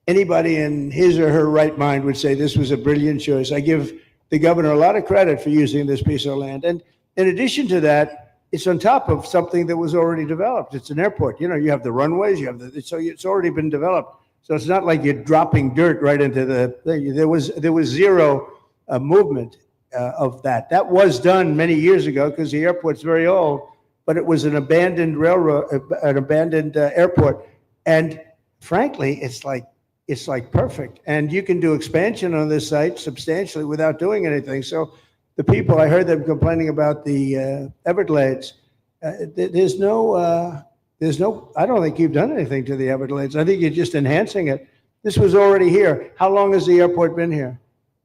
anybody in his or her right mind would say this was a brilliant choice. I give the governor a lot of credit for using this piece of land. And in addition to that, it's on top of something that was already developed. It's an airport. You know, you have the runways, you have the, so it's already been developed. So it's not like you're dropping dirt right into the thing. There was zero movement of that. That was done many years ago because the airport's very old, but it was an abandoned railroad, an abandoned airport. And frankly, it's like perfect. And you can do expansion on this site substantially without doing anything. So the people, I heard them complaining about the Everglades. There's no, I don't think you've done anything to the Everglades. I think you're just enhancing it. This was already here. How long has the airport been here?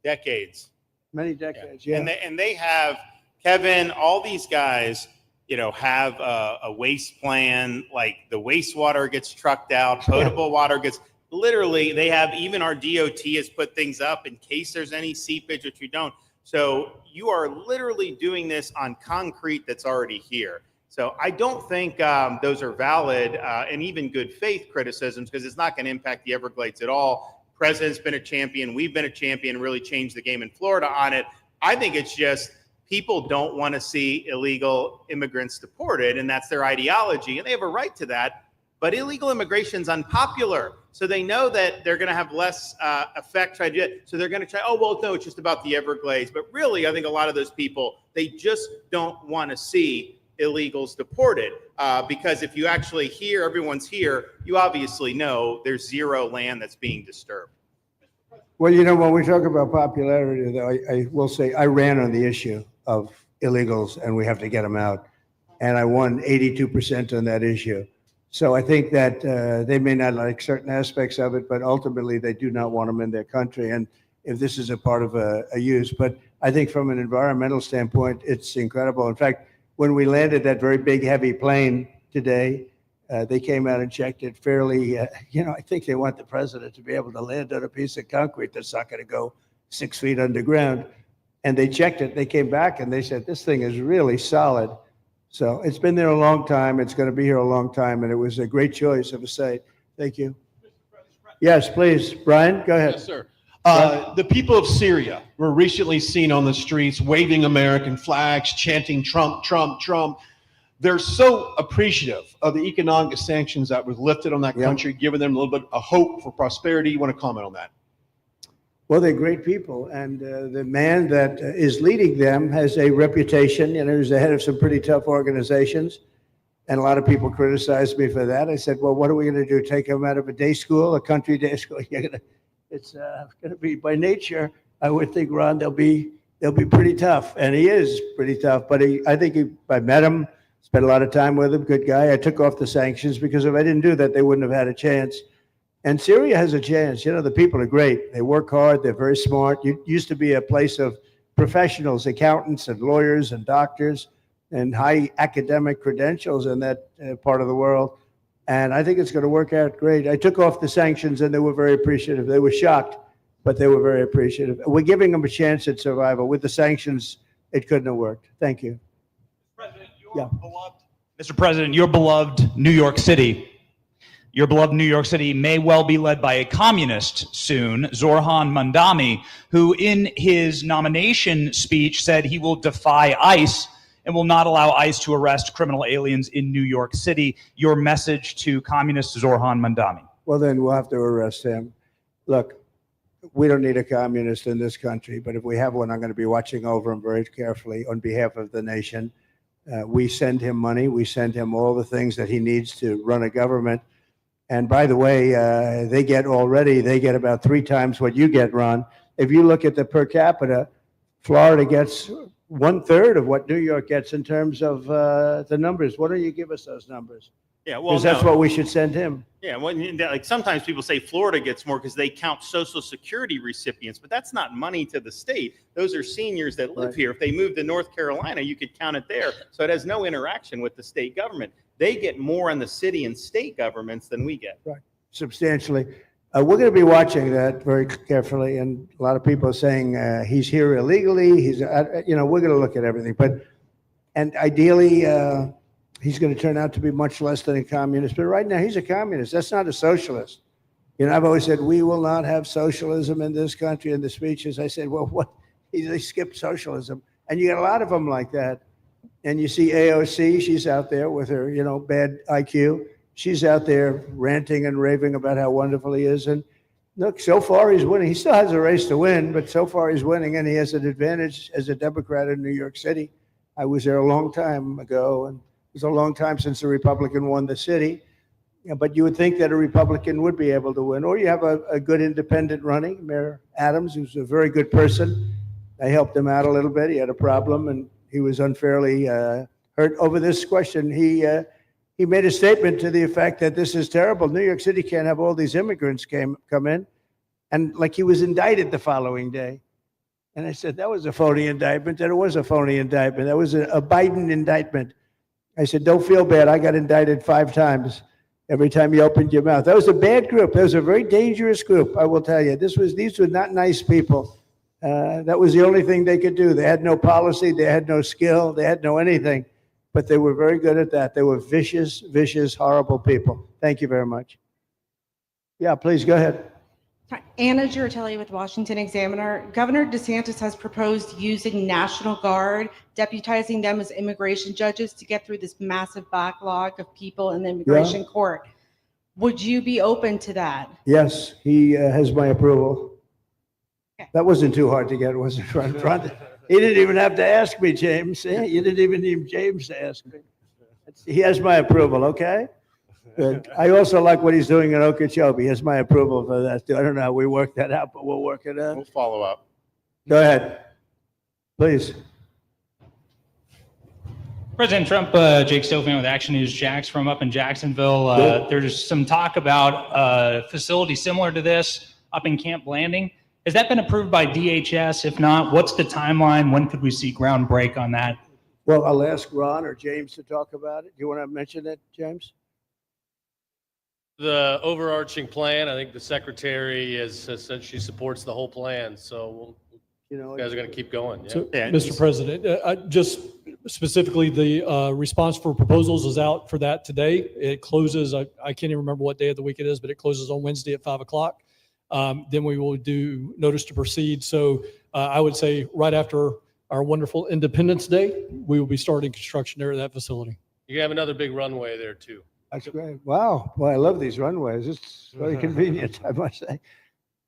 Decades. Many decades, yeah. And they have, Kevin, all these guys, you know, have a waste plan, like the wastewater gets trucked out, potable water gets, literally, they have, even our DOT has put things up in case there's any seepage, which we don't. So you are literally doing this on concrete that's already here. So I don't think those are valid and even good faith criticisms, because it's not going to impact the Everglades at all. President's been a champion. We've been a champion, really changed the game in Florida on it. I think it's just people don't want to see illegal immigrants deported, and that's their ideology, and they have a right to that. But illegal immigration is unpopular. So they know that they're going to have less effect trying to do it. So they're going to try, oh, well, no, it's just about the Everglades. But really, I think a lot of those people, they just don't want to see illegals deported. Because if you actually hear everyone's here, you obviously know there's zero land that's being disturbed. Well, you know, when we talk about popularity, though, I will say I ran on the issue of illegals and we have to get them out. And I won 82% on that issue. So I think that they may not like certain aspects of it, but ultimately they do not want them in their country. And if this is a part of a use, but I think from an environmental standpoint, it's incredible. In fact, when we landed that very big, heavy plane today, they came out and checked it fairly. You know, I think they want the president to be able to land on a piece of concrete that's not going to go 6 feet underground. And they checked it. They came back and they said, this thing is really solid. So it's been there a long time. It's going to be here a long time. And it was a great choice of a site. Thank you. Yes, please. Brian, go ahead. Yes, sir. The people of Syria were recently seen on the streets waving American flags, chanting Trump, Trump, Trump. They're so appreciative of the economic sanctions that was lifted on that country, giving them a little bit of hope for prosperity. You want to comment on that? Well, they're great people, and the man that is leading them has a reputation. You know, he's the head of some pretty tough organizations, and a lot of people criticized me for that. I said, well, what are we going to do, take him out of a day school, a country day school? It's going to be, by nature, I would think, Ron, they'll be pretty tough, and he is pretty tough, but I think I met him, spent a lot of time with him, good guy. I took off the sanctions because if I didn't do that, they wouldn't have had a chance. And Syria has a chance. You know, the people are great. They work hard. They're very smart. It used to be a place of professionals, accountants and lawyers and doctors and high academic credentials in that part of the world. And I think it's going to work out great. I took off the sanctions and they were very appreciative. They were shocked, but they were very appreciative. We're giving them a chance at survival. With the sanctions, it couldn't have worked. Thank you. Mr. President, your beloved New York City. Your beloved New York City may well be led by a communist soon, Zorhan Mandami, who in his nomination speech said he will defy ICE and will not allow ICE to arrest criminal aliens in New York City. Your message to communist Zorhan Mandami. Well, then we'll have to arrest him. Look, we don't need a communist in this country, but if we have one, I'm going to be watching over him very carefully on behalf of the nation. We send him money. We send him all the things that he needs to run a government. And by the way, they get about 3 times what you get, Ron. If you look at the per capita, Florida gets 1/3 of what New York gets in terms of the numbers. Why don't you give us those numbers? Yeah, well, Because that's what we should send him. Yeah, well, like sometimes people say Florida gets more because they count Social Security recipients, but that's not money to the state. Those are seniors that live here. If they moved to North Carolina, you could count it there. So it has no interaction with the state government. They get more in the city and state governments than we get. Right, substantially. We're going to be watching that very carefully, and a lot of people are saying he's here illegally. He's, we're going to look at everything, and ideally, he's going to turn out to be much less than a communist. But right now, he's a communist. That's not a socialist. I've always said we will not have socialism in this country. In the speeches, I said, well, what? They skipped socialism, and you got a lot of them like that. And you see AOC, she's out there with her, bad IQ. She's out there ranting and raving about how wonderful he is. And look, so far he's winning. He still has a race to win, but so far he's winning, and he has an advantage as a Democrat in New York City. I was there a long time ago, and it was a long time since a Republican won the city. But you would think that a Republican would be able to win. Or you have a good independent running, Mayor Adams, who's a very good person. I helped him out a little bit. He had a problem, and he was unfairly hurt over this question. He made a statement to the effect that this is terrible. New York City can't have all these immigrants come in. And like he was indicted the following day. And I said, that was a phony indictment. And it was a phony indictment. That was a Biden indictment. I said, don't feel bad. I got indicted 5 times every time you opened your mouth. That was a bad group. That was a very dangerous group, I will tell you. These were not nice people. That was the only thing they could do. They had no policy. They had no skill. They had no anything. But they were very good at that. They were vicious, horrible people. Thank you very much. Yeah, please go ahead. Anna Giratelli with Washington Examiner. Governor DeSantis has proposed using National Guard, deputizing them as immigration judges to get through this massive backlog of people in the immigration court. Would you be open to that? Yes, he has my approval. Okay. That wasn't too hard to get, was it, Ron? He didn't even have to ask me, James. You didn't even need James to ask me. He has my approval, okay? Good. I also like what he's doing in Okeechobee. He has my approval for that, too. I don't know how we work that out, but we'll work it out. We'll follow up. Go ahead. Please. President Trump, Jake Stofan with Action News Jax from up in Jacksonville. There's some talk about a facility similar to this up in Camp Blanding. Has that been approved by DHS? If not, what's the timeline? When could we see ground break on that? Well, I'll ask Ron or James to talk about it. Do you want to mention it, James? The overarching plan, I think the secretary has said she supports the whole plan. So you guys are going to keep going. Yeah. So, Mr. President, just specifically the response for proposals is out for that today. It closes, I can't even remember what day of the week it is, but it closes on Wednesday at 5 o'clock. Then we will do notice to proceed. So I would say right after our wonderful Independence Day, we will be starting construction there at that facility. You have another big runway there too. That's great. Wow. Well, I love these runways. It's very convenient, I must say.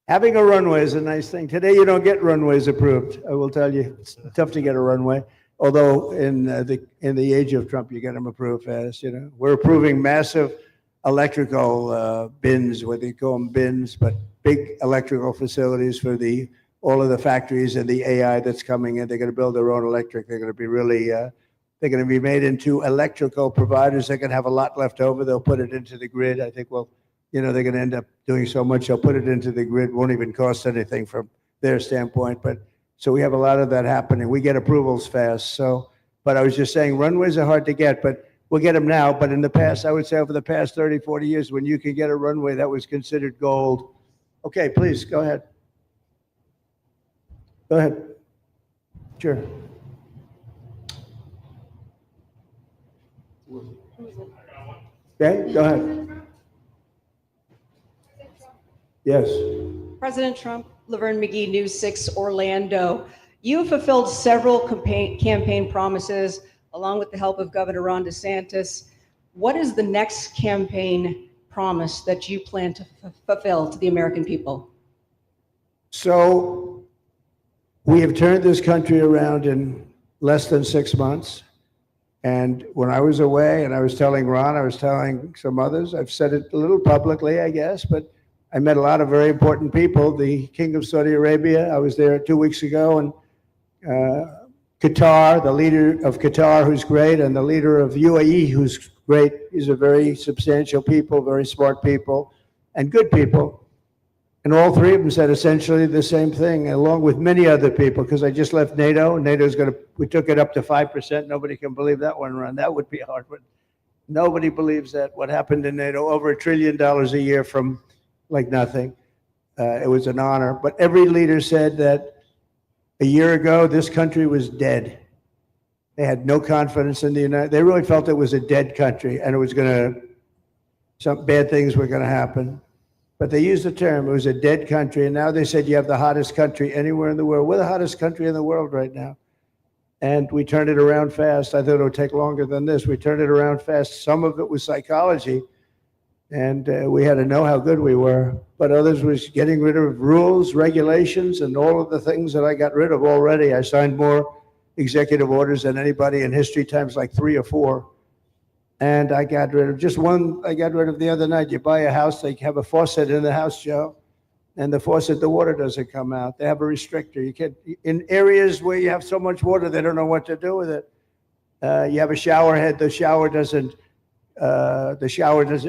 Having a runway is a nice thing. Today, you don't get runways approved. I will tell you, it's tough to get a runway. Although in the age of Trump, you get them approved fast. We're approving massive electrical bins, what they call them bins, but big electrical facilities for all of the factories and the AI that's coming in. They're going to build their own electric. They're going to be really, they're going to be made into electrical providers. They're going to have a lot left over. They'll put it into the grid. I think, they're going to end up doing so much. They'll put it into the grid. Won't even cost anything from their standpoint. But so we have a lot of that happening. We get approvals fast. But I was just saying runways are hard to get, but We'll get them now, but in the past, I would say over the past 30, 40 years, when you could get a runway, that was considered gold. Okay, please, go ahead. Go ahead. Sure. Okay, go ahead. Yes. President Trump, Laverne McGee, News 6 Orlando. You have fulfilled several campaign promises along with the help of Governor Ron DeSantis. What is the next campaign promise that you plan to fulfill to the American people? So we have turned this country around in less than 6 months. And when I was away, and I was telling Ron, I was telling some others, I've said it a little publicly, I guess, but I met a lot of very important people. The King of Saudi Arabia, I was there 2 weeks ago, and Qatar, the leader of Qatar, who's great, and the leader of UAE, who's great. These are very substantial people, very smart people, and good people. And all three of them said essentially the same thing, along with many other people, because I just left NATO. NATO's we took it up to 5%. Nobody can believe that one, Ron. That would be hard, but nobody believes that. What happened in NATO, over $1 trillion a year from like nothing. It was an honor. But every leader said that a year ago, this country was dead. They had no confidence in the United States. They really felt it was a dead country, and it was some bad things were going to happen. But they used the term, it was a dead country, and now they said you have the hottest country anywhere in the world. We're the hottest country in the world right now. And we turned it around fast. I thought it would take longer than this. We turned it around fast. Some of it was psychology, and we had to know how good we were. But others was getting rid of rules, regulations, and all of the things that I got rid of already. I signed more executive orders than anybody in history, times like 3 or 4. And I got rid of just one. I got rid of the other night. You buy a house, they have a faucet in the house, Joe, and the faucet, the water doesn't come out. They have a restrictor. You can't, in areas where you have so much water, they don't know what to do with it. You have a shower head, the shower doesn't,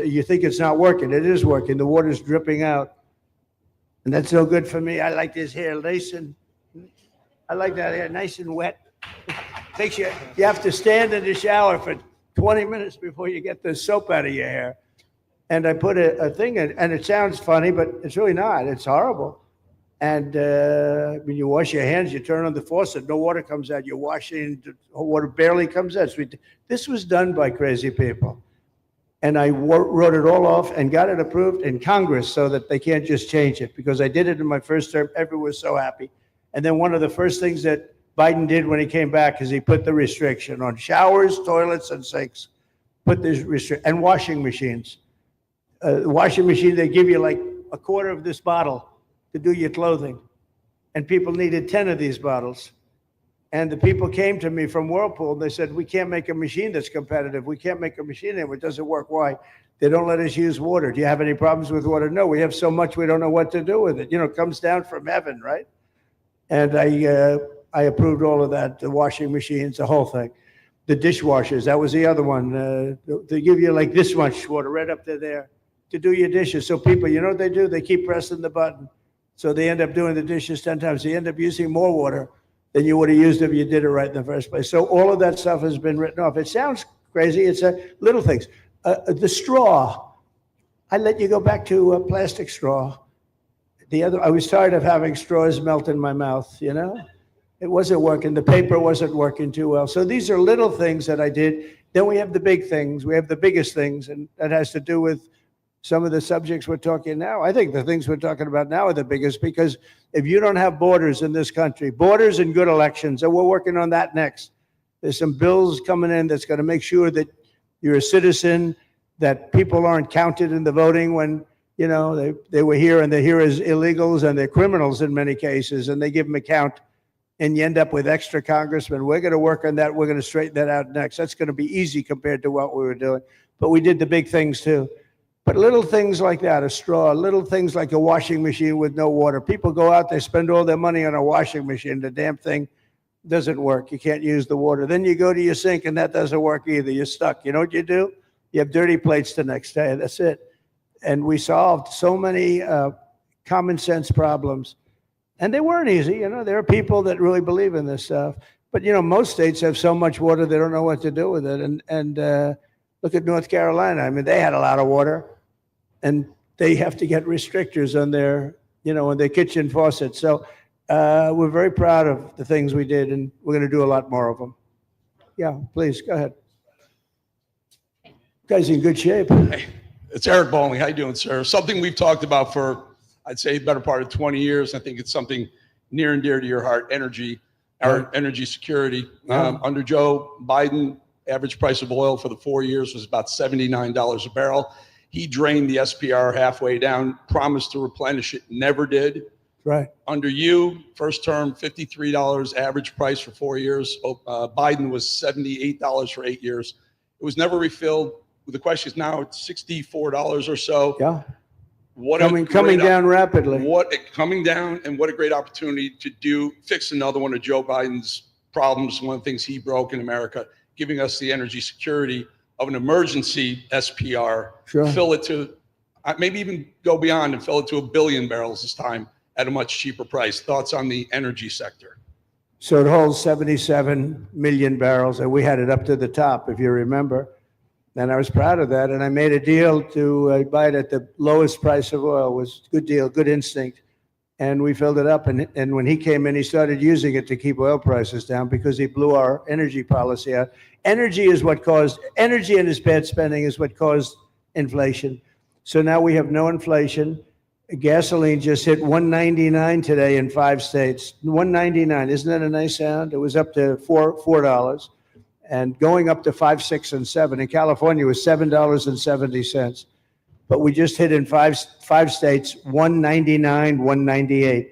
you think it's not working. It is working. The water's dripping out. And that's no good for me. I like this hair nice and, I like that hair nice and wet. Makes you have to stand in the shower for 20 minutes before you get the soap out of your hair. And I put a thing in, and it sounds funny, but it's really not. It's horrible. And when you wash your hands, you turn on the faucet, no water comes out. You're washing, water barely comes out. This was done by crazy people. And I wrote it all off and got it approved in Congress so that they can't just change it, because I did it in my first term. Everyone was so happy. And then one of the first things that Biden did when he came back is he put the restriction on showers, toilets, and sinks. Put this restriction, and washing machines. The washing machine, they give you like a quarter of this bottle to do your clothing. And people needed 10 of these bottles. And the people came to me from Whirlpool, and they said, we can't make a machine that's competitive. We can't make a machine anymore. It doesn't work. Why? They don't let us use water. Do you have any problems with water? No, we have so much we don't know what to do with it. You know, it comes down from heaven, right? And I approved all of that, the washing machines, the whole thing. The dishwashers, that was the other one. They give you like this much water right up to there to do your dishes. So people, you know what they do? They keep pressing the button. So they end up doing the dishes 10 times. They end up using more water than you would have used if you did it right in the first place. So all of that stuff has been written off. It sounds crazy. It's little things. The straw, I let you go back to a plastic straw. I was tired of having straws melt in my mouth, you know? It wasn't working. The paper wasn't working too well. So these are little things that I did. Then we have the big things. We have the biggest things, and that has to do with some of the subjects we're talking now. I think the things we're talking about now are the biggest, because if you don't have borders in this country, borders and good elections, and we're working on that next. There's some bills coming in that's going to make sure that you're a citizen, that people aren't counted in the voting when, you know, they were here and they're here as illegals and they're criminals in many cases, and they give them a count. And you end up with extra congressmen. We're going to work on that. We're going to straighten that out next. That's going to be easy compared to what we were doing. But we did the big things too. But little things like that, a straw, little things like a washing machine with no water. People go out, they spend all their money on a washing machine. The damn thing doesn't work. You can't use the water. Then you go to your sink and that doesn't work either. You're stuck. You know what you do? You have dirty plates the next day. That's it. And we solved so many common sense problems. And they weren't easy, you know. There are people that really believe in this stuff. But, you know, most states have so much water, they don't know what to do with it. And Look at North Carolina. I mean, they had a lot of water, and they have to get restrictors on their, on their kitchen faucets. So we're very proud of the things we did, and we're going to do a lot more of them. Yeah, please, go ahead. Guy's in good shape. It's Eric Bowling. How you doing, sir? Something we've talked about for, I'd say, better part of 20 years. I think it's something near and dear to your heart, energy, our energy security. Under Joe Biden, average price of oil for the 4 years was about $79 a barrel. He drained the SPR halfway down, promised to replenish it, never did. Right. Under you, first term, $53 average price for 4 years. Biden was $78 for 8 years. It was never refilled. The question is now it's $64 or so. Yeah. What coming down rapidly. Coming down, and what a great opportunity to fix another one of Joe Biden's problems. One of the things he broke in America, giving us the energy security of an emergency SPR. Sure. Fill it to, maybe even go beyond and fill it to 1 billion barrels this time at a much cheaper price. Thoughts on the energy sector? So it holds 77 million barrels, and we had it up to the top, if you remember. And I was proud of that. And I made a deal to buy it at the lowest price of oil. It was a good deal, good instinct. And we filled it up. And when he came in, he started using it to keep oil prices down because he blew our energy policy out. Energy and his bad spending is what caused inflation. So now we have no inflation. Gasoline just hit $1.99 today in 5 states. $1.99, isn't that a nice sound? It was up to $4. And going up to 5, 6, and 7. In California, it was $7.70. But we just hit in five states, $1.99, $1.98.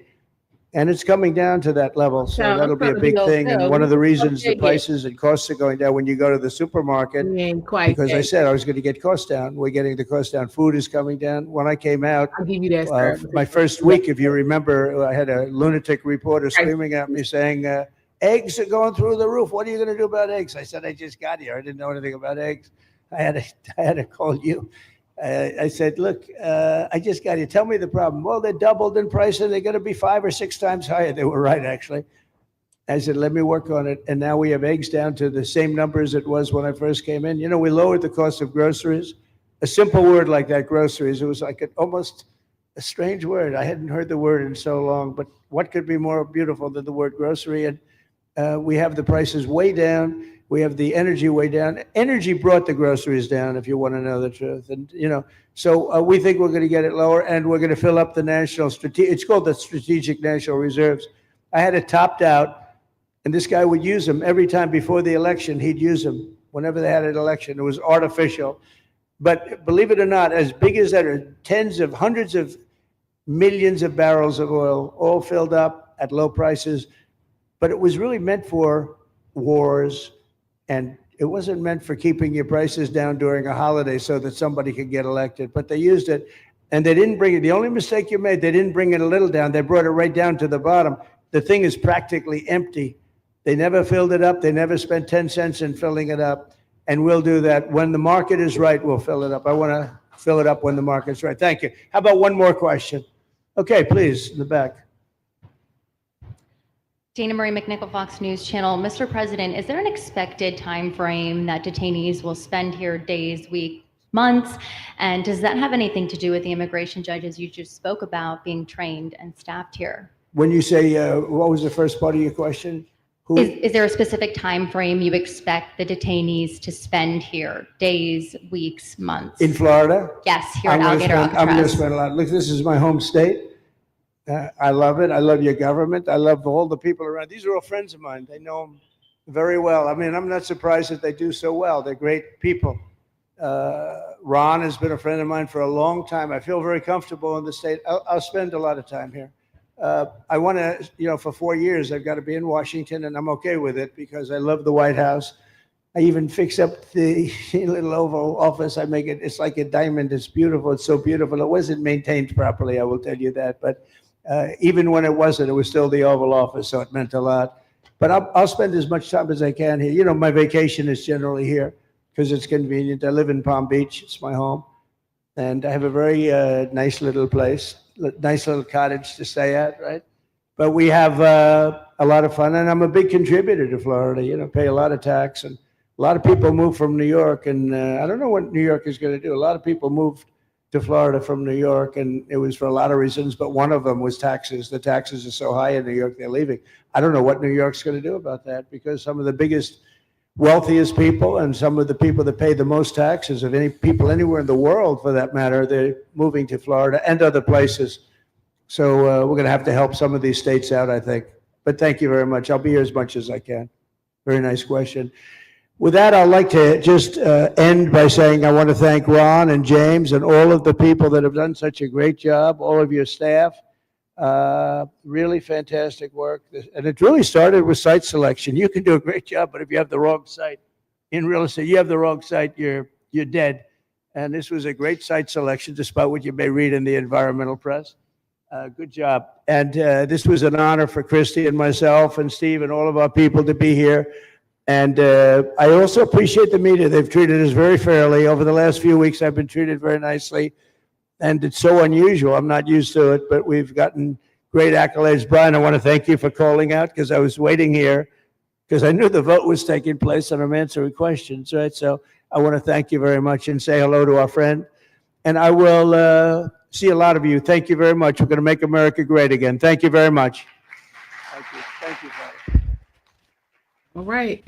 And it's coming down to that level. So that'll be a big thing. And one of the reasons the prices and costs are going down when you go to the supermarket, because I said I was going to get costs down. We're getting the costs down. Food is coming down. When I came out, I'll give you that, my first week, if you remember, I had a lunatic reporter screaming at me saying, eggs are going through the roof. What are you going to do about eggs? I said, I just got here. I didn't know anything about eggs. I had to call you. I said, look, I just got here. Tell me the problem. Well, they're doubled in price and they're going to be 5 or 6 times higher. They were right, actually. I said, let me work on it. And now we have eggs down to the same numbers it was when I first came in. We lowered the cost of groceries. A simple word like that, groceries, it was like almost a strange word. I hadn't heard the word in so long, but what could be more beautiful than the word grocery? And we have the prices way down. We have the energy way down. Energy brought the groceries down, if you want to know the truth. And, so we think we're going to get it lower, and we're going to fill up the it's called the Strategic National Reserves. I had it topped out, and this guy would use them every time before the election. He'd use them whenever they had an election. It was artificial. But believe it or not, as big as that are hundreds of millions of barrels of oil, all filled up at low prices. But it was really meant for wars, and it wasn't meant for keeping your prices down during a holiday so that somebody could get elected. But they used it, and they didn't bring it. The only mistake you made, they didn't bring it a little down. They brought it right down to the bottom. The thing is practically empty. They never filled it up. They never spent 10 cents in filling it up. And we'll do that. When the market is right, we'll fill it up. I want to fill it up when the market's right. Thank you. How about one more question? Okay, please, in the back. Dana Marie McNichol, Fox News Channel. Mr. President, is there an expected time frame that detainees will spend here, days, weeks, months? And does that have anything to do with the immigration judges you just spoke about being trained and staffed here? When you say, what was the first part of your question? Is there a specific time frame you expect the detainees to spend here, days, weeks, months? In Florida? Yes, here at Alligator Alcatraz. I'm going to spend a lot. Look, this is my home state. I love it. I love your government. I love all the people around. These are all friends of mine. They know them very well. I mean, I'm not surprised that they do so well. They're great people. Ron has been a friend of mine for a long time. I feel very comfortable in the state. I'll spend a lot of time here. I want to, for 4 years, I've got to be in Washington, and I'm okay with it because I love the White House. I even fix up the little Oval Office. I make it, it's like a diamond. It's beautiful. It's so beautiful. It wasn't maintained properly, I will tell you that. But even when it wasn't, it was still the Oval Office, so it meant a lot. But I'll spend as much time as I can here. My vacation is generally here because it's convenient. I live in Palm Beach. It's my home. And I have a very nice little place, nice little cottage to stay at, right? But we have a lot of fun, and I'm a big contributor to Florida, pay a lot of tax, and A lot of people moved from New York, and I don't know what New York is going to do. A lot of people moved to Florida from New York, and it was for a lot of reasons, but one of them was taxes. The taxes are so high in New York, they're leaving. I don't know what New York's going to do about that, because some of the biggest, wealthiest people and some of the people that pay the most taxes of any people anywhere in the world, for that matter, they're moving to Florida and other places. So we're going to have to help some of these states out, I think. But thank you very much. I'll be here as much as I can. Very nice question. With that, I'd like to just end by saying I want to thank Ron and James and all of the people that have done such a great job, all of your staff. Really fantastic work. And it really started with site selection. You can do a great job, but if you have the wrong site in real estate, you have the wrong site, you're dead. And this was a great site selection, despite what you may read in the environmental press. Good job. And this was an honor for Christy and myself and Steve and all of our people to be here. And I also appreciate the media. They've treated us very fairly. Over the last few weeks, I've been treated very nicely. And it's so unusual. I'm not used to it, but we've gotten great accolades. Brian, I want to thank you for calling out, because I was waiting here because I knew the vote was taking place and I'm answering questions, right? So I want to thank you very much and say hello to our friend. And I will see a lot of you. Thank you very much. We're going to make America great again. Thank you very much. Thank you. Thank you, brother. All right.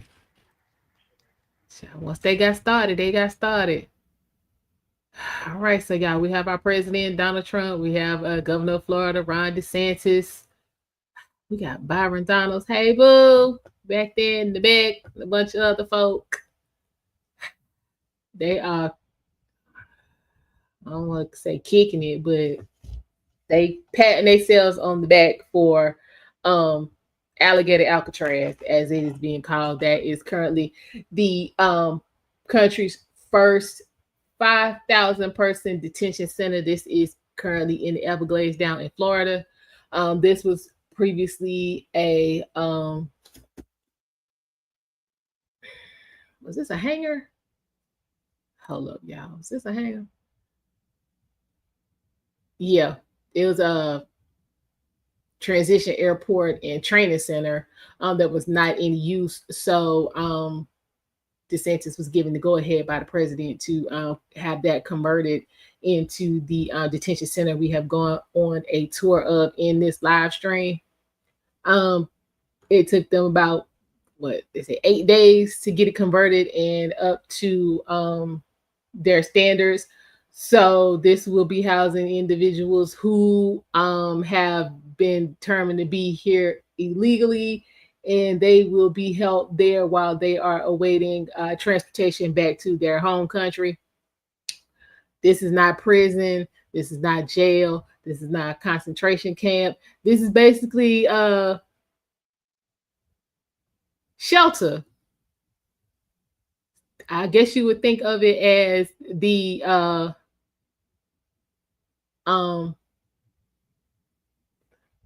So once they got started, they got started. All right, so y'all, we have our president, Donald Trump. We have Governor of Florida, Ron DeSantis. We got Byron Donalds. Hey, boo. Back there in the back, a bunch of other folk. They are, I don't want to say kicking it, but they patting themselves on the back for Alligator Alcatraz, as it is being called. That is currently the country's first 5,000 person detention center. This is currently in the Everglades down in Florida. This was previously a was this a hangar? Hold up, y'all. Is this a hangar? Yeah, it was a transition airport and training center that was not in use. So DeSantis was given the go-ahead by the president to have that converted into the detention center we have gone on a tour of in this live stream. It took them about, what they say, 8 days to get it converted and up to their standards. So this will be housing individuals who have been determined to be here illegally, and they will be held there while they are awaiting transportation back to their home country. This is not prison. This is not jail. This is not a concentration camp. This is basically shelter. I guess you would think of it as the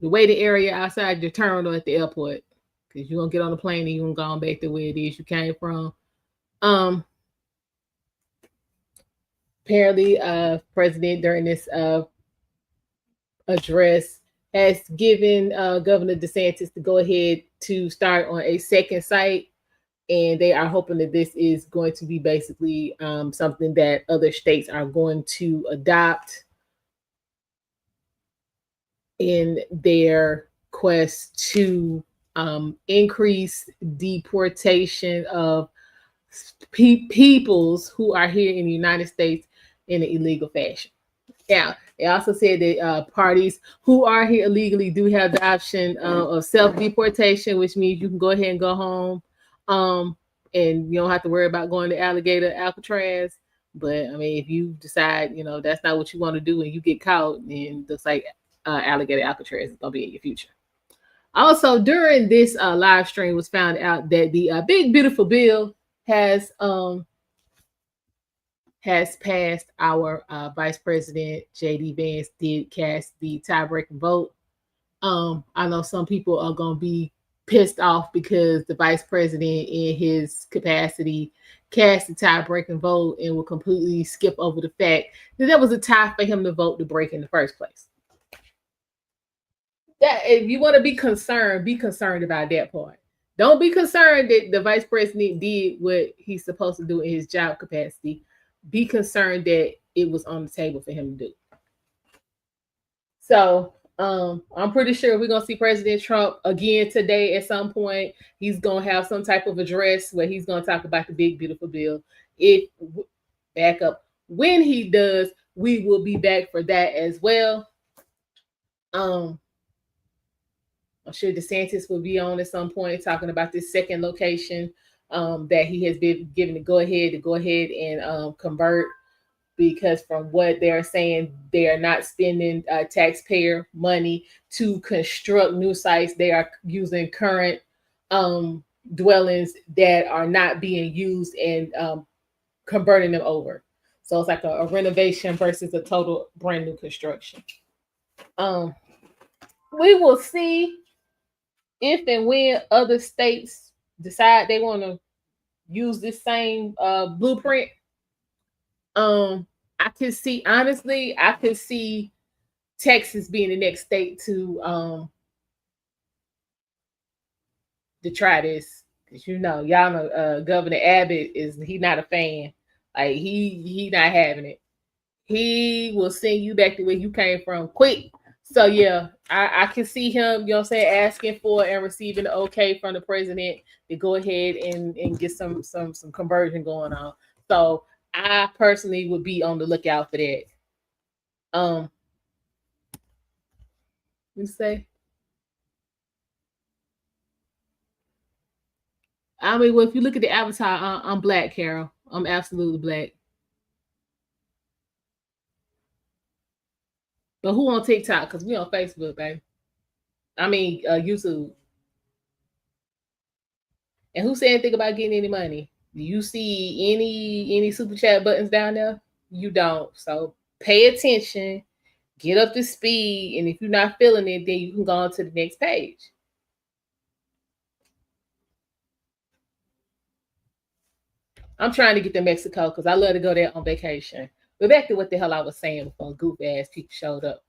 waiting area outside your terminal at the airport, because you're gonna get on the plane and you're gonna go on back to where it is you came from. Apparently, president during this address has given Governor DeSantis to go ahead to start on a second site, and they are hoping that this is going to be basically something that other states are going to adopt in their quest to increase deportation of peoples who are here in the United States in an illegal fashion. Yeah, they also said that parties who are here illegally do have the option of self-deportation, which means you can go ahead and go home, and you don't have to worry about going to Alligator Alcatraz. But I mean, if you decide, that's not what you want to do and you get caught, then it looks like Alligator Alcatraz is gonna be in your future. Also, during this live stream was found out that the big beautiful bill has passed. Our Vice President J.D. Vance did cast the tie-breaking vote. I know some people are gonna be pissed off because the Vice President, in his capacity, cast the tie-breaking vote and will completely skip over the fact that there was a tie for him to vote to break in the first place. That if you want to be concerned about that part. Don't be concerned that the vice president did what he's supposed to do in his job capacity. Be concerned that it was on the table for him to do. So I'm pretty sure we're gonna see President Trump again today at some point. He's gonna have some type of address where he's gonna talk about the big beautiful bill. Back up. When he does, we will be back for that as well. I'm sure DeSantis will be on at some point talking about this second location that he has been given to go ahead and convert, because from what they're saying, they are not spending taxpayer money to construct new sites. They are using current dwellings that are not being used and converting them over. So it's like a renovation versus a total brand new construction. We will see if and when other states decide they want to use this same blueprint. I could see Texas being the next state to try this, because y'all know Governor Abbott he's not a fan. Like he not having it. He will send you back to where you came from quick. So yeah, I can see him, asking for and receiving the okay from the president to go ahead and get some conversion going on. So I personally would be on the lookout for that. Let me say. I mean, well, if you look at the avatar, I'm black, Carol. I'm absolutely black. But who on TikTok? Because we on Facebook, baby. I mean, YouTube. And who said anything about getting any money? Do you see any super chat buttons down there? You don't. So pay attention, get up to speed, and if you're not feeling it, then you can go on to the next page. I'm trying to get to Mexico because I love to go there on vacation. But back to what the hell I was saying before goof ass people showed up.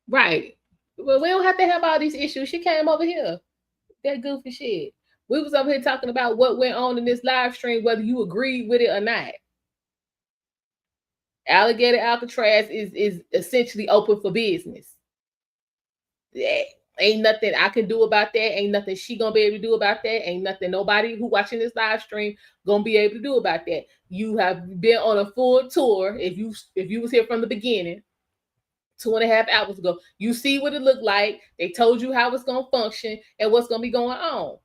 Right. Well, we don't have to have all these issues. She came over here. That goofy shit. We was over here talking about what went on in this live stream, whether you agreed with it or not. Alligator Alcatraz is essentially open for business. Ain't nothing I can do about that. Ain't nothing she gonna be able to do about that. Ain't nothing nobody who watching this live stream gonna be able to do about that. You have been on a full tour. If you was here from the beginning, 2.5 hours ago, you see what it looked like. They told you how it's gonna function and what's gonna be going on.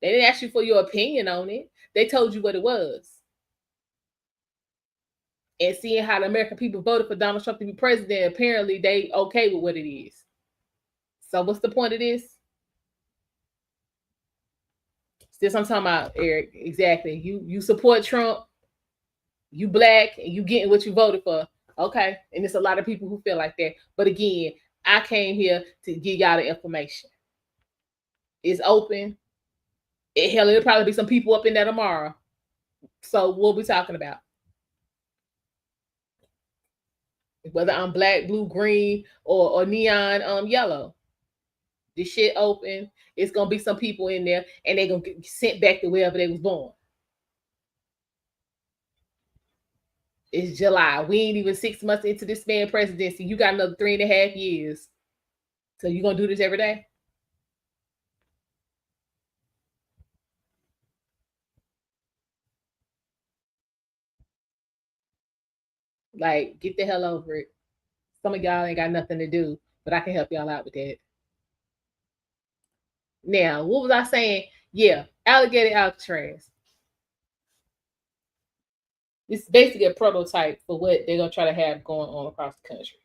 They didn't ask you for your opinion on it. They told you what it was. And seeing how the American people voted for Donald Trump to be president, apparently they okay with what it is. So what's the point of this? Still, I'm talking about, Eric. Exactly. You support Trump. You black and you getting what you voted for. Okay. And there's a lot of people who feel like that. But again, I came here to give y'all the information. It's open. There'll probably be some people up in there tomorrow. So what we talking about? Whether I'm black, blue, green, or neon yellow. This shit open. It's gonna be some people in there, and they're gonna get sent back to wherever they was born. It's July. We ain't even 6 months into this man's presidency. You got another 3.5 years. So you gonna do this every day? Like, get the hell over it. Some of y'all ain't got nothing to do, but I can help y'all out with that. Now, what was I saying? Yeah, Alligator Alcatraz. It's basically a prototype for what they're going to try to have going on across the country.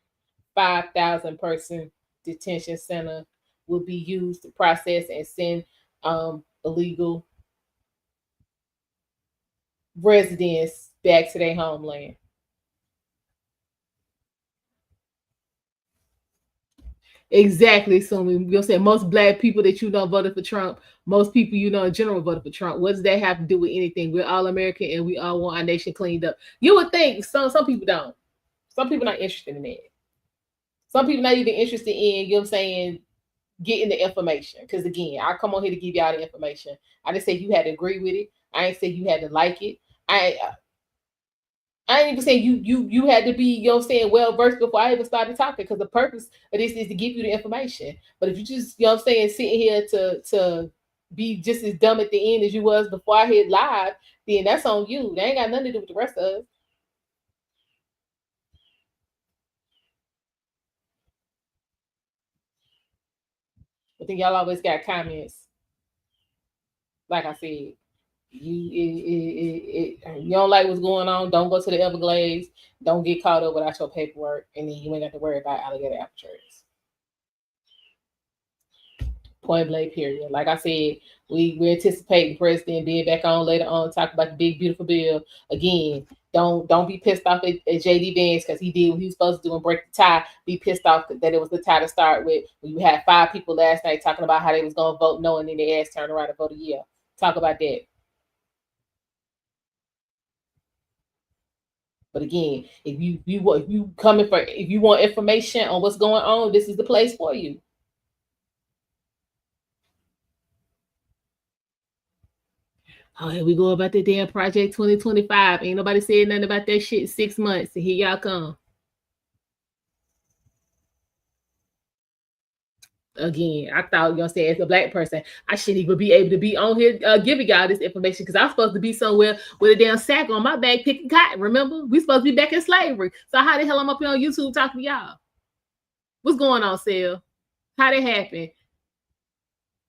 5,000 person detention center will be used to process and send illegal residents back to their homeland. Exactly. So we'll say most black people that you know voted for Trump, most people you know in general voted for Trump. What does that have to do with anything? We're all American and we all want our nation cleaned up. You would think some people don't. Some people not interested in that. Some people not even interested in, you know what I'm saying, getting the information. Because again, I come on here to give y'all the information. I didn't say you had to agree with it. I ain't say you had to like it. I ain't even saying you had to be, you know what I'm saying, well versed before I even started talking, because the purpose of this is to give you the information. But if you just, you know what I'm saying, sitting here to be just as dumb at the end as you was before I hit live, then that's on you. That ain't got nothing to do with the rest of us. I think y'all always got comments. Like I said, you don't like what's going on, don't go to the Everglades, don't get caught up without your paperwork, and then you ain't got to worry about Alligator Alcatraz. Point blank, period. Like I said, we anticipate the president being back on later on, talk about the big beautiful bill again. Don't be pissed off at JD Vance because he did what he was supposed to do and break the tie. Be pissed off that it was the tie to start with. When you had 5 people last night talking about how they was gonna vote no, and then their ass turned around and voted yeah. Talk about that. But again, if you want information on what's going on, this is the place for you. Oh, here we go about the damn Project 2025. Ain't nobody said nothing about that shit in 6 months. And here y'all come. Again, I thought, you know what I'm saying, as a black person, I shouldn't even be able to be on here giving y'all this information because I'm supposed to be somewhere with a damn sack on my back picking cotton. Remember? We supposed to be back in slavery. So how the hell I'm up here on YouTube talking to y'all? What's going on, Sel? How that happen?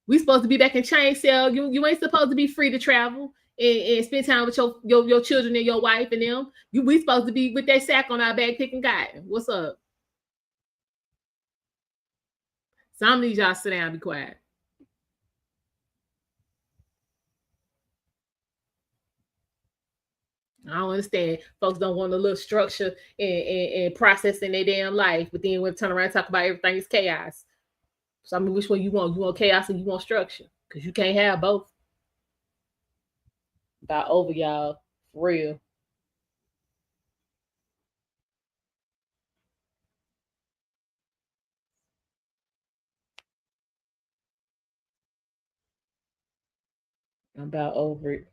We supposed to be back in chain cell. You ain't supposed to be free to travel and spend time with your children and your wife and them. We supposed to be with that sack on our back picking cotton. What's up? Some of these y'all sit down and be quiet. I don't understand. Folks don't want a little structure and process in their damn life, but then when they turn around and talk about everything is chaos. So I mean, which one you want? You want chaos and you want structure? Because you can't have both. About over, y'all. For real. I'm about over it.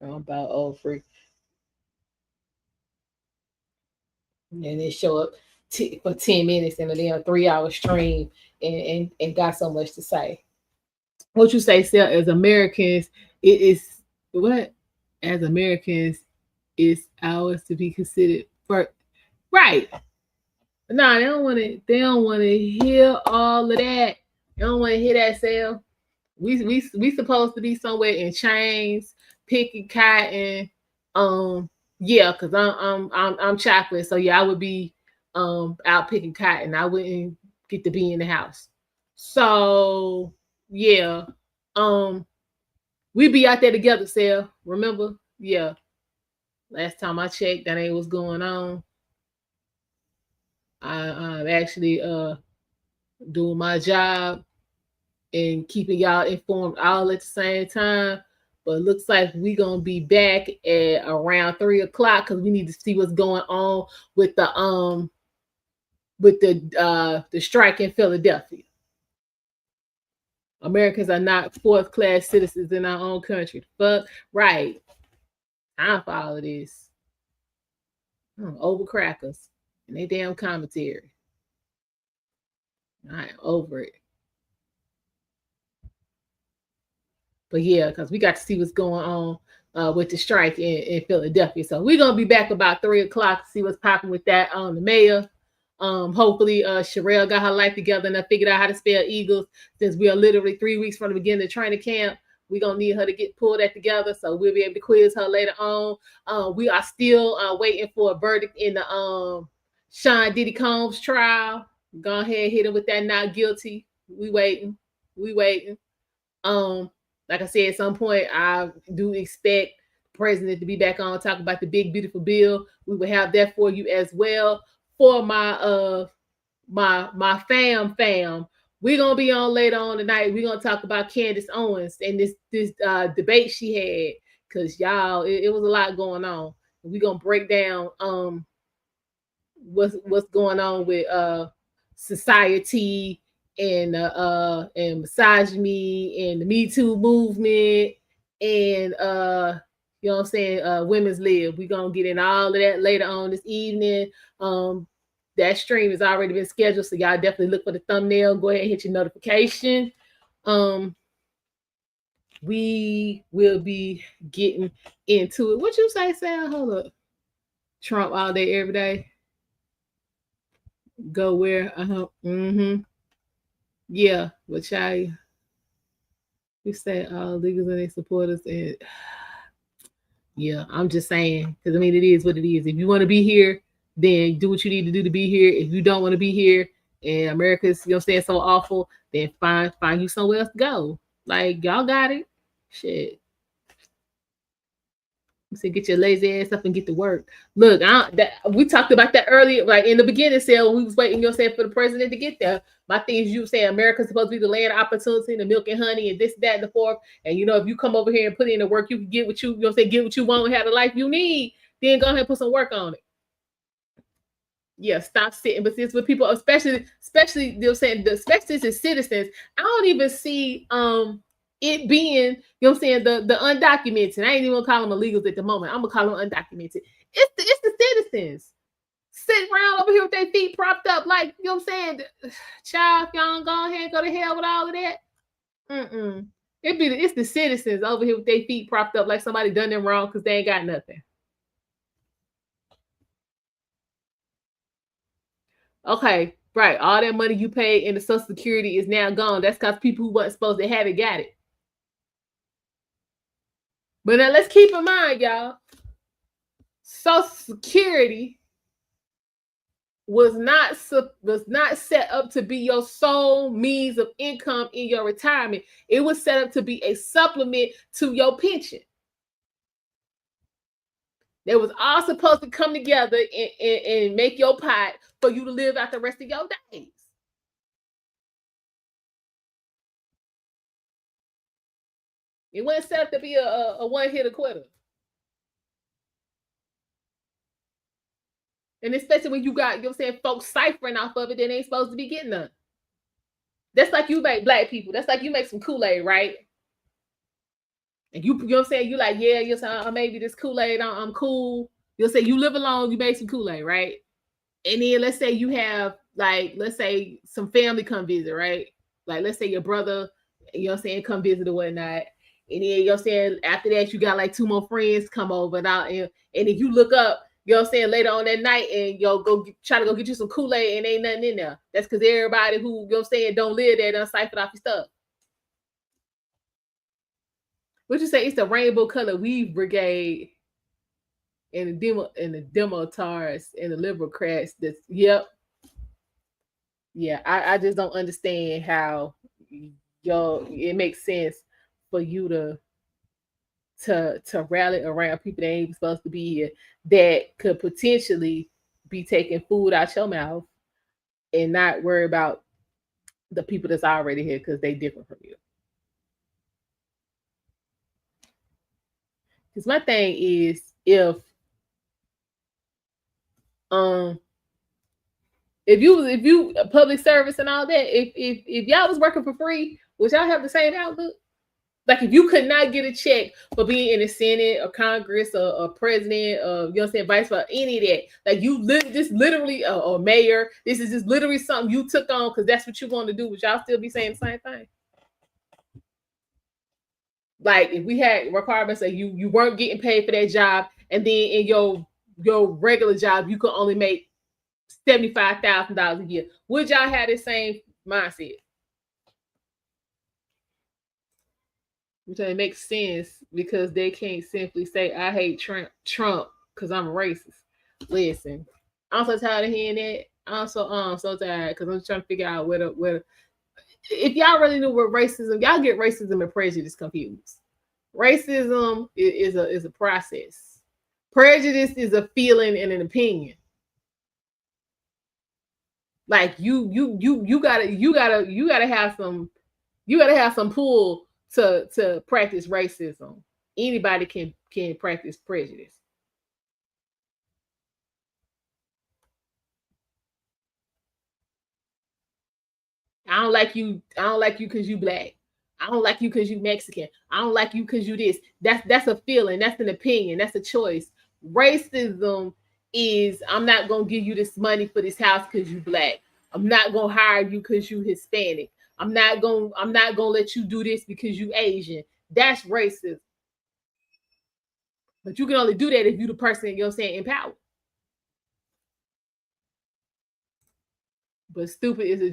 I'm about over it. And they show up for 10 minutes in a damn 3-hour stream and got so much to say. What you say, Sel, as Americans, it is what? As Americans, it's ours to be considered for right. No, they don't want to. They don't want to hear all of that. They don't want to hear that, Sel. We supposed to be somewhere in chains, picking cotton. Yeah, because I'm chocolate, so yeah, I would be out picking cotton. I wouldn't get to be in the house. So yeah, we be out there together, Sel. Remember? Yeah. Last time I checked, that ain't what's going on. I'm actually doing my job and keeping y'all informed all at the same time. But it looks like we're gonna be back at around 3 o'clock because we need to see what's going on with the strike in Philadelphia. Americans are not 4th-class citizens in our own country. But right, time for all of this. Over crackers and they damn commentary. I am over it. But yeah, because we got to see what's going on with the strike in Philadelphia. So we're going to be back about 3 o'clock to see what's popping with that on the mayor. Hopefully Sherelle got her life together and I figured out how to spell Eagles since we are literally 3 weeks from the beginning of training camp. We're going to need her to get pulled that together so we'll be able to quiz her later on. We are still waiting for a verdict in the Sean Diddy Combs trial. Go ahead and hit him with that not guilty. We waiting. Like I said, at some point, I do expect the president to be back on talk about the big, beautiful bill. We will have that for you as well. For my my fam. We're gonna be on later on tonight. We're gonna talk about Candace Owens and this debate she had. because y'all, it was a lot going on. We're gonna break down what's going on with society and misogyny and the Me Too movement and you know what I'm saying, women's lib. We're gonna get in all of that later on this evening. That stream has already been scheduled, so y'all definitely look for the thumbnail. Go ahead and hit your notification. We will be getting into it. What you say, Sam? Hold up. Trump all day, every day. Go where? Yeah, which we said all leaders and their supporters, and yeah, I'm just saying, because I mean, it is what it is. If you want to be here, then do what you need to do to be here. If you don't want to be here and America's, you know, saying so awful, then find you somewhere else to go. Like, y'all got it. Shit. So get your lazy ass up and get to work. Look, we talked about that earlier, like in the beginning, we was waiting, you know, saying, for the president to get there. My thing is, you saying America's supposed to be the land of opportunity, the milk and honey, and this, that, and the fourth. And you know, if you come over here and put in the work, you can get what you know, say, get what you want and have the life you need. Then go ahead and put some work on it. Yeah, stop sitting. But this with people, especially they're saying, especially as citizens, I don't even see it being, you know what I'm saying, the undocumented. I ain't even gonna call them illegals at the moment. I'm gonna call them undocumented. It's the citizens sitting around over here with their feet propped up, like, you know what I'm saying, child, if y'all don't go ahead and go to hell with all of that. It's the citizens over here with their feet propped up like somebody done them wrong because they ain't got nothing. Okay, right. All that money you paid in the Social Security is now gone. That's because people who wasn't supposed to have it got it. But now let's keep in mind, y'all, Social Security was not set up to be your sole means of income in your retirement. It was set up to be a supplement to your pension. They was all supposed to come together and make your pot for you to live out the rest of your days. It wasn't set up to be a one-hitter quitter. And especially when you got, you know what I'm saying, folks ciphering off of it, they ain't supposed to be getting none. That's like you make black people. That's like you make some Kool-Aid, right? And you know what I'm saying? You like, yeah, you're saying, maybe this Kool-Aid, I'm cool. You'll say you live alone, you make some Kool-Aid, right? And then let's say you have, like, let's say some family come visit, right? Like, let's say your brother, you know what I'm saying, come visit or whatnot. And then, you know what I'm saying, after that, you got like 2 more friends come over. And then you look up, you know what I'm saying, later on that night, and you'll try to go get you some Kool-Aid and ain't nothing in there. That's because everybody who, you know what I'm saying, don't live there done siphoned off your stuff. What you say? It's the rainbow color weave brigade and the Democrats and the liberal crats. That's, yep. Yeah, I just don't understand how it makes sense for you to rally around people that ain't supposed to be here, that could potentially be taking food out your mouth and not worry about the people that's already here because they different from you. Because my thing is, if you public service and all that, if y'all was working for free, would y'all have the same outlook? Like, if you could not get a check for being in the Senate or Congress or president or, you know what I'm saying, vice for any of that, like, you literally or mayor, this is just literally something you took on because that's what you want to do, would y'all still be saying the same thing? Like, if we had requirements that you weren't getting paid for that job, and then in your regular job you could only make $75,000 a year, would y'all have the same mindset? Which it makes sense because they can't simply say, I hate Trump because I'm a racist. Listen, I'm so tired of hearing that. I'm so tired because I'm trying to figure out where if y'all really knew what racism, y'all get racism and prejudice confused. Racism is a process. Prejudice is a feeling and an opinion. Like you gotta have some pull to practice racism. Anybody can practice prejudice. I don't like you because you black. I don't like you because you Mexican. I don't like you because you this. That's a feeling. That's an opinion. That's a choice. Racism is I'm not gonna give you this money for this house because you black. I'm not gonna hire you because you Hispanic. I'm not gonna let you do this because you Asian. That's racism. But you can only do that if you the person, you know what I'm saying, in power. But stupid is a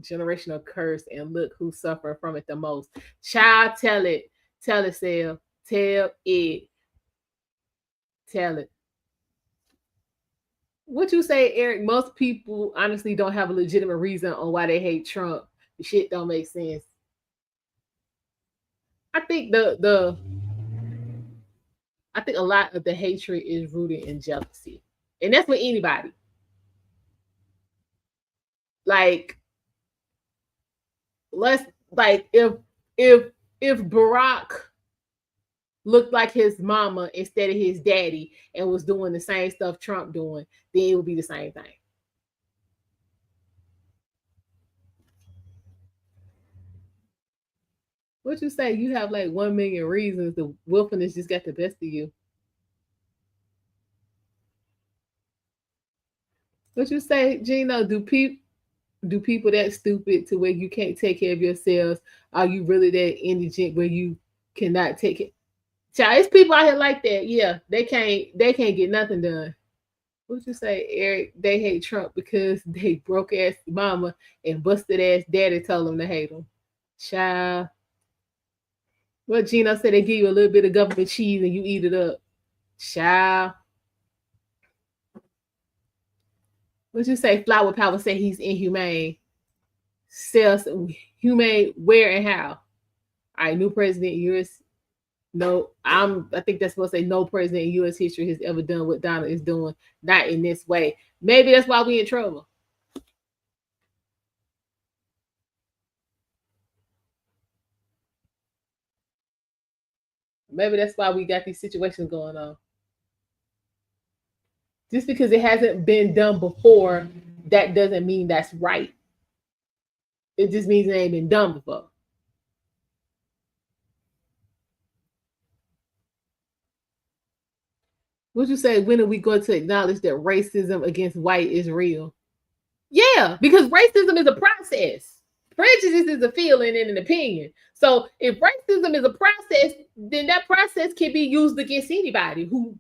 generational curse, and look who's suffering from it the most. Child, tell it, Sel. Tell it. Tell it. What you say, Eric? Most people honestly don't have a legitimate reason on why they hate Trump. The shit don't make sense. I think I think a lot of the hatred is rooted in jealousy. And that's with anybody. Like, if Barack looked like his mama instead of his daddy and was doing the same stuff Trump doing, then it would be the same thing. What you say? You have like 1 million reasons. The wilderness just got the best of you. What you say, Gino? Do people that stupid to where you can't take care of yourselves? Are you really that indigent where you cannot take it? Child, it's people out here like that. Yeah, they can't get nothing done. What you say, Eric? They hate Trump because they broke ass mama and busted ass daddy told them to hate him. Child. What Gino said, they give you a little bit of government cheese and you eat it up. Child. What you say? Flower Power say he's inhumane. Sells humane where and how? All right, new president U.S. No, I think that's supposed to say no president in U.S. history has ever done what Donald is doing, not in this way. Maybe that's why we in trouble. Maybe that's why we got these situations going on. Just because it hasn't been done before, that doesn't mean that's right. It just means it ain't been done before. What you say? When are we going to acknowledge that racism against white is real? Yeah, because racism is a process. Prejudice is a feeling and an opinion. So if racism is a process, then that process can be used against anybody who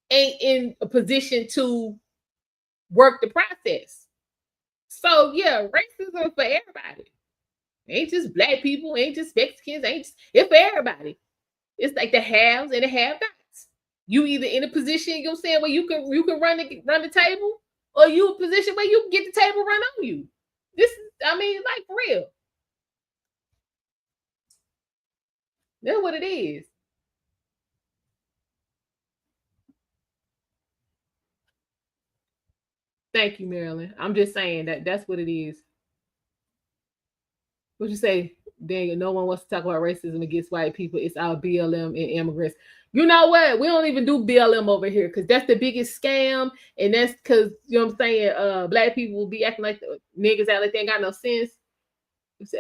ain't in a position to work the process. So yeah, racism for everybody. Ain't just black people, ain't just Mexicans, it's for everybody. It's like the haves and the have-nots. You either in a position, you know what I'm saying, where you can run the table, or you a position where you can get the table run on you. This is, like for real. That's what it is. Thank you, Marilyn. I'm just saying that's what it is. What you say, Daniel? No one wants to talk about racism against white people. It's our BLM and immigrants. You know what? We don't even do BLM over here because that's the biggest scam. And that's because, you know what I'm saying, black people will be acting like the niggas act like they ain't got no sense.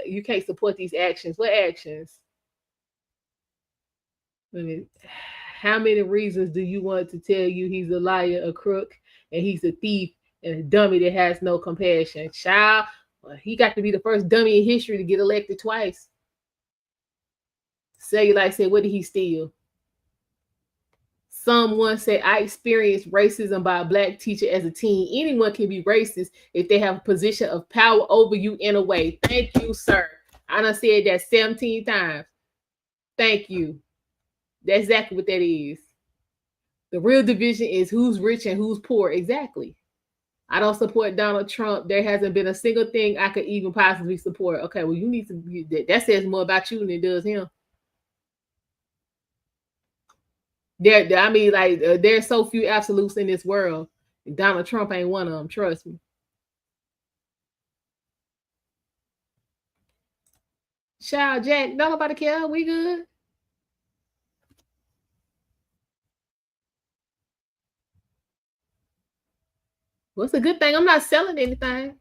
You can't support these actions. What actions? How many reasons do you want to tell you he's a liar, a crook, and he's a thief and a dummy that has no compassion? Child, he got to be the first dummy in history to get elected twice. Cellulite said, what did he steal? Someone said, I experienced racism by a black teacher as a teen. Anyone can be racist if they have a position of power over you in a way. Thank you, sir. I done said that 17 times. Thank you. That's exactly what that is. The real division is who's rich and who's poor. Exactly. I don't support Donald Trump. There hasn't been a single thing I could even possibly support. Okay, well, you need to, that says more about you than it does him. There's so few absolutes in this world. Donald Trump ain't one of them. Trust me. Child Jack, don't nobody care. We good. What's a good thing? I'm not selling anything.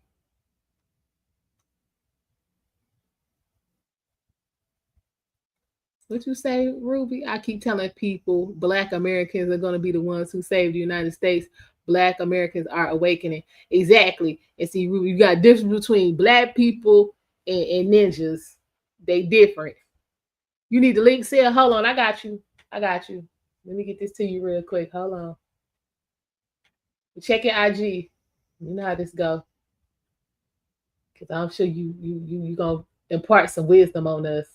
What you say, Ruby? I keep telling people Black Americans are going to be the ones who save the United States. Black Americans are awakening. Exactly. And see, Ruby, you got a difference between Black people and ninjas. They different. You need the link, Sarah. Hold on. I got you. Let me get this to you real quick. Hold on. Check your IG. You know how this go. Because I'm sure you going to impart some wisdom on us.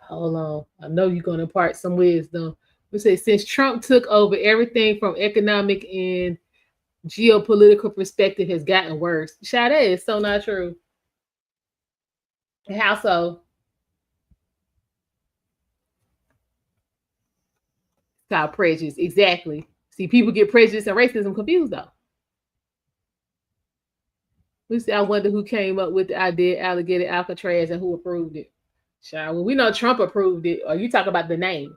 Hold on. I know you're going to impart some wisdom. We say, since Trump took over, everything from economic and geopolitical perspective has gotten worse. Sade is so not true. How so? It's called prejudice. Exactly. See, people get prejudice and racism confused, though. We say, I wonder who came up with the idea Alligator Alcatraz and who approved it. Well, we know Trump approved it. Or you talk about the name?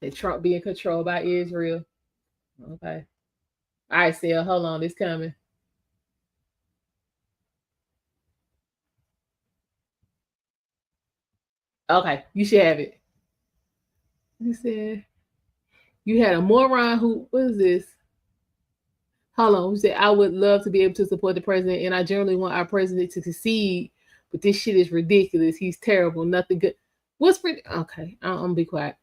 That Trump being controlled by Israel. Okay. All right, Sarah, hold on. It's coming. Okay, you should have it. You said you had a moron who, what is this? Hold on. You said, I would love to be able to support the president, and I generally want our president to succeed, but this shit is ridiculous. He's terrible. Nothing good. Okay, I'm gonna be quiet.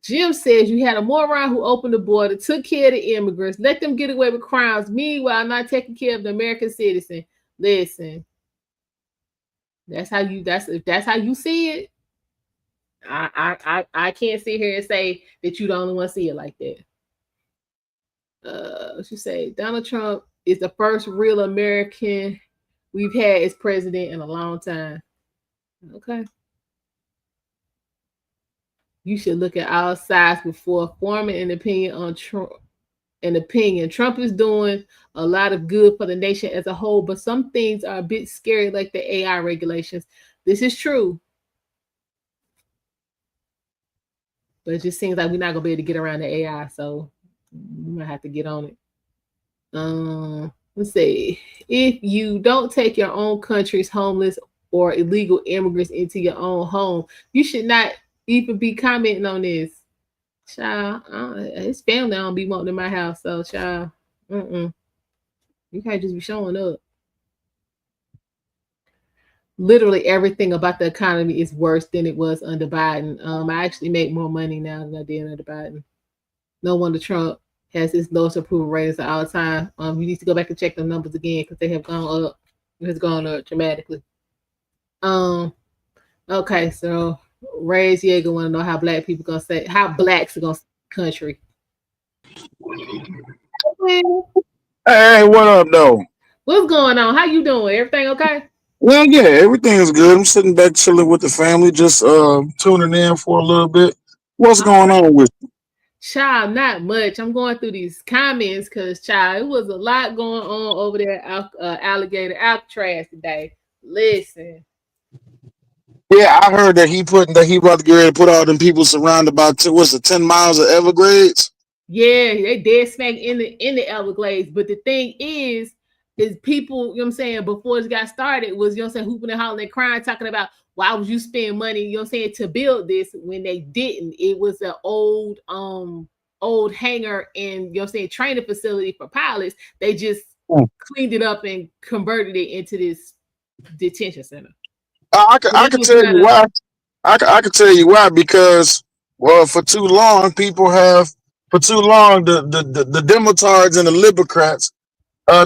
Jim says you had a moron who opened the border, took care of the immigrants, let them get away with crimes, meanwhile not taking care of the American citizen. Listen, if that's how you see it. I can't sit here and say that you the only one see it like that. What you say? Donald Trump is the first real American we've had as president in a long time. Okay. You should look at all sides before forming an opinion on Trump. Trump is doing a lot of good for the nation as a whole, but some things are a bit scary, like the AI regulations. This is true. But it just seems like we're not gonna be able to get around the AI, so we might have to get on it. Let's see. If you don't take your own country's homeless or illegal immigrants into your own home, you should not even be commenting on this. Child, his family don't be wanting in my house, so child, you can't just be showing up. Literally everything about the economy is worse than it was under Biden. I actually make more money now than I did under Biden. No wonder Trump has his lowest approval ratings of all time. You need to go back and check the numbers again because they have gone up. It has gone up dramatically. Okay, so Ray's Yeager want to know how black people gonna say how blacks are gonna say country. Hey, what up, though? What's going on? How you doing? Everything okay? Well, yeah, everything's good. I'm sitting back chilling with the family, just tuning in for a little bit. What's going on with you? Child, not much. I'm going through these comments because, child, it was a lot going on over there at Alligator Alcatraz today. Listen. Yeah, I heard that he about to get ready to put all them people surrounded by 10 miles of Everglades? Yeah, they dead smack in the Everglades. But the thing is people, you know what I'm saying, before it got started was, you know what I'm saying, hooping and hollering and crying, talking about why would you spend money, you know what I'm saying, to build this when they didn't. It was an old hangar and, you know what I'm saying, training facility for pilots. They just cleaned it up and converted it into this detention center. I can tell you why. I can tell you why, because for too long the demotards and the libercrats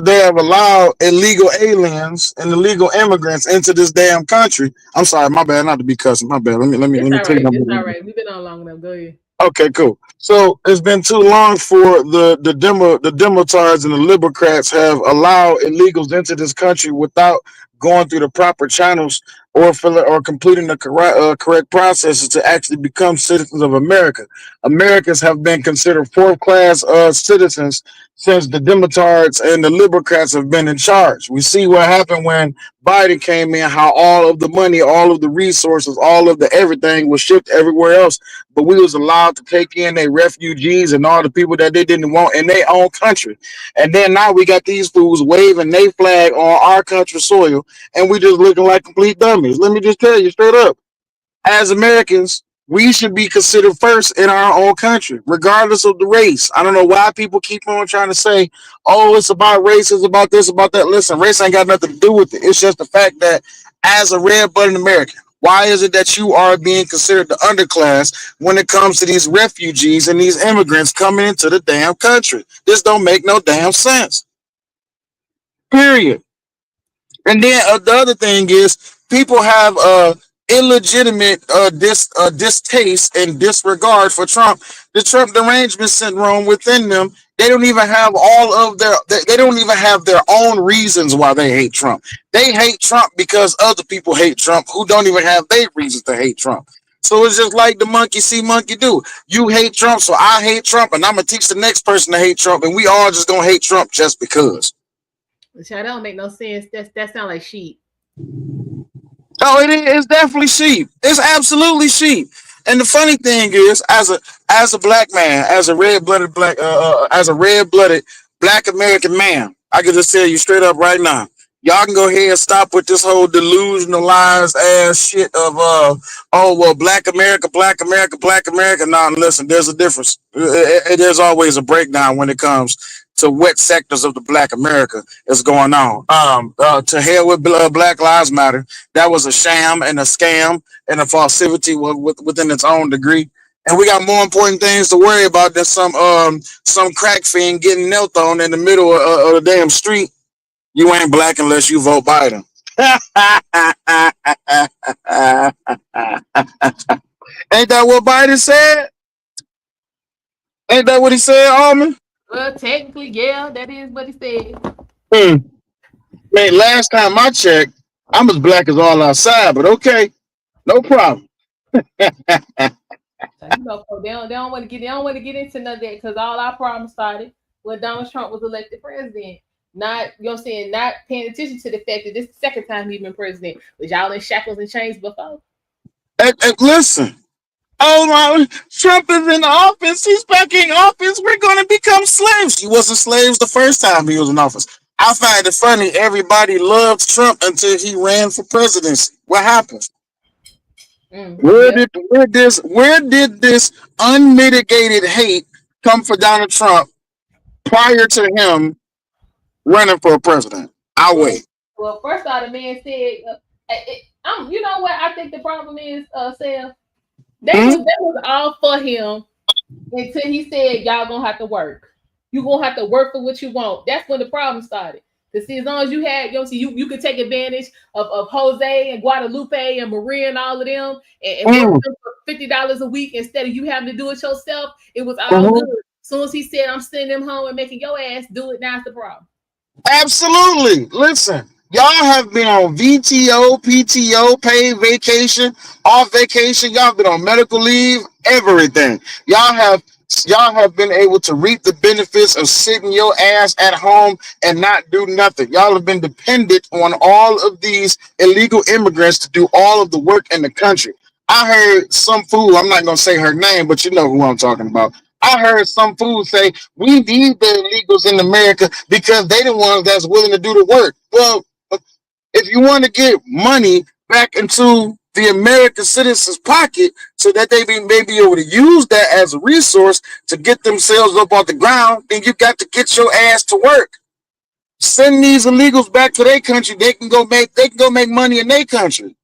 they have allowed illegal aliens and illegal immigrants into this damn country. I'm sorry, my bad, not to be cussing. My bad. Let me clean up. It's all right. We've been on long enough. Go ahead. Okay, cool. So it's been too long for the demotards and the libercrats have allowed illegals into this country without going through the proper channels or completing the correct processes to actually become citizens of America. Americans have been considered fourth-class citizens since the Democrats and the Liberals have been in charge. We see what happened when Biden came in, how all of the money, all of the resources, all of the everything was shipped everywhere else, but we was allowed to take in their refugees and all the people that they didn't want in their own country. And then now we got these fools waving their flag on our country soil, and we just looking like complete dummies. Let me just tell you straight up, as Americans, we should be considered first in our own country, regardless of the race. I don't know why people keep on trying to say, oh, it's about race, it's about this, about that. Listen, race ain't got nothing to do with it. It's just the fact that as a red-blooded American, why is it that you are being considered the underclass when it comes to these refugees and these immigrants coming into the damn country? This don't make no damn sense. Period. And then the other thing is people have illegitimate distaste and disregard for Trump. The Trump derangement syndrome within them. They don't even have they don't even have their own reasons why they hate Trump. They hate Trump because other people hate Trump who don't even have their reasons to hate Trump. So it's just like the monkey see, monkey do. You hate Trump, so I hate Trump, and I'm gonna teach the next person to hate Trump, and we all just gonna hate Trump just because. That don't make no sense. That sound like sheep. Oh, it's definitely sheep. It's absolutely sheep. And the funny thing is, as a black man, as a red-blooded black American man, I can just tell you straight up right now, y'all can go ahead and stop with this whole delusionalized ass shit of oh well, black America. Now listen, there's a difference. There's always a breakdown when it comes to what sectors of the black America is going on. To hell with Black Lives Matter. That was a sham and a scam and a falsity within its own degree. And we got more important things to worry about than some crack fiend getting knelt on in the middle of the damn street. You ain't black unless you vote Biden. Ain't that what Biden said? Ain't that what he said, Almond? Well, technically, yeah, that is what he said. Man, last time I checked, I'm as black as all outside, but okay, no problem. You know, they don't want to get into none of that because all our problems started when Donald Trump was elected president. Not, you know what I'm saying, not paying attention to the fact that this is the second time he's been president. Was y'all in shackles and chains before? And listen, oh my, Trump is in office. He's back in office. We're going to become slaves. He wasn't slaves the first time he was in office. I find it funny. Everybody loved Trump until he ran for presidency. What happened? Where did this unmitigated hate come for Donald Trump prior to him running for president? I'll wait. Well, first all, the man said, you know what I think the problem is, Sam? That was all for him until he said, y'all gonna have to work. You're gonna have to work for what you want. That's when the problem started. To see, as long as you had, you could take advantage of Jose and Guadalupe and Maria and all of them and work them for $50 a week instead of you having to do it yourself. It was all good. As soon as he said, I'm sending them home and making your ass do it, now it's the problem. Absolutely. Listen, y'all have been on VTO, PTO, paid vacation, off vacation. Y'all been on medical leave, everything. Y'all have been able to reap the benefits of sitting your ass at home and not do nothing. Y'all have been dependent on all of these illegal immigrants to do all of the work in the country. I heard some fool, I'm not going to say her name, but you know who I'm talking about. I heard some fool say, we need the illegals in America because they the ones that's willing to do the work. Well, if you want to get money back into the American citizens' pocket so that they may be able to use that as a resource to get themselves up off the ground, then you got to get your ass to work. Send these illegals back to their country. They can go make money in their country.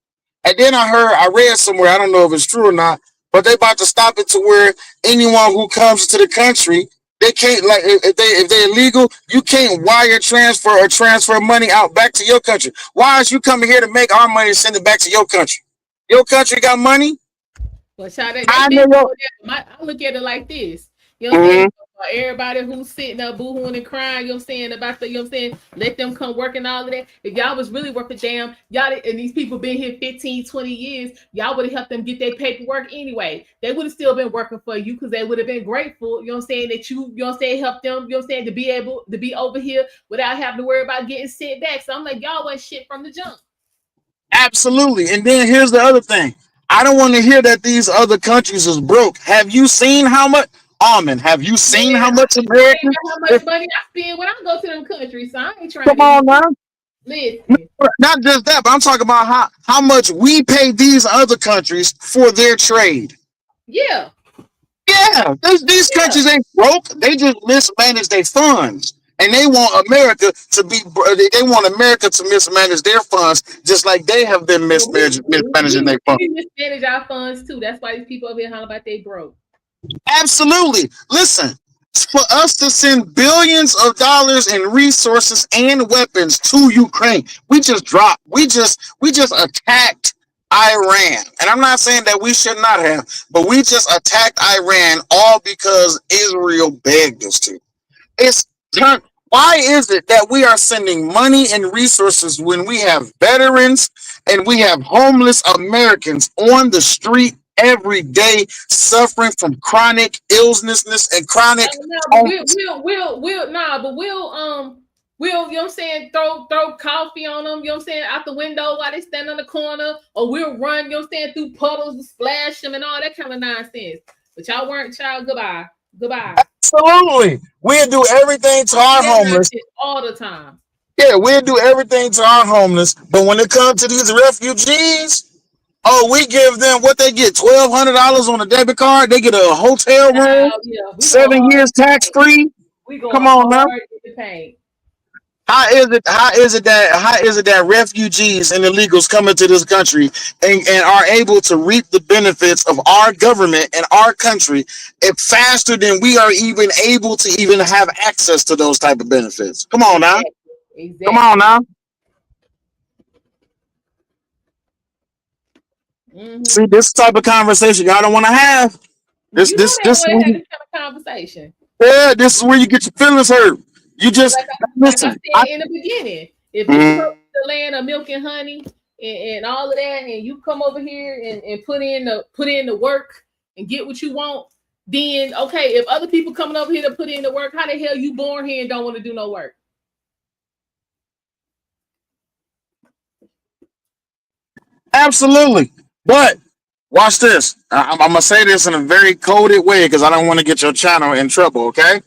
And then I read somewhere, I don't know if it's true or not, but they about to stop it to where anyone who comes to the country, they can't, like, if they're illegal, you can't wire transfer or transfer money out back to your country. Why is you coming here to make our money and send it back to your country? Your country got money? Well, child, I look at it like this. You know what I'm saying? Everybody who's sitting up boohooing and crying, you know what I'm saying, about the, you know what I'm saying, let them come work and all of that. If y'all was really worth a damn, y'all, and these people been here 15, 20 years, y'all would have helped them get their paperwork anyway. They would have still been working for you because they would have been grateful, you know what I'm saying, that you know what I'm saying, help them, you know what I'm saying, to be able to be over here without having to worry about getting sent back. So I'm like, y'all wasn't shit from the jump. Absolutely. And then here's the other thing. I don't want to hear that these other countries is broke. Have you seen how much, Almond, have you seen how much Americans? How much money I spend when I go to them countries, so I ain't trying Come to on now. listen. Not just that, but I'm talking about how much we pay these other countries for their trade. Yeah. Yeah, these countries ain't broke. They just mismanage their funds. And they want America to be, they want America to mismanage their funds just like they have been mismanaging their funds. We mismanage our funds too. That's why these people over here holler about they broke. Absolutely. Listen, for us to send billions of dollars in resources and weapons to Ukraine, we just attacked Iran. And I'm not saying that we should not have, but we just attacked Iran all because Israel begged us to. Why is it that we are sending money and resources when we have veterans and we have homeless Americans on the street every day suffering from chronic illness and chronic? We'll you know what I'm saying, throw coffee on them, you know what I'm saying, out the window while they stand on the corner, or we'll run, you know what I'm saying, through puddles and splash them and all that kind of nonsense. But y'all weren't, child. Goodbye. Absolutely. We'll do everything to our homeless all the time. Yeah, we'll do everything to our homeless, but when it comes to these refugees, we give them what they get, $1,200 on a debit card. They get a hotel room, 7 years tax free. Come on now. How is it that refugees and illegals come into this country and are able to reap the benefits of our government and our country faster than we are even able to even have access to those type of benefits? Come on now. Exactly. Come on now. Mm-hmm. See, this type of conversation y'all don't want to have. This kind of conversation. Yeah, this is where you get your feelings hurt. You just listen. Like I said in the beginning, if you come to the land of milk and honey and all of that, and you come over here and put in the work and get what you want, then okay. If other people coming over here to put in the work, how the hell you born here and don't want to do no work? Absolutely, but watch this. I'm gonna say this in a very coded way because I don't want to get your channel in trouble. Okay.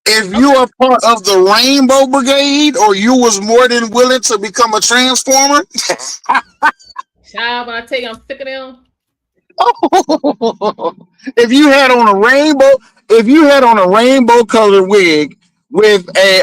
If you are part of the Rainbow Brigade or you was more than willing to become a transformer, child, when I tell you I'm sick of them. if you had on a rainbow colored wig with a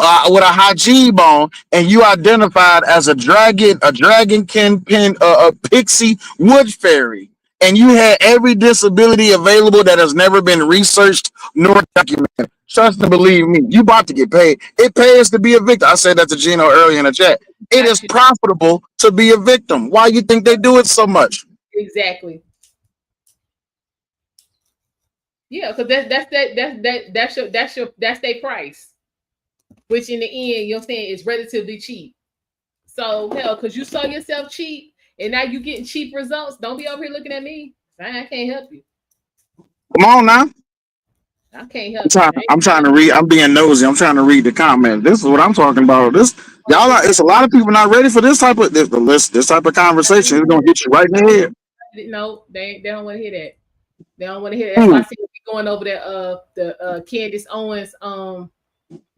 hijab on and you identified as a dragonkin pin a pixie wood fairy, and you had every disability available that has never been researched nor documented, trust and believe me, you about to get paid. It pays to be a victim. I said that to Gino earlier in the chat. It is profitable to be a victim. Why you think they do it so much? Exactly. Yeah, because that's their price, which in the end, you know what I'm saying, is relatively cheap. So hell, because you saw yourself cheap and now you getting cheap results. Don't be over here looking at me. I can't help you. Come on now. I can't help. I'm trying to read. I'm being nosy. I'm trying to read the comment. This is what I'm talking about. It's a lot of people not ready for this type of conversation. It's gonna hit you right in the head. No, they don't want to hear that. They don't want to hear that. That's why I see we going over the Candace Owens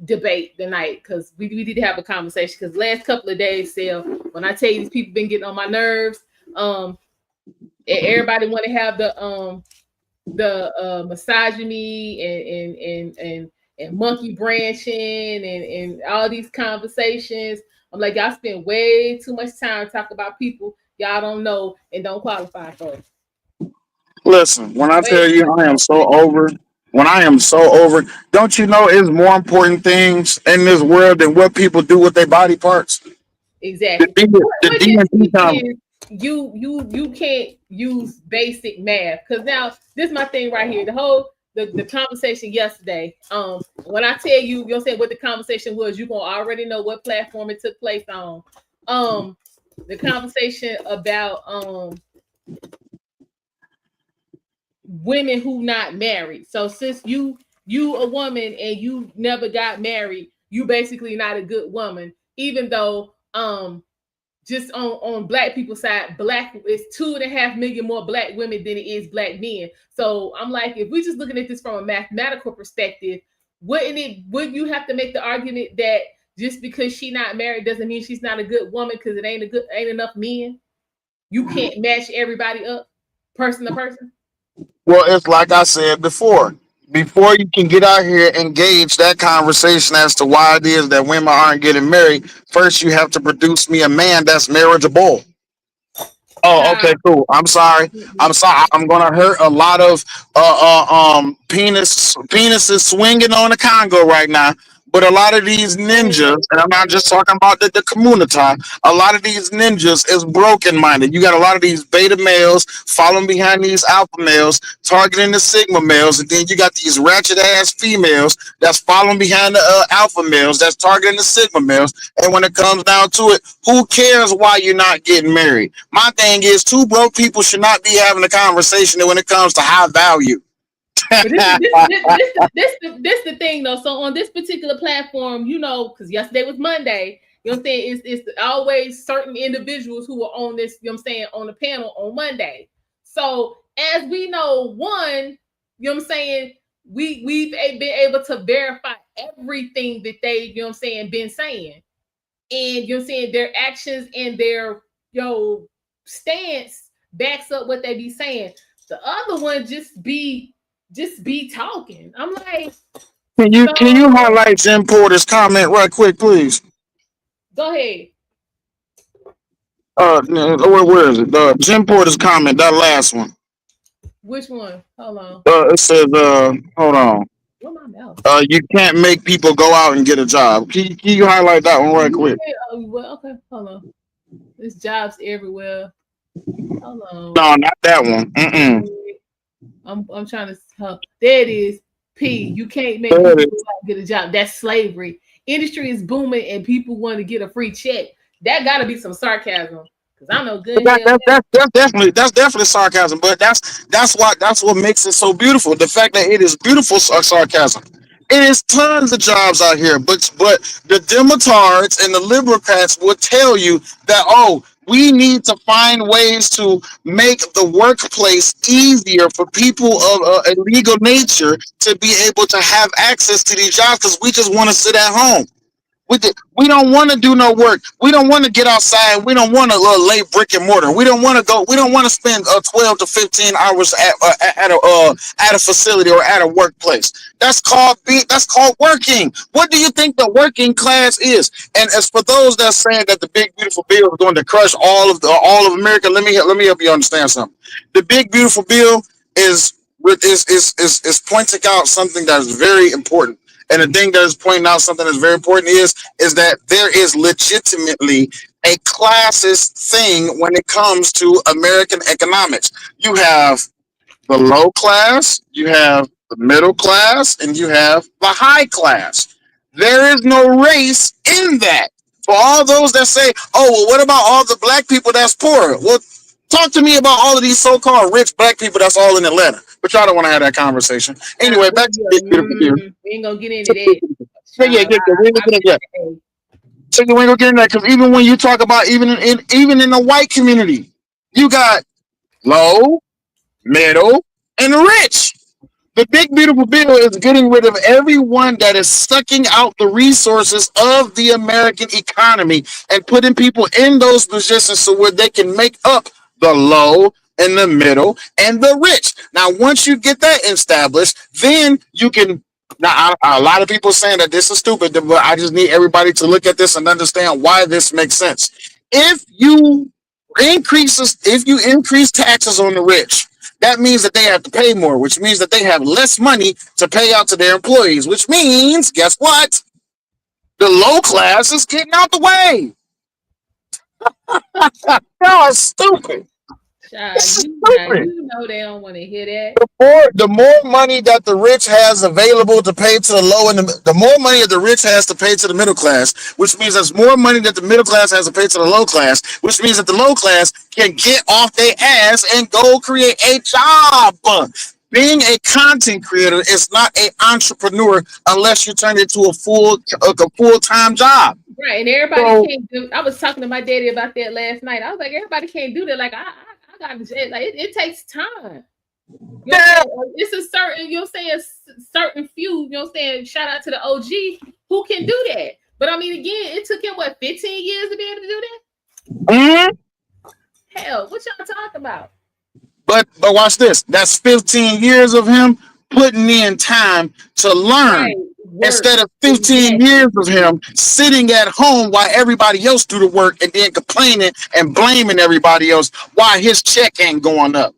debate tonight, because we need to have a conversation. Because last couple of days, when I tell you these people been getting on my nerves, everybody want to have the misogyny and monkey branching and all these conversations. I'm like, y'all spend way too much time talking about people y'all don't know and don't qualify for. Listen, when I tell you I am so over, don't you know it's more important things in this world than what people do with their body parts? Exactly. You can't use basic math, because now this is my thing right here. The the conversation yesterday. When I tell you, you know what I'm saying, what the conversation was, you're gonna already know what platform it took place on. The conversation about women who not married. So since you a woman and you never got married, you basically not a good woman, even though just on black people's side, black is 2.5 million more black women than it is black men. So I'm like, if we're just looking at this from a mathematical perspective, wouldn't you have to make the argument that just because she not married doesn't mean she's not a good woman because it ain't enough men? You can't match everybody up person to person. Well, it's like I said before. Before you can get out here and gauge that conversation as to why it is that women aren't getting married, first you have to produce me a man that's marriageable. Oh, okay, cool. I'm sorry. I'm sorry. I'm gonna hurt a lot of penises swinging on the Congo right now. But a lot of these ninjas, and I'm not just talking about the community, a lot of these ninjas is broken minded. You got a lot of these beta males following behind these alpha males, targeting the sigma males, and then you got these ratchet ass females that's following behind the alpha males that's targeting the sigma males. And when it comes down to it, who cares why you're not getting married? My thing is, two broke people should not be having a conversation when it comes to high value. But this the thing though. So on this particular platform, you know, because yesterday was Monday, you know what I'm saying? It's always certain individuals who are on this, you know what I'm saying, on the panel on Monday. So as we know, one, you know what I'm saying, we've been able to verify everything that they, you know what I'm saying, been saying. And you know what I'm saying, their actions and their stance backs up what they be saying. The other one just be talking. I'm like, can you highlight Jim Porter's comment right quick, please? Go ahead. Where is it? Jim Porter's comment, that last one. Which one? Hold on. It says, hold on. What my mouth? You can't make people go out and get a job. Can you highlight that one right quick? Well, okay, hold on. There's jobs everywhere. Hold on. No, not that one. I'm trying to. There it is. P. You can't make people go out and get a job. That's slavery. Industry is booming and people want to get a free check. That got to be some sarcasm. Because I know good. That's definitely sarcasm. But that's what makes it so beautiful. The fact that it is beautiful sarcasm. It is tons of jobs out here, but the Demotards and the Libercrats will tell you that, we need to find ways to make the workplace easier for people of illegal nature to be able to have access to these jobs because we just want to sit at home. We don't want to do no work. We don't want to get outside. We don't want to lay brick and mortar. We don't want to go. We don't want to spend 12 to 15 hours at a facility or at a workplace. That's called working. What do you think the working class is? And as for those that are saying that the big beautiful bill is going to crush all of America, let me help you understand something. The big beautiful bill is pointing out something that is very important. And the thing that is pointing out something that's very important is that there is legitimately a classist thing when it comes to American economics. You have the low class, you have the middle class, and you have the high class. There is no race in that. For all those that say, what about all the black people that's poor? Well, talk to me about all of these so-called rich black people that's all in Atlanta. But y'all don't want to have that conversation. Anyway, back to the beautiful bill. We ain't gonna get into that. We ain't gonna get that. So you ain't gonna get into that because even when you talk about even in the white community, you got low, middle, and rich. The big beautiful bill is getting rid of everyone that is sucking out the resources of the American economy and putting people in those positions so where they can make up the low and the middle and the rich. Now, once you get that established, then you can. Now, a lot of people saying that this is stupid, but I just need everybody to look at this and understand why this makes sense. If you increase taxes on the rich, that means that they have to pay more, which means that they have less money to pay out to their employees, which means, guess what? The low class is getting out the way. Y'all are stupid. Child, you know they don't want to hear that. The more money that the rich has available to pay to the low and the more money that the rich has to pay to the middle class, which means there's more money that the middle class has to pay to the low class, which means that the low class can get off their ass and go create a job. Being a content creator is not an entrepreneur unless you turn it into a full-time job. Right, and everybody can't do. I was talking to my daddy about that last night. I was like, everybody can't do that. Like I got like it takes time. You know what I'm saying? It's a certain, you know what I'm saying, certain few, you know what I'm saying, shout out to the OG who can do that. But I mean, again, it took him 15 years to be able to do that? Mm-hmm. Hell, what y'all talking about? But watch this. That's 15 years of him putting in time to learn. Right. Instead of 15 years of him sitting at home while everybody else do the work and then complaining and blaming everybody else why his check ain't going up.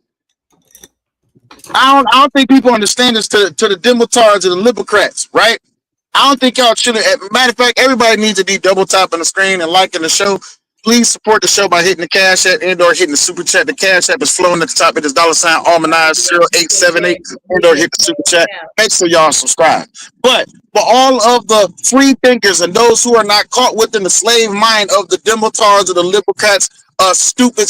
I don't think people understand this to the Demotards and the Libercrats, right? I don't think y'all should. Matter of fact, everybody needs to be double tapping the screen and liking the show. Please support the show by hitting the Cash App and/or hitting the Super Chat. The Cash App is flowing at the top. It is $.Almanize0878 and/or hit the Super Chat. Make sure y'all subscribe. But for all of the free thinkers and those who are not caught within the slave mind of the Demotards or the Libercrats, stupid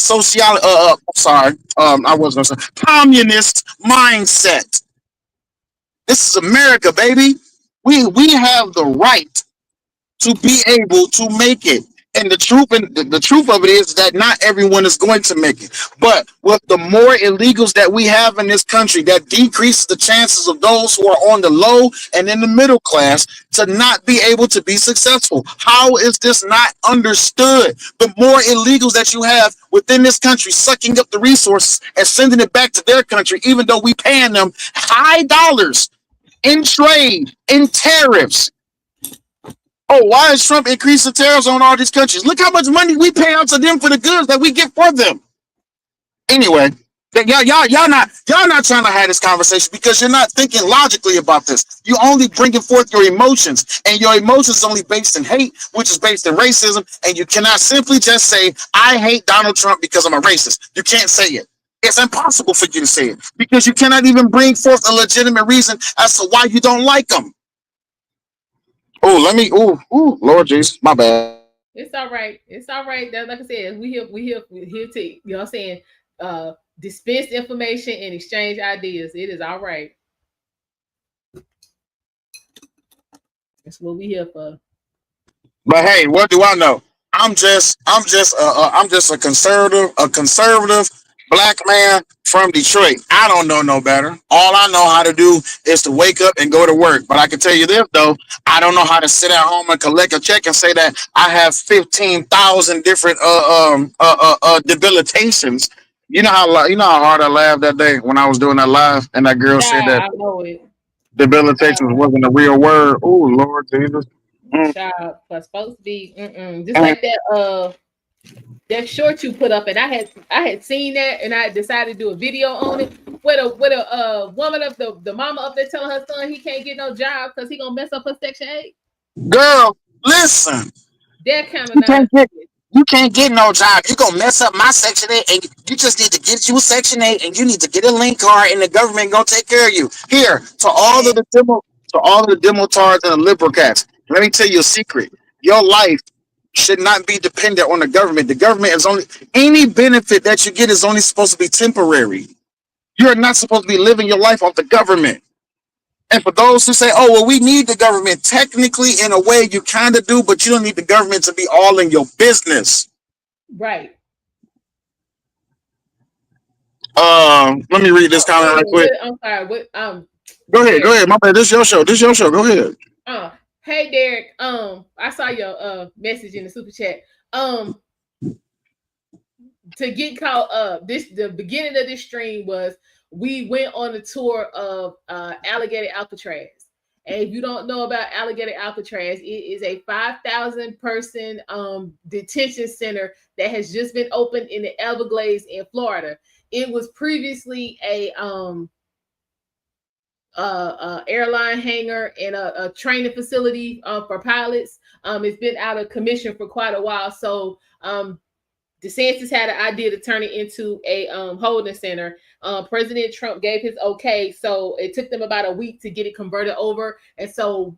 communist mindset. This is America, baby. We have the right to be able to make it. And the truth of it is that not everyone is going to make it. But with the more illegals that we have in this country, that decreases the chances of those who are on the low and in the middle class to not be able to be successful. How is this not understood? The more illegals that you have within this country sucking up the resources and sending it back to their country, even though we paying them high dollars in trade, in tariffs. Oh, why is Trump increasing tariffs on all these countries? Look how much money we pay out to them for the goods that we get for them. Anyway, y'all not trying to have this conversation because you're not thinking logically about this. You're only bringing forth your emotions, and your emotions are only based in hate, which is based in racism. And you cannot simply just say, "I hate Donald Trump because I'm a racist." You can't say it. It's impossible for you to say it because you cannot even bring forth a legitimate reason as to why you don't like them. Lord Jesus, my bad. It's all right. It's all right. That, like I said, we here to, you know what I'm saying, dispense information and exchange ideas. It is all right. That's what we here for. But hey, what do I know? I'm just a conservative black man from Detroit. I don't know no better. All I know how to do is to wake up and go to work. But I can tell you this though, I don't know how to sit at home and collect a check and say that I have 15,000 different debilitations. You know how hard I laughed that day when I was doing that live and that girl said that I know it. debilitations wasn't a real word. Oh Lord Jesus. Child, was supposed to be just like that short you put up, and I had seen that, and I decided to do a video on it with a woman of the mama up there telling her son he can't get no job because he gonna mess up her Section 8. Girl, listen. That kind of you can't get no job. You gonna mess up my Section 8, and you just need to get you a Section 8, and you need to get a link card, and the government gonna take care of you. Here to all of the demotards and the liberal cats. Let me tell you a secret. Your life should not be dependent on the government. The government is only any benefit that you get is only supposed to be temporary. You're not supposed to be living your life off the government. And for those who say, "Oh, well, we need the government," technically, in a way, you kind of do, but you don't need the government to be all in your business. Right. Let me read this comment right quick. I'm sorry. Go ahead. My bad. This is your show. Go ahead. Hey Derek, I saw your message in the super chat. To get caught up, the beginning of this stream was we went on a tour of Alligator Alcatraz. And if you don't know about Alligator Alcatraz, it is a 5,000 person detention center that has just been opened in the Everglades in Florida. It was previously a airline hangar and a training facility for pilots. It's been out of commission for quite a while. So DeSantis had an idea to turn it into a holding center. President Trump gave his okay, so it took them about a week to get it converted over. And so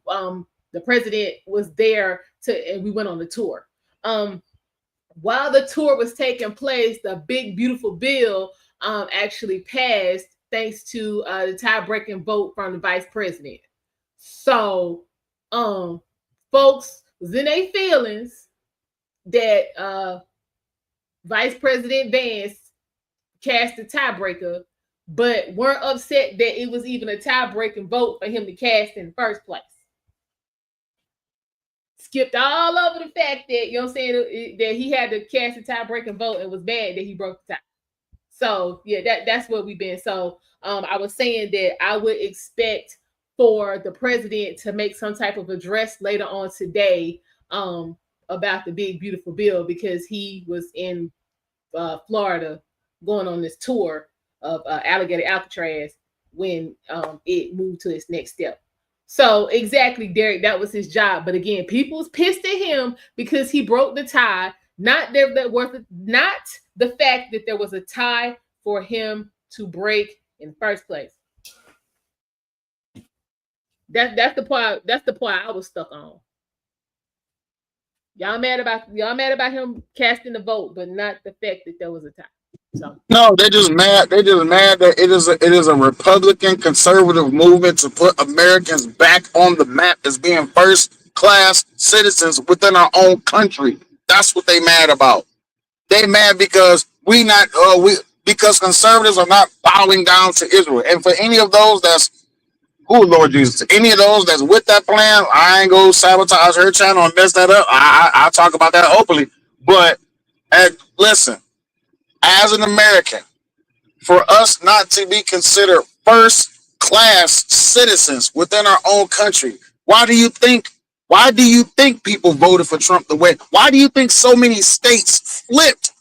the president was there and we went on the tour. While the tour was taking place, the big beautiful bill actually passed thanks to the tie-breaking vote from the vice president. So folks was in their feelings that Vice President Vance cast a tiebreaker, but weren't upset that it was even a tie-breaking vote for him to cast in the first place. Skipped all over the fact that, you know what I'm saying, that he had to cast a tie-breaking vote. It was bad that he broke the tie. So yeah, that's what we've been. So I was saying that I would expect for the president to make some type of address later on today about the big beautiful bill, because he was in Florida going on this tour of Alligator Alcatraz when it moved to its next step. So exactly, Derek, that was his job. But again, people's pissed at him because he broke the tie, not the fact that there was a tie for him to break in the first place. That's the part I was stuck on. Y'all mad about him casting the vote, but not the fact that there was a tie. So No, they're just mad. They're just mad that it is a Republican conservative movement to put Americans back on the map as being first class citizens within our own country. That's what they mad about. They mad because because conservatives are not bowing down to Israel. And for any of those Lord Jesus, any of those that's with that plan, I ain't gonna sabotage her channel and mess that up. I'll talk about that openly. But listen, as an American, for us not to be considered first class citizens within our own country, why do you think people voted for Trump the way? Why do you think so many states flipped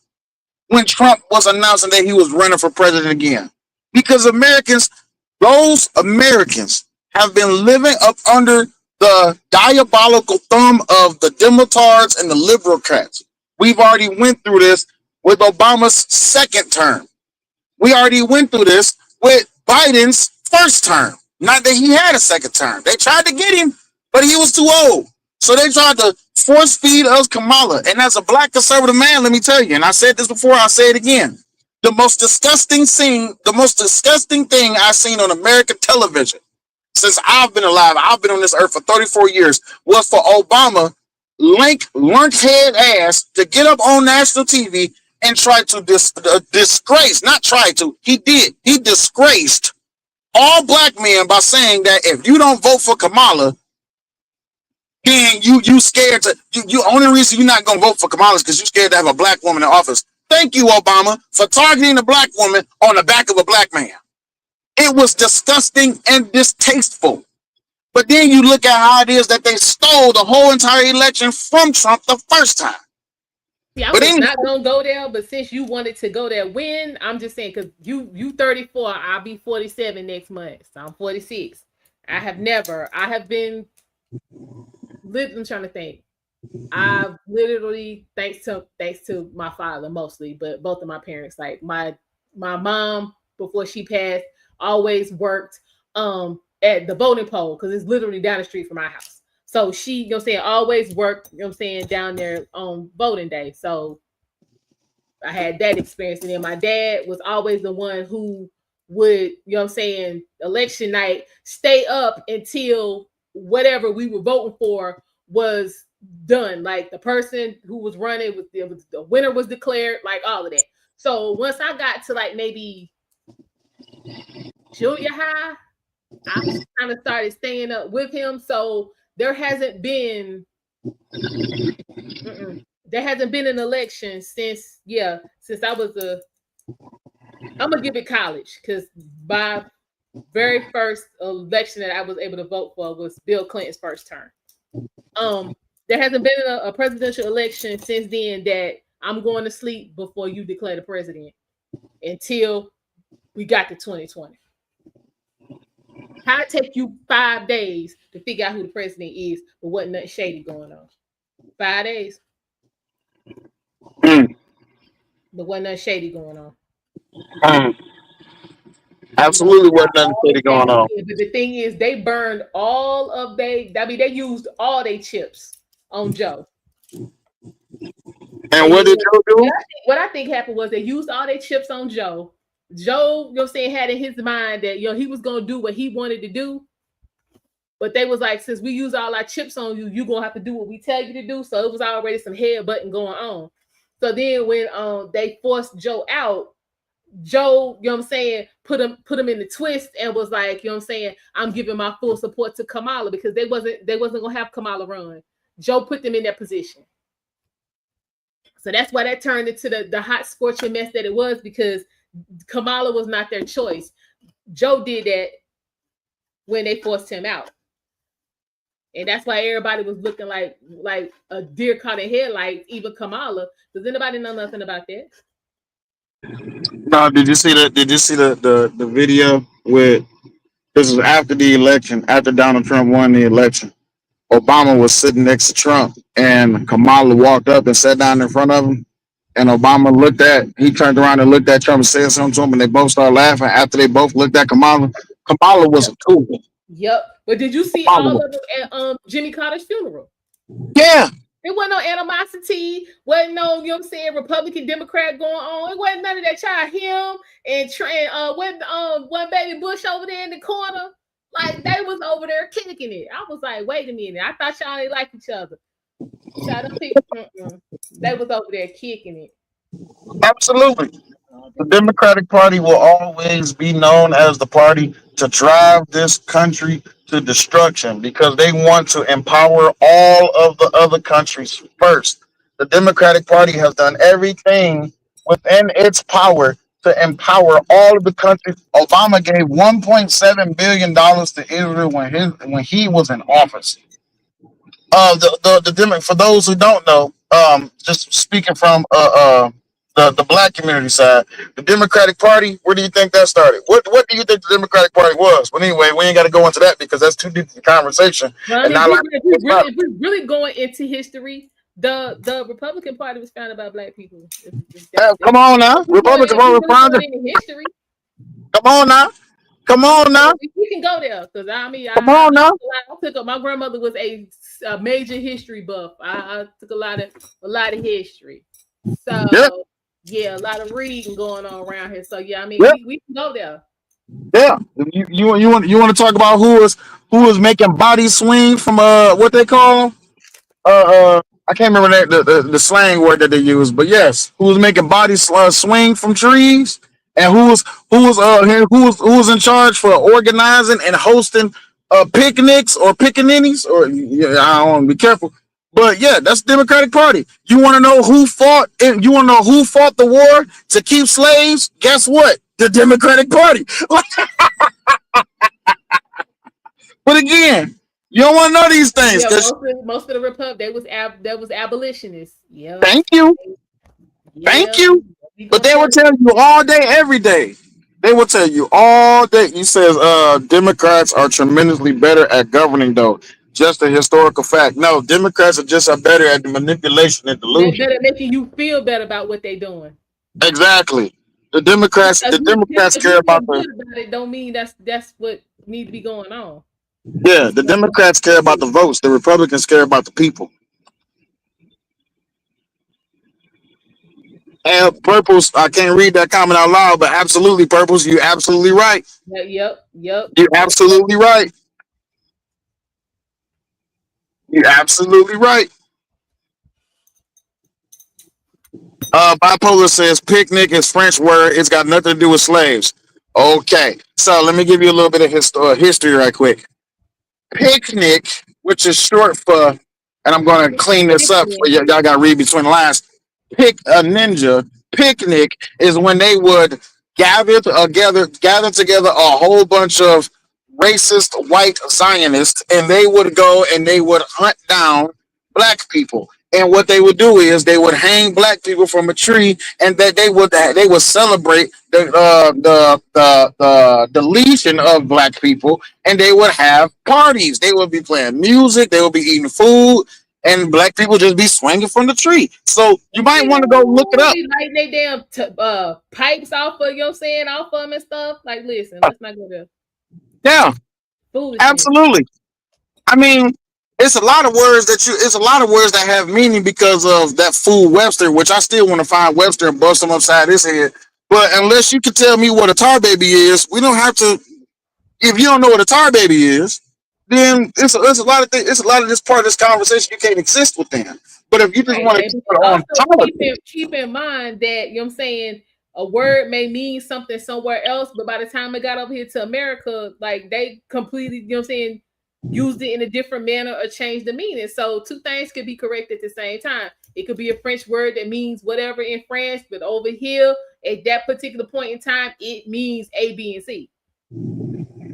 when Trump was announcing that he was running for president again? Because those Americans have been living up under the diabolical thumb of the Democrats and the Liberals. We've already went through this with Obama's second term. We already went through this with Biden's first term. Not that he had a second term. They tried to get him, but he was too old. So they tried to force feed us Kamala. And as a black conservative man, let me tell you, and I said this before, I'll say it again. The most disgusting thing I've seen on American television since I've been alive, I've been on this earth for 34 years, was for Obama, lunkhead ass, to get up on national TV and try to he disgraced all black men by saying that if you don't vote for Kamala, then you scared to, you only reason you're not gonna vote for Kamala is because you're scared to have a black woman in office. Thank you, Obama, for targeting a black woman on the back of a black man. It was disgusting and distasteful. But then you look at how it is that they stole the whole entire election from Trump the first time. Yeah, I was not gonna go there, but since you wanted to go there, when I'm just saying, because you 34, I'll be 47 next month. So I'm 46. I'm trying to think. I've literally, thanks to my father mostly, but both of my parents, like my mom before she passed, always worked at the voting poll because it's literally down the street from my house. So she, you know what I'm saying, always worked, you know what I'm saying, down there on voting day. So I had that experience. And then my dad was always the one who would, you know what I'm saying, election night, stay up until whatever we were voting for was done. Like the person who was running, the winner was declared, like all of that. So once I got to like maybe junior high, I kind of started staying up with him. So there hasn't been an election since I was I'm gonna give it college, because my very first election that I was able to vote for was Bill Clinton's first term. There hasn't been a presidential election since then that I'm going to sleep before you declare the president until we got to 2020. How it take you 5 days to figure out who the president is, but wasn't nothing shady going on? 5 days. There wasn't nothing shady going on. Absolutely wasn't nothing shady going on. But the thing is, they burned all of they used all their chips on Joe. And what did Joe do? What I think happened was they used all their chips on Joe. Joe, you know what I'm saying, had in his mind that, he was going to do what he wanted to do. But they was like, since we use all our chips on you, you're going to have to do what we tell you to do. So it was already some headbutting going on. So then when they forced Joe out, Joe, you know what I'm saying, put him in the twist and was like, you know what I'm saying, I'm giving my full support to Kamala because they wasn't going to have Kamala run. Joe put them in that position. So that's why that turned into the hot scorching mess that it was, because Kamala was not their choice. Joe did that when they forced him out. And that's why everybody was looking like a deer caught in headlights, even Kamala. Does anybody know nothing about that? No, did you see the video with, this was after the election, after Donald Trump won the election. Obama was sitting next to Trump and Kamala walked up and sat down in front of him. And Obama he turned around and looked at Trump and said something to him, and they both started laughing. After they both looked at Kamala, Kamala was a tool. Yep. But did you see all of them at Jimmy Carter's funeral? Yeah. There wasn't no animosity, wasn't no, you know what I'm saying, Republican, Democrat going on. It wasn't none of that. Child, him and one baby Bush over there in the corner. Like, they was over there kicking it. I was like, wait a minute. I thought y'all didn't like each other. Child, they was over there kicking it. Absolutely. The Democratic Party will always be known as the party to drive this country to destruction because they want to empower all of the other countries first. The Democratic Party has done everything within its power to empower all of the countries. Obama gave $1.7 billion to Israel when he was in office. For those who don't know, just speaking from the black community side, the Democratic Party, where do you think that started? What do you think the Democratic Party was? But anyway, we ain't got to go into that because that's too deep of a conversation. Well, if we're really going into history, the Republican Party was founded by black people. Come on now, Republican Party founded. Come on now. Come on now. We can go there because come on now. My grandmother was a major history buff. I took a lot of history. So yeah, a lot of reading going on around here. So yeah, we can go there. Yeah, you want to talk about who was making body swing from what they call I can't remember the slang word that they use, but yes, who was making body swing from trees, and who was in charge for organizing and hosting picnics or pickaninnies, or I don't want to be careful. But yeah, that's the Democratic Party. You want to know who fought? You want to know who fought the war to keep slaves? Guess what? The Democratic Party. But again, you don't want to know these things. Yeah, most of the Republic, that was abolitionists. Yeah. Thank you. Thank you. But they will tell you all day, every day. They will tell you all day. He says Democrats are tremendously better at governing, though. Just a historical fact. No, Democrats are better at the manipulation and delusion. They're better at making you feel better about what they're doing. Exactly. The Democrats care about it. Don't mean that's what needs to be going on. Yeah, the Democrats care about the votes. The Republicans care about the people. And Purples, I can't read that comment out loud, but absolutely, Purples, you're absolutely right. Yep. You're absolutely right. You're absolutely right. Bipolar says picnic is French word. It's got nothing to do with slaves. Okay, so let me give you a little bit of history right quick. Picnic, which is short for, and I'm going to clean this up for y'all got to read between the lines. Picnic is when they would gather together a whole bunch of racist white Zionists, and they would go and they would hunt down black people. And what they would do is they would hang black people from a tree, and that they would celebrate the deletion of black people, and they would have parties. They would be playing music, they would be eating food, and black people just be swinging from the tree. So you might want to go look it up. Be lighting they damn pipes off of, you know what I'm saying, off of them and stuff. Like, listen, let's not go there. Yeah, Foolishness. absolutely. I mean, it's a lot of words that have meaning because of that fool Webster, which I still want to find Webster and bust him upside his head. But unless you can tell me what a tar baby is, we don't have to. If you don't know what a tar baby is, then it's a lot of things. It's a lot of this part of this conversation you can't exist within. But if you just want to keep it on keep in mind that, you know what I'm saying, a word may mean something somewhere else, but by the time it got over here to America, like they completely, you know what I'm saying, used it in a different manner or changed the meaning. So two things could be correct at the same time. It could be a French word that means whatever in French, but over here at that particular point in time, it means A, B, and C.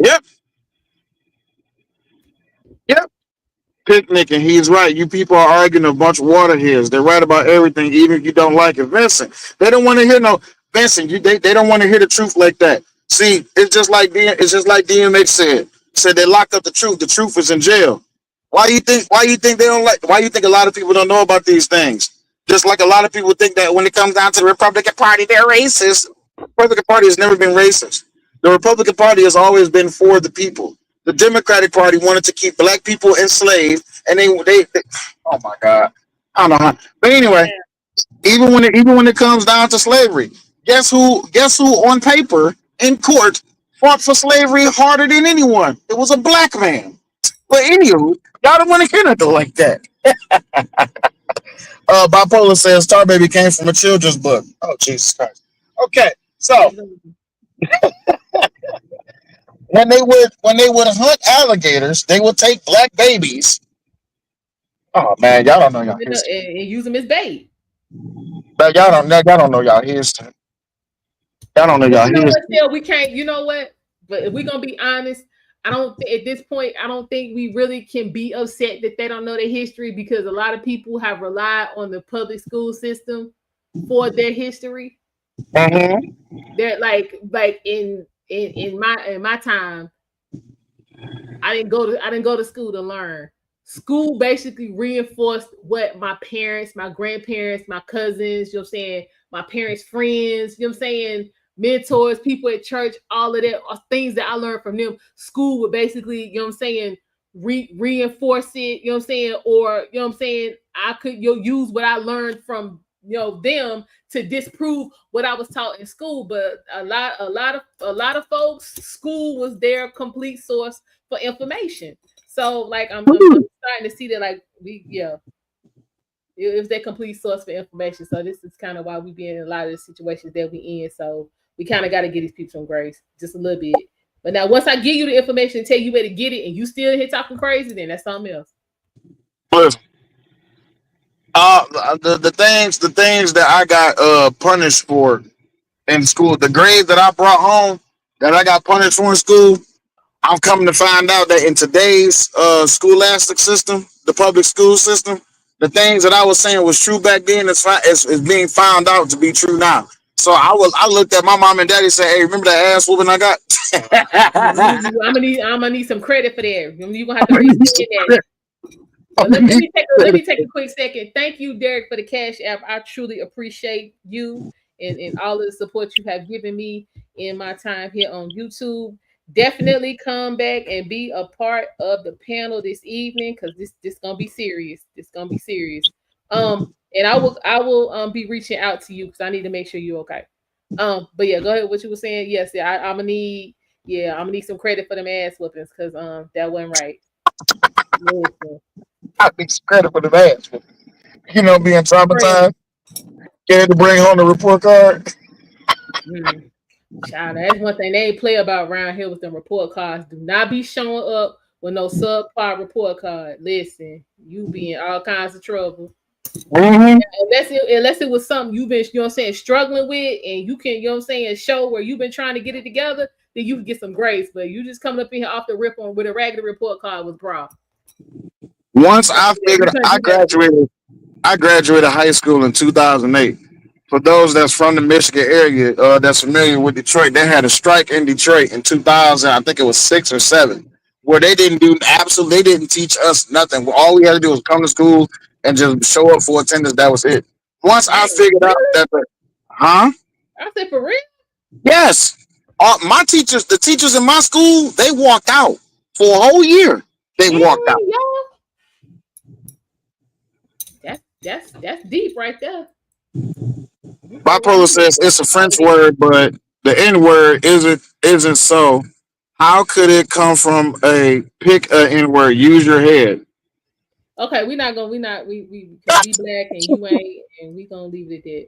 Yep. Yep. Picnic, and he's right. You people are arguing a bunch of waterheads. They're right about everything, even if you don't like it. Vincent, they don't want to hear no Vincent. They don't want to hear the truth like that. See, it's just like DMX said they locked up the truth. The truth is in jail. Why you think they don't like? Why you think a lot of people don't know about these things? Just like a lot of people think that when it comes down to the Republican Party, they're racist. The Republican Party has never been racist. The Republican Party has always been for the people. The Democratic Party wanted to keep black people enslaved, and they oh my God, I don't know how. But anyway, even when it comes down to slavery, guess who on paper in court fought for slavery harder than anyone? It was a black man. But anywho, y'all don't want to hear nothing like that. Bipolar says Tar Baby came from a children's book. Oh Jesus Christ. Okay, so when they would hunt alligators, they would take black babies. Oh man, y'all don't know y'all history. And use them as bait. But y'all don't know y'all history. Y'all don't know y'all history. We can't. You know what? But if we're gonna be honest, at this point, I don't think we really can be upset that they don't know their history, because a lot of people have relied on the public school system for their history. They're like in my time, I didn't go to school to learn. School basically reinforced what my parents, my grandparents, my cousins, you know what I'm saying, my parents' friends, you know what I'm saying, mentors, people at church, all of that are things that I learned from them. School would basically, you know what I'm saying, reinforce it, you know what I'm saying, or, you know what I'm saying, I could use what I learned from, you know, them to disprove what I was taught in school. But a lot of folks, school was their complete source for information. So like I'm starting to see that, like, it was their complete source for information. So this is kind of why we be in a lot of the situations that we in. So we kind of got to get these people some grace just a little bit. But now once I give you the information and tell you where to get it, and you still here talking crazy, then that's something else. Listen, the things that I got punished for in school, the grades that I brought home that I got punished for in school, I'm coming to find out that in today's scholastic system, the public school system, the things that I was saying was true back then is being found out to be true now. So I looked at my mom and daddy and said, "Hey, remember that ass whooping I got?" I'm gonna need some credit for that. You're gonna have to restate that. Let me take a quick second. Thank you, Derek, for the Cash App. I truly appreciate you and all of the support you have given me in my time here on YouTube. Definitely come back and be a part of the panel this evening, because this gonna be serious. It's gonna be serious. And I will be reaching out to you because I need to make sure you're okay. But yeah, go ahead. What you were saying? Yes, I'm gonna need some credit for them ass whoopings, because that wasn't right. I need some credit for the ass whooping. You know, being traumatized, scared to bring home the report card. Child, that's one thing they ain't play about around here with them report cards. Do not be showing up with no subpar report card. Listen, you be in all kinds of trouble. Unless it was something you've been, you know what I'm saying, struggling with, and you can, you know what I'm saying, show where you've been trying to get it together, then you can get some grace. But you just coming up in here off the rip on with a regular report card was bra. Once I figured I graduated high school in 2008. For those that's from the Michigan area, that's familiar with Detroit, they had a strike in Detroit in 2000. I think it was 6 or 7. where they they didn't teach us nothing. All we had to do was come to school and just show up for attendance. That was it. Once I figured out Really? that huh? I said for real. Yes. My teachers, the teachers in my school, they walked out for a whole year. They walked out. That's deep right there. Bipolar says it's a French word, but the N word isn't so. How could it come from a pick a N word? Use your head. Okay, we black and you ain't, and we gonna leave it at that.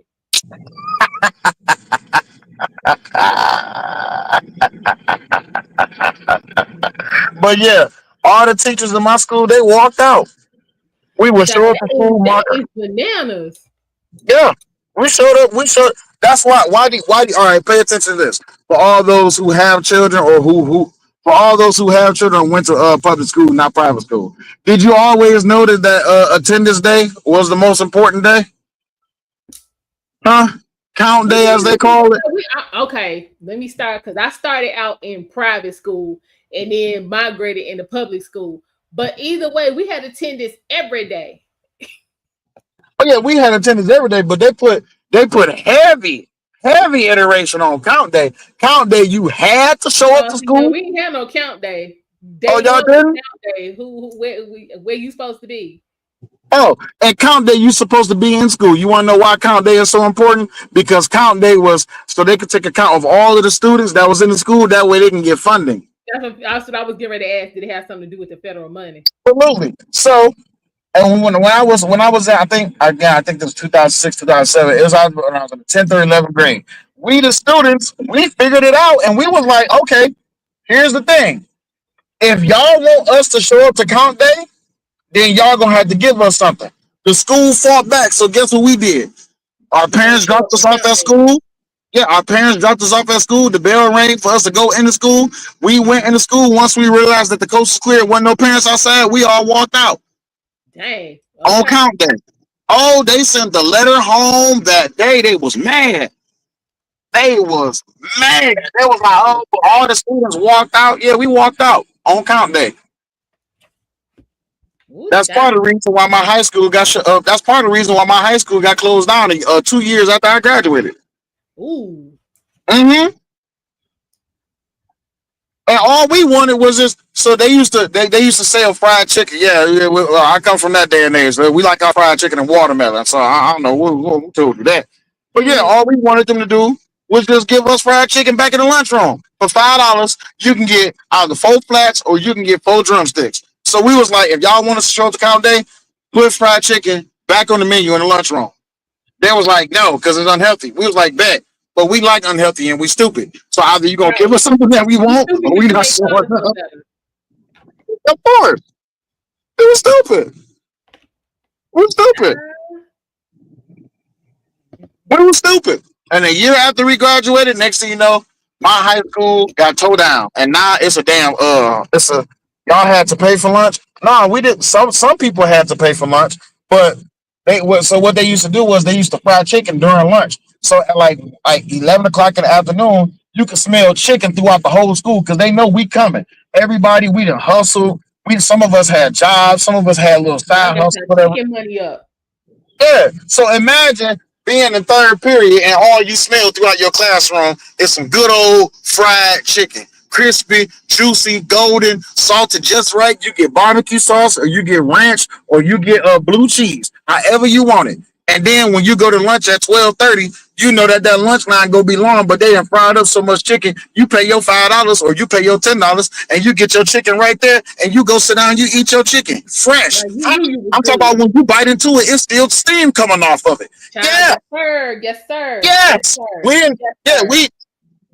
But yeah, all the teachers in my school, they walked out. We would show up to school, That marker. is bananas. Yeah, we showed up. That's why. All right, pay attention to this. For all those who have children, or for all those who have children and went to public school, not private school. Did you always notice that attendance day was the most important day? Huh? Count day, as they call it. Okay, let me start because I started out in private school and then migrated into public school. But either way, we had attendance every day. Oh yeah, we had attendance every day, but they put heavy iteration on count day. Count day, you had to show up to school. No, we didn't have no count day. Oh, y'all didn't? Count day. Where you supposed to be? Oh, and count day, you supposed to be in school. You want to know why count day is so important? Because count day was so they could take account of all of the students that was in the school. That way they can get funding. That's what I was getting ready to ask. Did it have something to do with the federal money? Absolutely. So, and when I was at, I think this was 2006, 2007. It was when I was in the 10th or 11th grade. We the students, we figured it out, and we was like, okay, here's the thing. If y'all want us to show up to count day, then y'all gonna have to give us something. The school fought back, so guess what we did? Our parents dropped us off at school. Yeah, our parents dropped us off at school. The bell rang for us to go into school. We went into school. Once we realized that the coast was clear, wasn't no parents outside, we all walked out. Dang. On count day. Oh, they sent the letter home that day. They was mad. They was mad. They was like, oh, all the students walked out. Yeah, we walked out on count day. That's part of the reason why my high school got that's part of the reason why my high school got closed down 2 years after I graduated. Ooh. Mm-hmm. And all we wanted was this. So they used to sell fried chicken. Yeah, I come from that day and age. So we like our fried chicken and watermelon. So I don't know who told you that. But yeah, all we wanted them to do was just give us fried chicken back in the lunchroom. For $5, you can get either 4 flats or you can get 4 drumsticks. So we was like, if y'all want us to show up to count day, put fried chicken back on the menu in the lunchroom. They was like, no, because it's unhealthy. We was like, bet. But we like unhealthy and we stupid. So either you gonna give us something that we want, or we not showing up. Of course, it was stupid. We was stupid. We was stupid. And a year after we graduated, next thing you know, my high school got towed down, and now it's a damn y'all had to pay for lunch. No, we didn't. Some people had to pay for lunch, but what they used to do was they used to fry chicken during lunch. So at like 11 o'clock in the afternoon, you could smell chicken throughout the whole school because they know we coming. Everybody, we done hustle. Some of us had jobs, some of us had little side hustles, whatever. Money up. Yeah. So imagine being in third period and all you smell throughout your classroom is some good old fried chicken. Crispy, juicy, golden, salted just right. You get barbecue sauce, or you get ranch, or you get blue cheese, however you want it. And then when you go to lunch at 12:30, you know that lunch line gonna be long, but they done fried up so much chicken. You pay your $5 or you pay your $10, and you get your chicken right there, and you go sit down, you eat your chicken fresh. I'm talking about when you bite into it, it's still steam coming off of it. Yeah. Yes, sir. Yes, sir. Yes.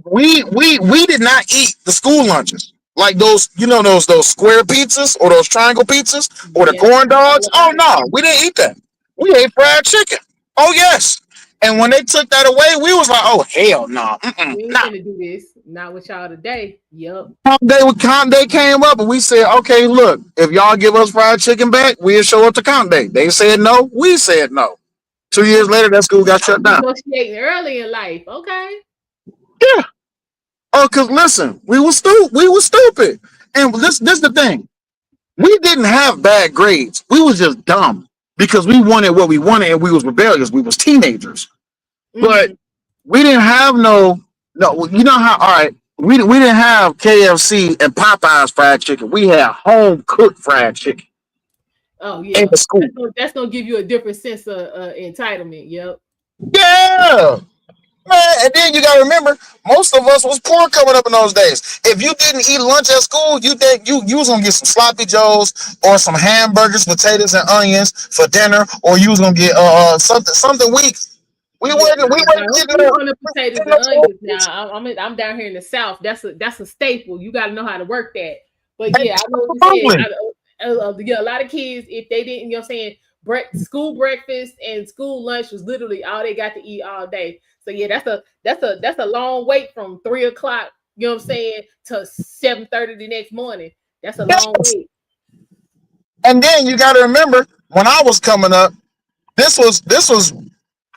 We did not eat the school lunches. Like those square pizzas or those triangle pizzas or the corn dogs. Oh no, we didn't eat that. We ate fried chicken. Oh yes. And when they took that away, we was like, oh hell no. We ain't gonna do this. Not with y'all today. Yep. Count day came up and we said, okay, look, if y'all give us fried chicken back, we'll show up to count day. They said no, we said no. 2 years later, that school got shut down. Negotiating early in life, okay? Yeah. Oh, cause listen, we were stupid. And this the thing. We didn't have bad grades. We was just dumb because we wanted what we wanted and we was rebellious. We was teenagers. But we didn't have no, you know how, all right, we didn't have KFC and Popeyes fried chicken. We had home cooked fried chicken. Oh yeah, in the school. that's gonna give you a different sense of entitlement. Yep. Yeah. Man, and then you gotta remember, most of us was poor coming up in those days. If you didn't eat lunch at school, you think you was gonna get some sloppy joes or some hamburgers, potatoes, and onions for dinner, or you was gonna get something weak. We wasn't getting on the potatoes and onions now. I'm down here in the South. That's a staple. You got to know how to work that. But yeah, I know what you're saying. Yeah, a lot of kids, if they didn't, you know what I'm saying, school breakfast and school lunch was literally all they got to eat all day. So yeah, that's a long wait from 3 o'clock, you know what I'm saying, to 7:30 the next morning. That's a long wait. And then you got to remember, when I was coming up, this was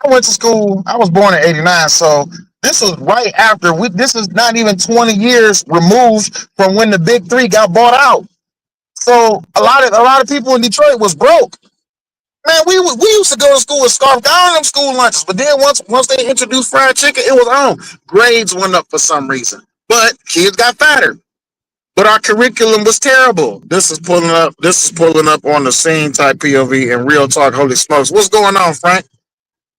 I went to school. I was born in '89, so this was right after. This is not even 20 years removed from when the Big Three got bought out. So a lot of people in Detroit was broke. Man, we used to go to school and scarf down them school lunches, but then once they introduced fried chicken, it was on. Grades went up for some reason, but kids got fatter. But our curriculum was terrible. This is pulling up on the scene type POV and real talk. Holy smokes, what's going on, Frank?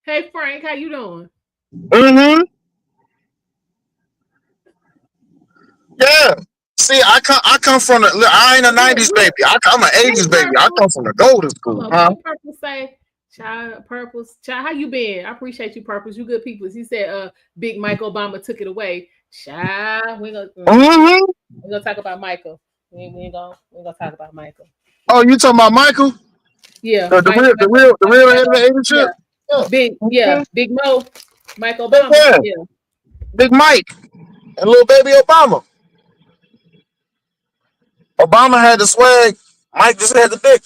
Hey Frank, how you doing? Mm-hmm. Yeah. See, I come from I ain't a '90s baby. I'm an '80s baby. I come from the golden school. Purple say, child, Purples, child, how you been? I appreciate you, Purples. You good people. He said, Big Mike Obama took it away. Child, we gonna talk about Michael. We ain't gonna talk about Michael. Oh, you talking about Michael? Yeah, the real head of the agency. Yeah. Big Mo, Mike Obama. Yeah. Big Mike and little baby Obama. Obama had the swag. Mike just had the dick.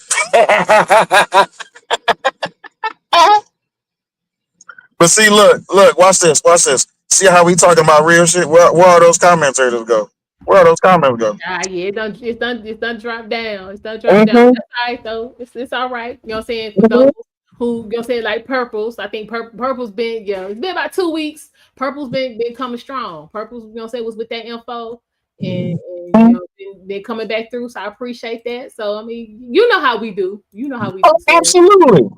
But see, look, watch this. See how we talking about real shit? Where all those commentators go? Where all those comments go? Yeah, it's done drop down. It's done drop down. That's all right though. It's all right. You know what I'm saying? For those who, you know what I'm saying, like Purples, I think Purple's been, it's been about 2 weeks. Purple's been coming strong. Purple's, you know what I'm saying, was with that info and you know, they're coming back through. So I appreciate that. So I mean, you know how we do. You know how we do. Absolutely.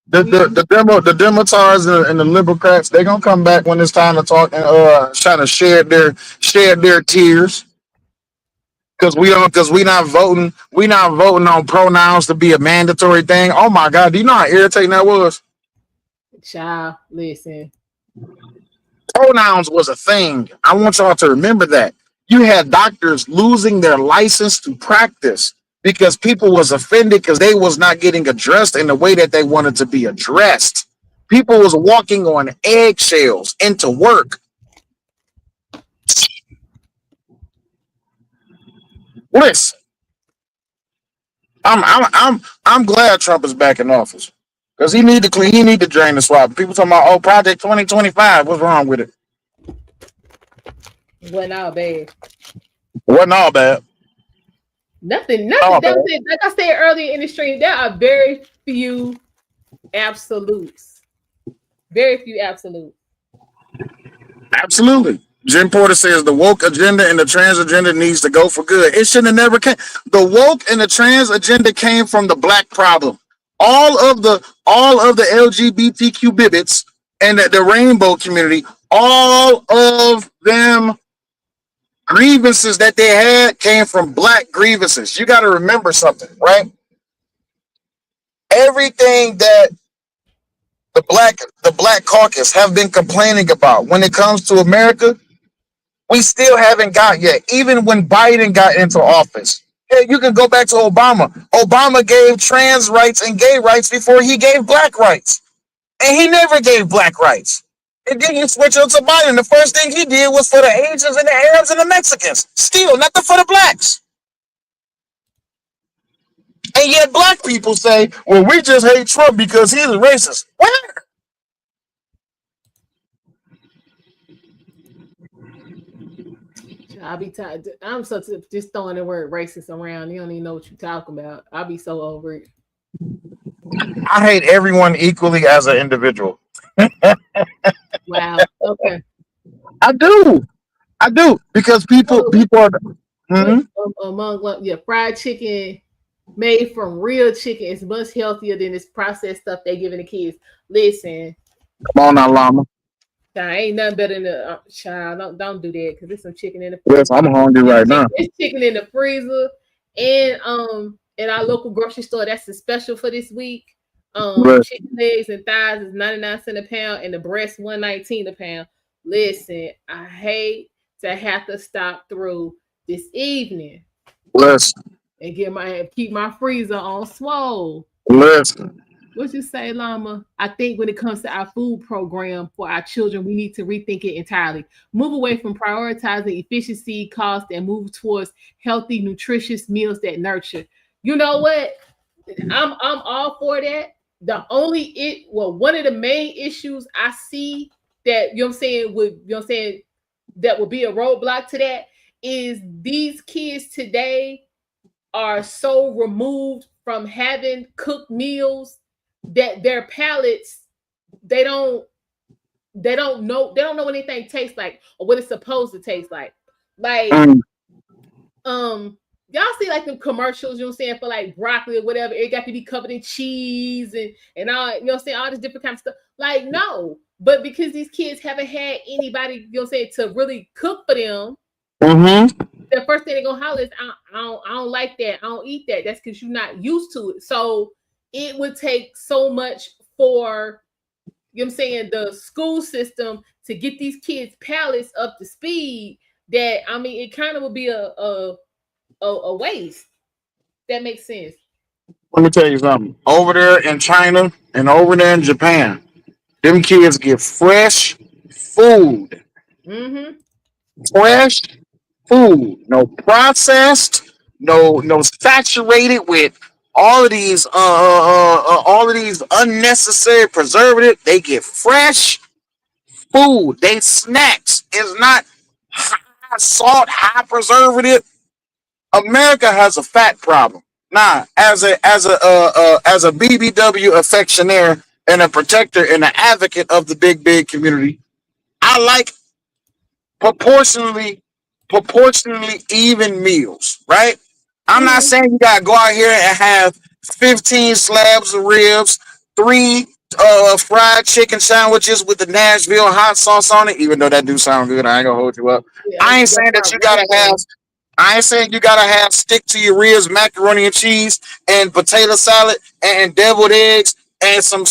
The Demotards and the Liberals, they're gonna come back when it's time to talk and trying to share their tears. Because we not voting on pronouns to be a mandatory thing. Oh my God, do you know how irritating that was? Child, listen. Pronouns was a thing. I want y'all to remember that. You had doctors losing their license to practice because people was offended because they was not getting addressed in the way that they wanted to be addressed. People was walking on eggshells into work. Listen, I'm glad Trump is back in office because he need to drain the swamp. People talking about Project 2025. What's wrong with it? Wasn't all bad. Wasn't all bad. Nothing. Like I said earlier in the stream, there are very few absolutes. Very few absolutes. Absolutely. Jim Porter says the woke agenda and the trans agenda needs to go for good. It should have never came. The woke and the trans agenda came from the black problem. All of the LGBTQ bibbits and the rainbow community, all of them grievances that they had came from black grievances. You got to remember something, right? Everything that the black caucus have been complaining about when it comes to America, we still haven't got yet. Even when Biden got into office, hey, you can go back to Obama. Obama gave trans rights and gay rights before he gave black rights, and he never gave black rights. And then you switch up to Biden. The first thing he did was for the Asians and the Arabs and the Mexicans. Still, nothing for the blacks. And yet black people say, well, we just hate Trump because he's a racist. Where? I'll be tired. I'm so just throwing the word racist around. You don't even know what you're talking about. I'll be so over it. I hate everyone equally as an individual. Wow. Okay. I do. I do because people are. Mhm. Among fried chicken made from real chicken is much healthier than this processed stuff they giving the kids. Listen, Come on now, llama. ain't nothing better than the child. Don't do that because there's some chicken in the Yes, freezer. I'm hungry right now. There's chicken in the freezer, and at our local grocery store, that's the special for this week. Right. Chicken legs and thighs is 99 cents a pound, and the breast $1.19 a pound. Listen, I hate to have to stop through this evening. Listen. And keep my freezer on swole. Listen. What you say, Llama? I think when it comes to our food program for our children, we need to rethink it entirely. Move away from prioritizing efficiency, cost, and move towards healthy, nutritious meals that nurture. You know what? I'm all for that. One of the main issues I see that that would be a roadblock to that is these kids today are so removed from having cooked meals that their palates they don't know what anything tastes like or what it's supposed to taste like. Y'all see like them commercials, you know what I'm saying, for like broccoli or whatever, it got to be covered in cheese and all, you know what I'm saying, all this different kind of stuff. Like, no, but because these kids haven't had anybody, you know what I'm saying, to really cook for them, the first thing they're gonna holler is, I don't like that, I don't eat that. That's because you're not used to it. So it would take so much for, you know what I'm saying, the school system to get these kids' palates up to speed that, I mean, it kind of would be a waste. That makes sense. Let me tell you something. Over there in China and over there in Japan, them kids get fresh food. Fresh food. No processed, no saturated with all of these unnecessary preservatives. They get fresh food. They snacks. It's not high salt, high preservative. America has a fat problem. Nah, as a BBW affectionaire and a protector and an advocate of the big community, I like proportionally even meals, right? I'm not saying you gotta go out here and have 15 slabs of ribs, 3 fried chicken sandwiches with the Nashville hot sauce on it, even though that do sound good. I ain't gonna hold you up. I ain't saying that you gotta have stick to your ribs, macaroni and cheese, and potato salad, and deviled eggs, and some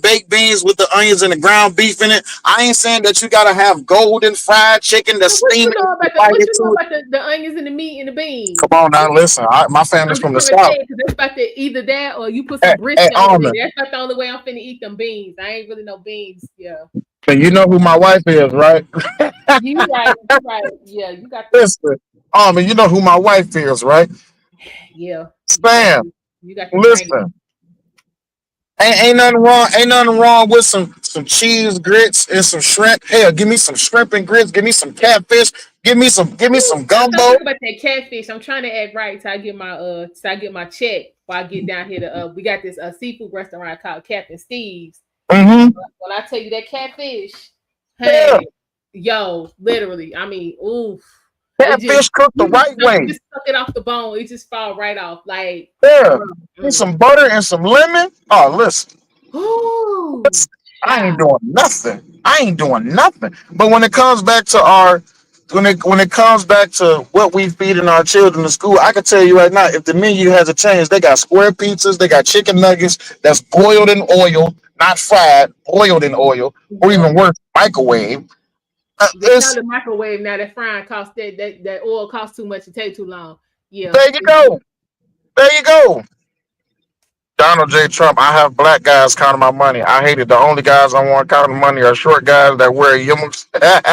baked beans with the onions and the ground beef in it. I ain't saying that you gotta have golden fried chicken that's steaming. What you know about the onions and the meat and the beans? Come on now, listen. My family's from the South. That's about to either that or you put some brisket on it. That's not the only way I'm finna eat them beans. I ain't really no beans. Yeah. And you know who my wife is, right? You right. Yeah, you got listen. You know who my wife is, right? Yeah. Sam. You got listen. Ain't nothing wrong with some cheese grits and some shrimp. Hell, give me some shrimp and grits. Give me some catfish. Give me some gumbo. Talk about that catfish. I'm trying to act right till I get my check before I get down here to we got this seafood restaurant called Captain Steve's. When I tell you that catfish, hey, yo, literally, I mean, oof. Catfish cooked the right way. Just suck it off the bone. It just fall right off. Like and some butter and some lemon. Oh, listen. I ain't doing nothing. But when it comes back to when it comes back to what we feeding our children in school, I can tell you right now, if the menu hasn't changed, they got square pizzas, they got chicken nuggets that's boiled in oil, not fried, boiled in oil, or even worse, microwave. They tell the microwave now that frying costs that oil costs too much to take too long. Yeah. There you go. Donald J. Trump, I have black guys counting my money. I hate it. The only guys I want counting money are short guys that wear yummers. That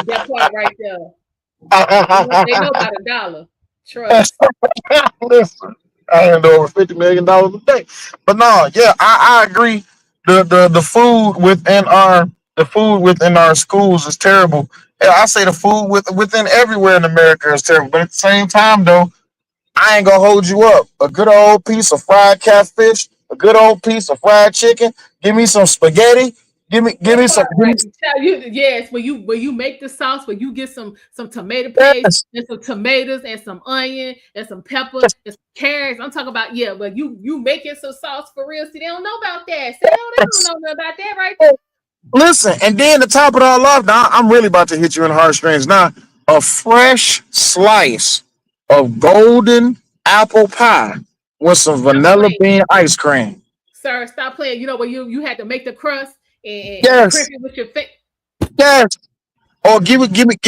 part right there. They know about $1. Trust. Listen, I hand over $50 million a day. But no, yeah, I agree. The food within our schools is terrible. I say the food within everywhere in America is terrible. But at the same time, though, I ain't gonna hold you up. A good old piece of fried catfish, a good old piece of fried chicken. Give me some spaghetti. Give me That some. part right. Child, yes, when you make the sauce, when you get some tomato paste Yes. and some tomatoes and some onion and some pepper and some carrots. I'm talking about but you making some sauce for real. See, they don't know about that. See, they don't know nothing about that right there. Listen, and then to top it all off, now I'm really about to hit you in the heartstrings. Now, a fresh slice of golden apple pie with some vanilla bean ice cream. Sir, stop playing. You know when you had to make the crust and Yes, crimp it with your face. yes. Or give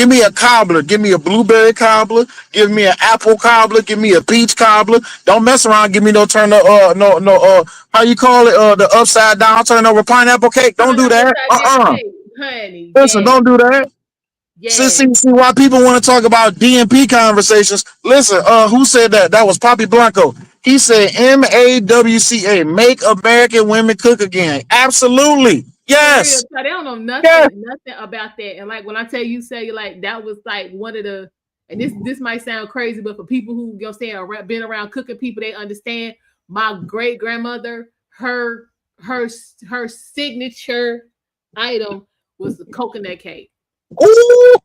me a cobbler. Give me a blueberry cobbler. Give me an apple cobbler. Give me a peach cobbler. Don't mess around. Give me no turn how you call it, the upside down turn over pineapple cake. Don't do that. Honey, Listen, don't do that. See why people want to talk about DNP conversations. Listen, who said that? That was Poppy Blanco. He said MAWCA, make American women cook again. Absolutely. Yes. For real, so they don't know Yes. nothing about that. And like when I tell you, say like that was like one of the, and this might sound crazy, but for people who been around cooking people, they understand. My great grandmother, her signature item was the coconut cake. Ooh.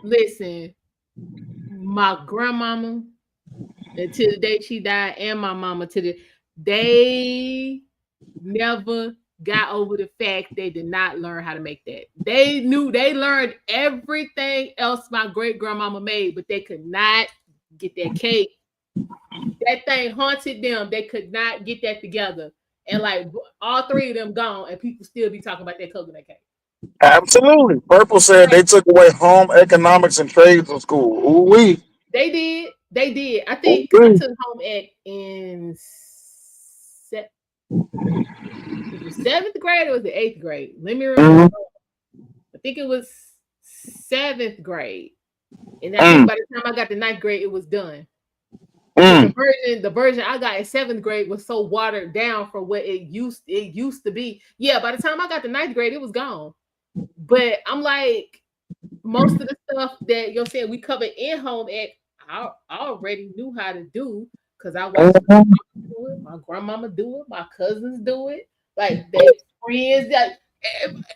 Listen, my grandmama, until the day she died, and my mama they never got over the fact they did not learn how to make that. They learned everything else my great grandmama made, but they could not get that cake. That thing haunted them. They could not get that together. And like all three of them gone, and people still be talking about that coconut cake. Absolutely. Purple said they took away home economics and trades in school. Ooh wee. They did. I think I took home ec in 7th grade or was it 8th grade? Let me remember. I think it was 7th grade. And I think by the time I got to 9th grade, it was done. The version I got in 7th grade was so watered down for what it used to be. Yeah, by the time I got to 9th grade, it was gone. But I'm like, most of the stuff that you're saying we covered in home ec, I already knew how to do because I watched my mama do it, my grandmama do it, my cousins do it, like their friends, like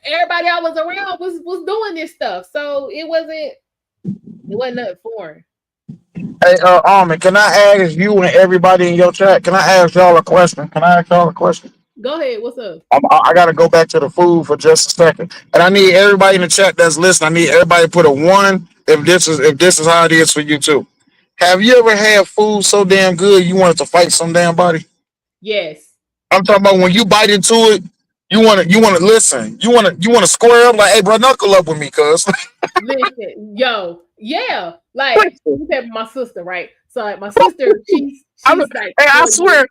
everybody I was around was doing this stuff. So it wasn't nothing foreign. Hey, Armin, can I ask you and everybody in your chat? Can I ask y'all a question? Go ahead. What's up? I got to go back to the food for just a second, and I need everybody in the chat that's listening. I need everybody to put a 1 if this is how it is for you too. Have you ever had food so damn good you wanted to fight some damn body? Yes. I'm talking about when you bite into it, you want to listen. You want to square up like, hey, bro, knuckle up with me, cuz. Listen, yo, yeah, like you said, my sister, right? So like my sister, she's like, hey, I swear.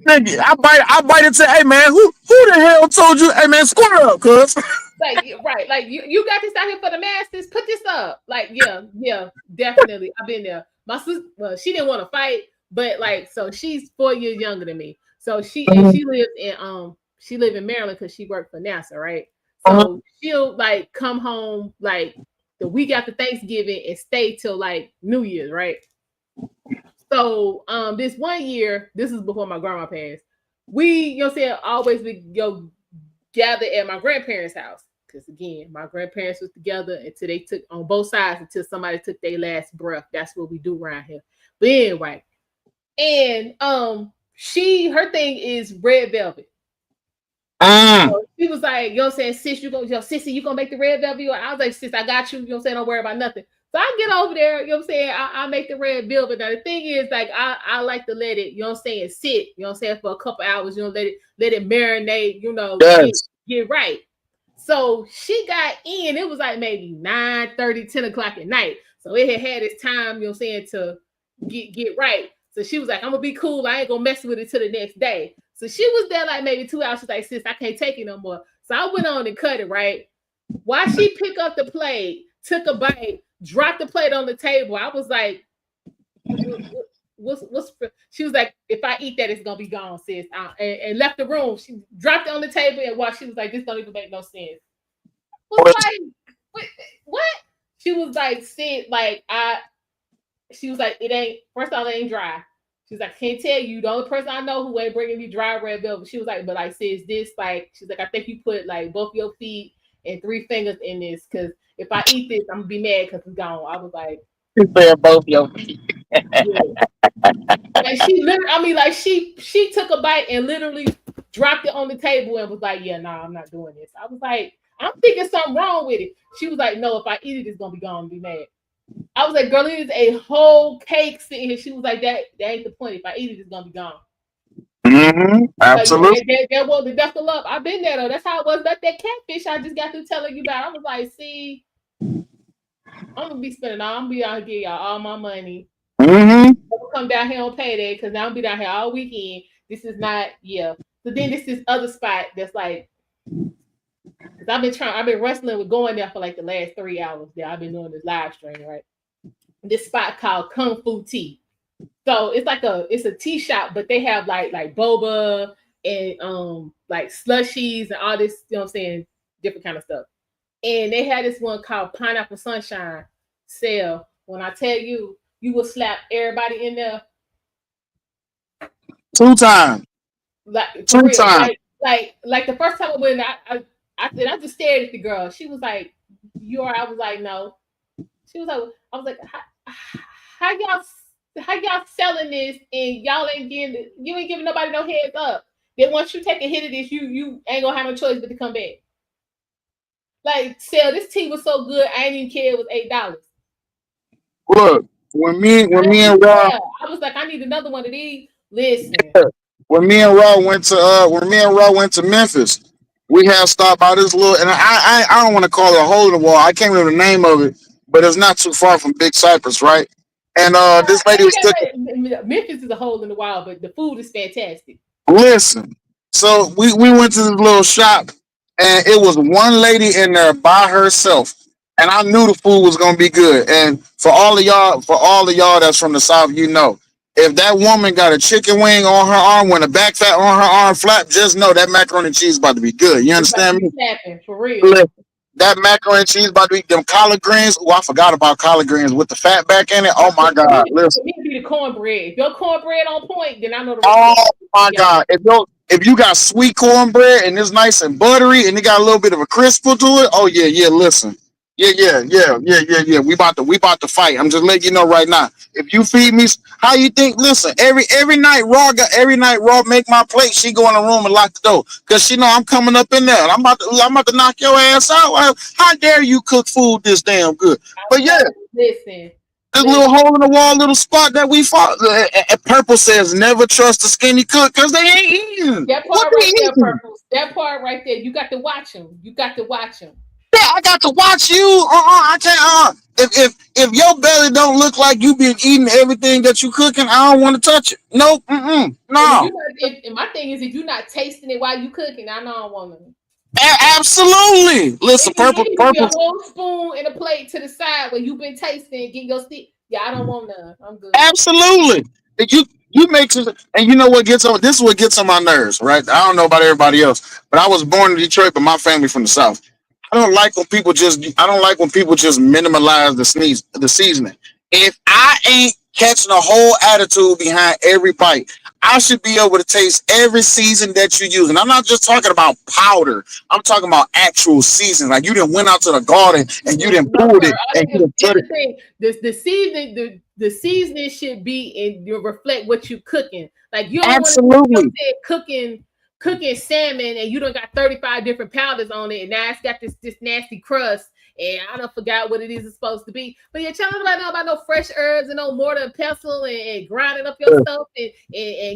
Nigga, I bite into, hey man, who the hell told you, hey man, square up, cuz? Like, right, like you got this out here for the masses, put this up. Like, yeah, definitely. I've been there. My sister, well, she didn't want to fight, but like, so she's 4 years younger than me. So she lives in Maryland because she worked for NASA, right? So she'll like come home like the week after Thanksgiving and stay till like New Year's, right? So this one year, this is before my grandma passed. We, always would go gather at my grandparents' house. Because again, my grandparents was together until they took on both sides until somebody took their last breath. That's what we do around here. But anyway, and her thing is red velvet. So she was like, sis, sissy, you gonna make the red velvet? I was like, sis, I got you. Don't worry about nothing. So I get over there, I make the red velvet. Now the thing is, like, I like to let it, sit, for a couple hours, let it marinate, get right. So she got in, it was like maybe 9:30, 10 o'clock at night. So it had its time, to get right. So she was like, I'm gonna be cool. I ain't gonna mess with it till the next day. So she was there like maybe 2 hours. She's like, sis, I can't take it no more. So I went on and cut it, right? While she picked up the plate, took a bite, dropped the plate on the table. I was like, what's she was like, if I eat that, it's gonna be gone, sis. And left the room. She dropped it on the table and while she was like, this don't even make no sense. was like, what? She was like, "Sid, like she was like, it ain't, first of all, it ain't dry." She's like, "Can't tell you, the only person I know who ain't bringing me dry red velvet." She was like, "But like, sis, this, like," she's like, "I think you put like both your feet and 3 fingers in this, because if I eat this, I'm gonna be mad because it's gone." I was like, You said both your feet. yeah. Like she literally, I mean, like she took a bite and literally dropped it on the table and was like, "Yeah, nah, I'm not doing this." I was like, "I'm thinking something wrong with it." She was like, "No, if I eat it, it's gonna be gone and be mad." I was like, "Girl, it is a whole cake sitting here." She was like, that ain't the point. If I eat it, it's gonna be gone." Absolutely. Like, that was the duffel up. I've been there though. That's how it was. That catfish I just got through telling you about. I was like, "See, I'm gonna be spending all. I'm gonna be out here give y'all all my money. I'm gonna come down here on payday because now I'm gonna be down here all weekend. This is not, yeah." So then this other spot that's like, because I've been wrestling with going there for like the last 3 hours. There, I've been doing this live stream, right? This spot called Kung Fu Tea. So it's a tea shop, but they have like boba and like slushies and all this, you know what I'm saying, different kind of stuff. And they had this one called Pineapple Sunshine sale. When I tell you, you will slap everybody in there. 2 times. Like 2 for real. times. Like the first time I went, I just stared at the girl. She was like, "You are?" I was like, "No." She was like, I was like, how y'all selling this and y'all ain't giving nobody no heads up. Then once you take a hit of this, you ain't gonna have no choice but to come back. Like, sell this tea was so good, I ain't even care it was $8. Look, when me and Rob, I was like, I need another one of these. Listen. when me and Rob went to Memphis, we had stopped by this little, and I don't want to call it a hole in the wall. I can't remember the name of it, but it's not too far from Big Cypress, right? And this lady was Memphis is a hole in the wall, but the food is fantastic. listen. So we went to this little shop, and it was one lady in there by herself, and I knew the food was gonna be good. And for all of y'all that's from the South, you know, if that woman got a chicken wing on her arm, when a back fat on her arm flap, just know that macaroni and cheese about to be good. You understand me? Snapping, for real. Listen, that macaroni and cheese about to be them collard greens. Oh, I forgot about collard greens with the fat back in it. Oh my God! Listen. It be the cornbread. If your cornbread on point, then I know the rest. Oh my God! If you got sweet cornbread and it's nice and buttery and it got a little bit of a crisp to it, oh yeah. Listen, yeah. We about to fight. I'm just letting you know right now. If you feed me, how you think? Listen, every night Raw make my plate. She go in the room and lock the door because she know I'm coming up in there. And I'm about to knock your ass out. How dare you cook food this damn good? But yeah, listen. This little hole in the wall, little spot that we fought. Purple says never trust a skinny cook because they ain't eating. That part right there, Purple. That part right there. You got to watch them. Yeah, I got to watch you. I can't. If your belly don't look like you been eating everything that you cooking, I don't want to touch it. Nope. No. And my thing is, if you're not tasting it while you cooking, I know I don't want to. Absolutely. Listen, Purple. A whole spoon and a plate to the side where you've been tasting, get your stick. Yeah, I don't want none. I'm good. Absolutely. You make some, and you know what gets on. This is what gets on my nerves, right? I don't know about everybody else, but I was born in Detroit, but my family from the South. I don't like when people just minimalize the seasoning. If I ain't catching a whole attitude behind every bite, I should be able to taste every season that you use. And I'm not just talking about powder. I'm talking about actual seasoning. Like you didn't went out to the garden and you didn't pulled it and you didn't put it. The seasoning should be and you reflect what you cooking. Like you don't absolutely want to cooking salmon and you don't got 35 different powders on it and now it's got this nasty crust and I don't forgot what it is it's supposed to be. But you're telling me about no fresh herbs and no mortar and pestle and grinding up your stuff and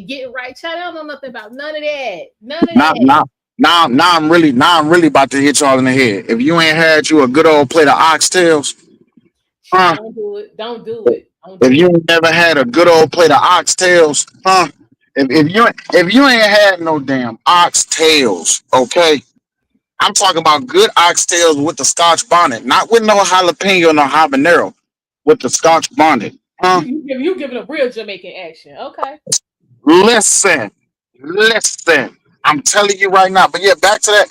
getting right. Child, I don't know nothing about none of that. Now I'm really about to hit y'all in the head. If you ain't had you a good old plate of oxtails, don't do it. If you ain't never had a good old plate of oxtails, if you ain't had no damn oxtails, okay? I'm talking about good oxtails with the Scotch bonnet, not with no jalapeno, no habanero, with the Scotch bonnet. You giving a real Jamaican action, okay? Listen. I'm telling you right now. But yeah, back to that.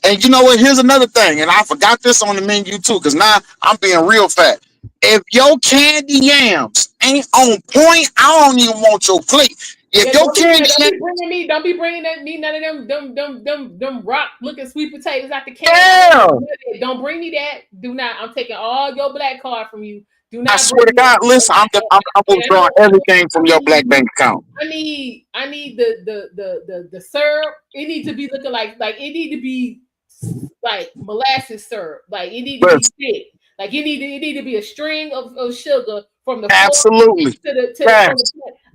And you know what? Here's another thing. And I forgot this on the menu too, because now I'm being real fat. If your candy yams ain't on point, I don't even want your plate. If your candy yams, don't be bringing me none of them rock looking sweet potatoes out the can. yeah. Don't bring me that. Do not. I'm taking all your black card from you. Do not. I swear to God, listen, I'm withdrawing everything from your black bank account. I need the syrup. It needs to be looking like it need to be like molasses syrup. Like it need to be thick. Like it need to be a string of sugar from the absolutely to the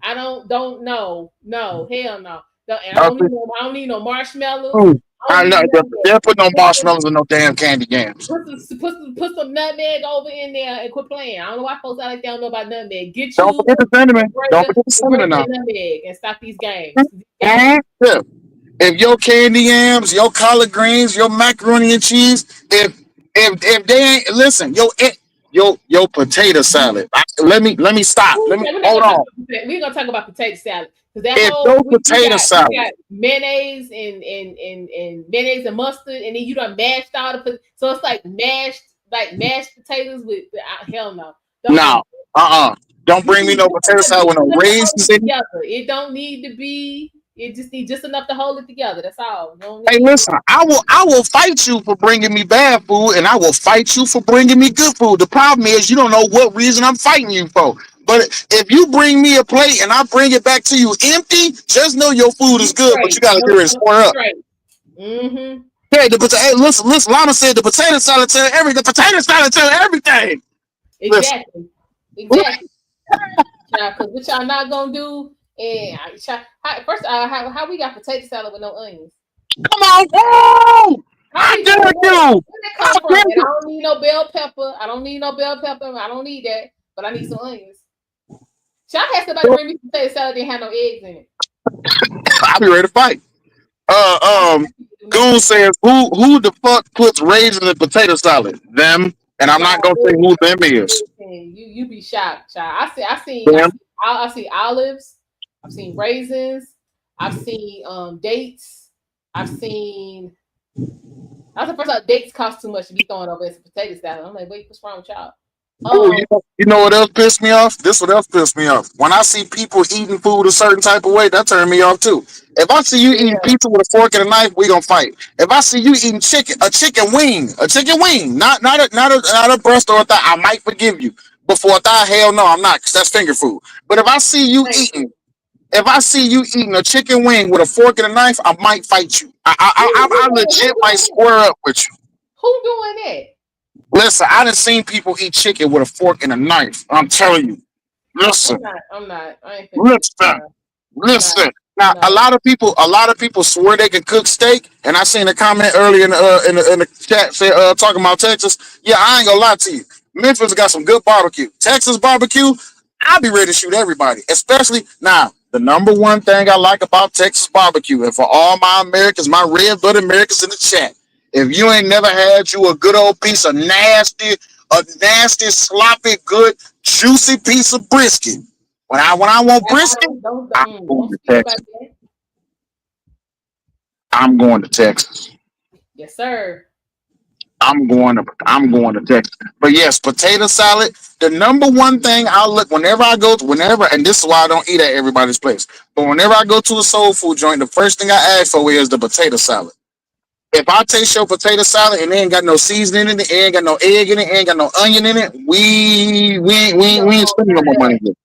I don't know. No, hell no. I don't need no marshmallows. Ooh, I know they'll put no marshmallows in no damn candy games. Put some nutmeg over in there and quit playing. I don't know why folks out like they don't know about nutmeg. Don't forget the cinnamon. Don't forget the cinnamon now. Nutmeg and stop these games. Yeah. If your candy yams, your collard greens, your macaroni and cheese, if they ain't listen, your potato salad. Let me stop. Hold on. We're gonna talk about potato salad because if whole potato salad, we got mayonnaise and mayonnaise and mustard, and then you done mashed all the so it's like mashed potatoes with hell no. Don't bring me no potato salad with no raisins in it. It don't need to be. It just needs just enough to hold it together. That's all. Hey, listen, I will fight you for bringing me bad food, and I will fight you for bringing me good food. The problem is you don't know what reason I'm fighting you for. But if you bring me a plate and I bring it back to you empty, just know your food is good, but you got to get it square up. Mm-hmm. Hey, listen, Lana said the potato salad tell everything. The potato salad tell everything. Exactly. Because what y'all not gonna do? And first, how we got potato salad with no onions? Come on, bro! I dare you! I don't need no bell pepper. I don't need that, but I need some onions. Y'all had somebody bring me potato salad that didn't have no eggs in it. I'll be ready to fight. Goon says, who the fuck puts raisins in potato salad? Them, and I'm not gonna say who them is. You be shocked, child. I see olives. I've seen raisins. I've seen dates. I've seen. That's the first time dates cost too much to be thrown over as a potato salad. I'm like, wait, what's wrong with y'all? You know what else pissed me off? This what else pissed me off. When I see people eating food a certain type of way, that turned me off too. If I see you eating pizza with a fork and a knife, we gonna fight. If I see you eating a chicken wing, not a breast or a thigh, I might forgive you. Before a thigh, hell no, I'm not, because that's finger food. But if I see you eating a chicken wing with a fork and a knife, I might fight you. I legit might square up with you. Who doing that? Listen, I done seen people eat chicken with a fork and a knife. I'm telling you. Listen. I'm not. Listen. Now, a lot of people swear they can cook steak, and I seen a comment earlier in the chat say talking about Texas. Yeah, I ain't gonna lie to you. Memphis got some good barbecue. Texas barbecue, I'll be ready to shoot everybody. Especially now, the number one thing I like about Texas barbecue, and for all my Americans, my red-blooded Americans in the chat, if you ain't never had you a good old piece of nasty, sloppy, good, juicy piece of brisket. When I want brisket, I'm going to Texas. I'm going to Texas. Yes, sir. I'm going to Texas. But yes, potato salad. The number one thing I look whenever, and this is why I don't eat at everybody's place. But whenever I go to a soul food joint, the first thing I ask for is the potato salad. If I taste your potato salad and it ain't got no seasoning in it, it ain't got no egg in it, ain't got no onion in it, we ain't spending no more money here.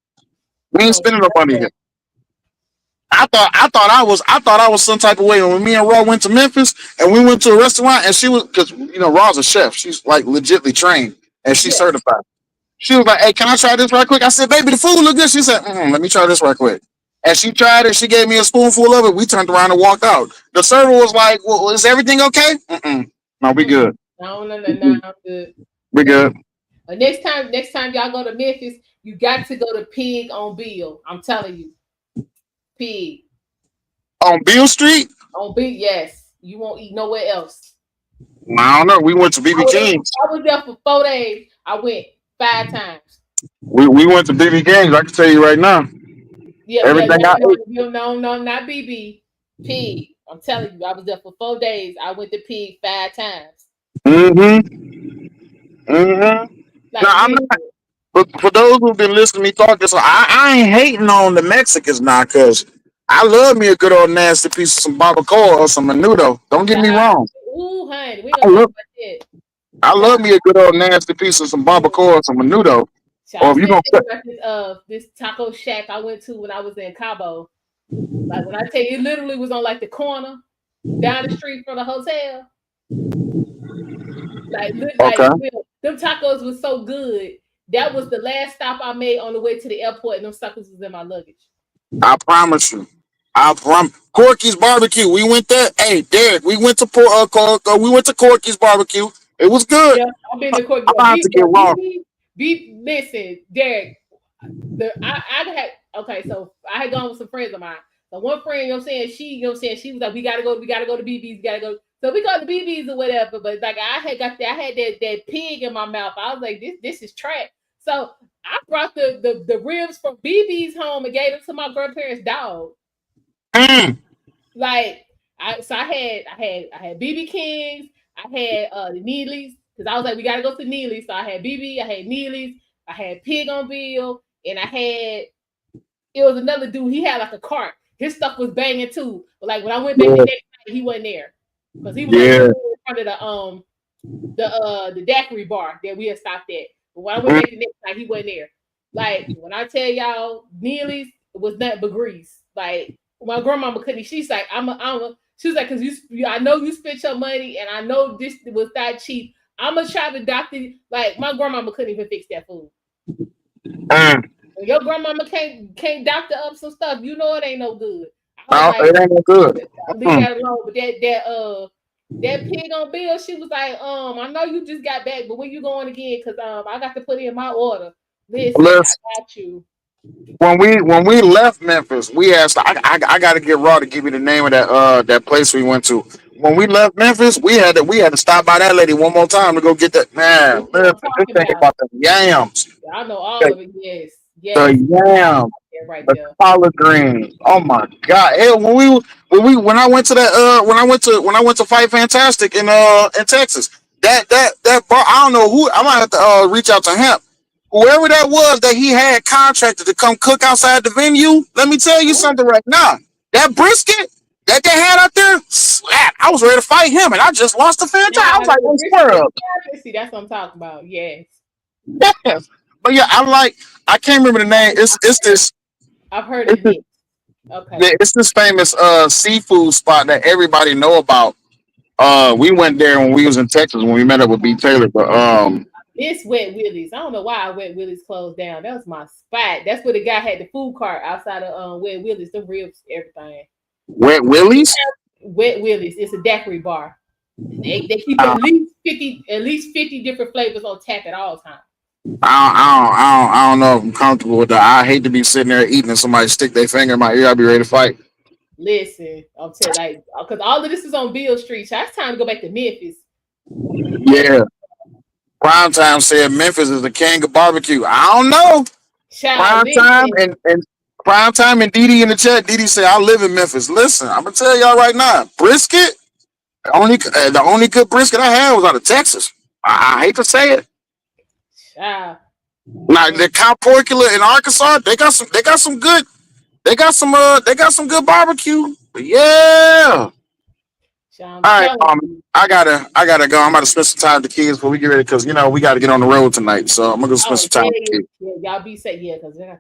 We ain't spending no money here. I thought I was some type of way when me and Raw went to Memphis and we went to a restaurant and she was, because Raw's a chef, she's like legitly trained and she's certified. She was like, "Hey, can I try this right quick?" I said, "Baby, the food look good." She said, "Let me try this right quick." And she tried it. She gave me a spoonful of it. We turned around and walked out. The server was like, "Well, is everything okay?" No, we good. No, I'm good. We good. Next time y'all go to Memphis, you got to go to Pig on Beale. I'm telling you. Pig. On Beale Street? On Beale, yes. You won't eat nowhere else. I don't know. We went to BB King's. I was there for 4 days. I went 5 times. We went to BB King's. I can tell you right now. Yeah, everything no, not BB. Pig. I'm telling you, I was there for 4 days. I went to pig 5 times. Now, I'm not, but for those who've been listening to me talk this, I ain't hating on the Mexicans now, cause I love me a good old nasty piece of some barbacoa or some menudo. Don't get me wrong. Ooh, honey, we I gonna talk love, about that. I love me a good old nasty piece of some barbacoa or some menudo. So Or I if you said gonna that about this taco shack I went to when I was in Cabo. Like when I tell you, it literally was on like the corner down the street from the hotel. Okay. Them tacos was so good. That was the last stop I made on the way to the airport, and them suckers was in my luggage. I promise you. I promise. Corky's barbecue. We went there. Hey, Derek, we went to we went to Corky's barbecue. It was good. Yeah, I've been to court. I'm gonna have to get raw. Listen, Derek. I had okay, so I had gone with some friends of mine. So one friend, you know what I'm saying, she was like, we gotta go to BB's, we gotta go. So we go to BB's or whatever. But like I had that pig in my mouth. I was like, this is trash. So I brought the ribs from BB's home and gave them to my grandparents' dog. Like I had BB Kings, I had the Neely's, because I was like, we gotta go to Neely's. So I had BB, I had Neely's, I had Pig on Bill, and it was another dude. He had like a cart. His stuff was banging too. But like when I went back the next night, he wasn't there because he was like in front of the daiquiri bar that we had stopped at. But when I went back the next night, he wasn't there. Like when I tell y'all, Neely's was nothing but grease. Like my grandmama couldn't. She's like, she was like, because I know you spent your money, and I know this was that cheap. I'm gonna try to doctor. Like my grandmama couldn't even fix that food. When your grandmama can't doctor up some stuff, you know it ain't no good. It ain't no good. Leave that alone. But that pig on Bill, she was like, I know you just got back, but when you going again? Because I got to put in my order. Listen, I got you. When we left Memphis, we asked. I got to get raw to give you the name of that place we went to. When we left Memphis, we had to stop by that lady one more time to go get that man. Listen, this thing about the yams. I know all of it. Yes, The yams, right the there. collard greens. Oh my God! Hell, when I went to that when I went to Fight Fantastic in Texas, that bar, I don't know who. I might have to reach out to him. Whoever that was that he had contracted to come cook outside the venue, let me tell you something right now. That brisket that they had out there, slap. I was ready to fight him, and I just lost the fan time. I was like, "Oh, squirrel." See, that's what I'm talking about. Yes. Yes. But yeah, I can't remember the name. It's this. I've heard of it. Okay. It's this famous seafood spot that everybody know about. We went there when we was in Texas when we met up with B. Taylor. But It's Wet Willie's. I don't know why Wet Willie's closed down. That was my spot. That's where the guy had the food cart outside of Wet Willie's, the ribs, everything. Wet Willie's? Wet Willie's. It's a daiquiri bar. They keep at least 50 different flavors on tap at all times. I don't know if I'm comfortable with that. I hate to be sitting there eating and somebody stick their finger in my ear. I'll be ready to fight. Listen, I'm telling because all of this is on Beale Street. So it's time to go back to Memphis. Yeah. Primetime said Memphis is the king of barbecue. I don't know. Primetime and Didi in the chat. Didi said I live in Memphis. Listen, I'm gonna tell y'all right now. Brisket. The only good brisket I had was out of Texas. I hate to say it. Now the cow porcula in Arkansas, they got some good barbecue. But yeah. All right, I gotta go. I'm about to spend some time with the kids before we get ready because we got to get on the road tonight. So I'm gonna go spend some time with the kids. Yeah, y'all be safe. Yeah, because I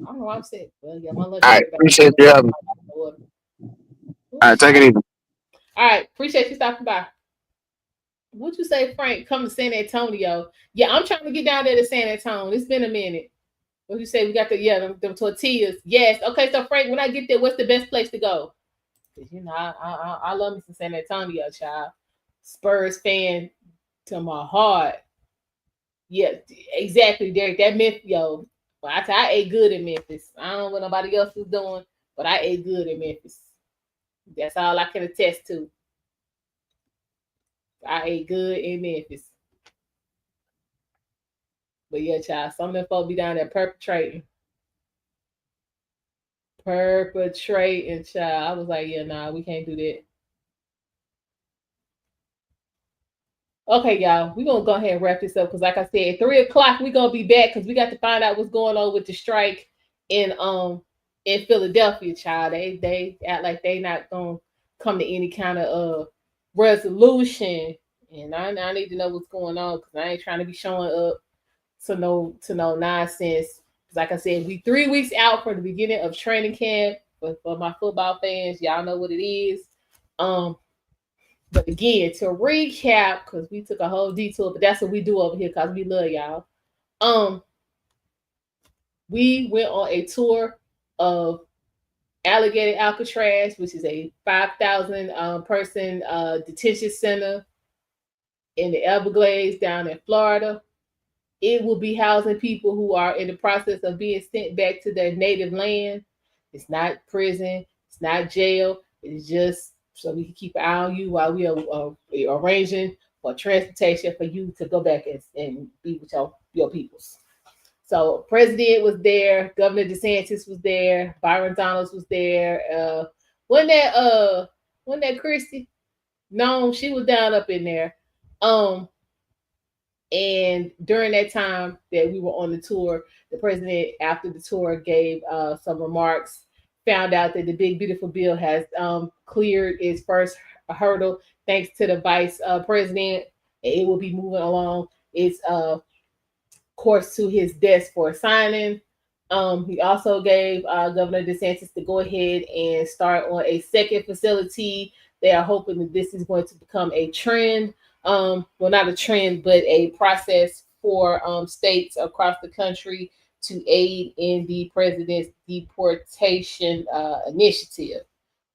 don't know why I'm sick. Well, yeah, my lunch. All right, appreciate you having me. All right, take it easy. All right, appreciate you stopping by. What'd you say, Frank? Come to San Antonio. Yeah, I'm trying to get down there to San Antonio. It's been a minute. What you say? We got them tortillas. Yes. Okay, so Frank, when I get there, what's the best place to go? Because I love me some San Antonio, child. Spurs fan to my heart. Yeah, exactly, Derek. That Memphis, yo. Well, I ate good in Memphis. I don't know what nobody else was doing, but I ate good in Memphis. That's all I can attest to. I ate good in Memphis. But yeah, child, some of them folks be down there perpetrating. perpetrating, child. I was like, yeah, nah, we can't do that. Okay, y'all, we're gonna go ahead and wrap this up because, like I said, at 3 o'clock we're gonna be back because we got to find out what's going on with the strike in Philadelphia, child. They act like they not gonna come to any kind of resolution, and I need to know what's going on because I ain't trying to be showing up to no nonsense. Like I said, we 3 weeks out from the beginning of training camp. For my football fans, y'all know what it is. But again, to recap, because we took a whole detour, but that's what we do over here because we love y'all. We went on a tour of Alligator Alcatraz, which is a 5,000 person detention center in the Everglades down in Florida. It will be housing people who are in the process of being sent back to their native land. It's not prison. It's not jail. It's just so we can keep an eye on you while we are arranging for transportation for you to go back and be with your peoples. So President was there. Governor DeSantis was there. Byron Donalds was there. Wasn't that Christy? No, she was down up in there. And during that time that we were on the tour, the president, after the tour, gave some remarks, found out that the big, beautiful bill has cleared its first hurdle thanks to the vice president. It will be moving along its course to his desk for signing. He also gave Governor DeSantis to go ahead and start on a second facility. They are hoping that this is going to become a trend. Well, not a trend, but a process for states across the country to aid in the president's deportation initiative.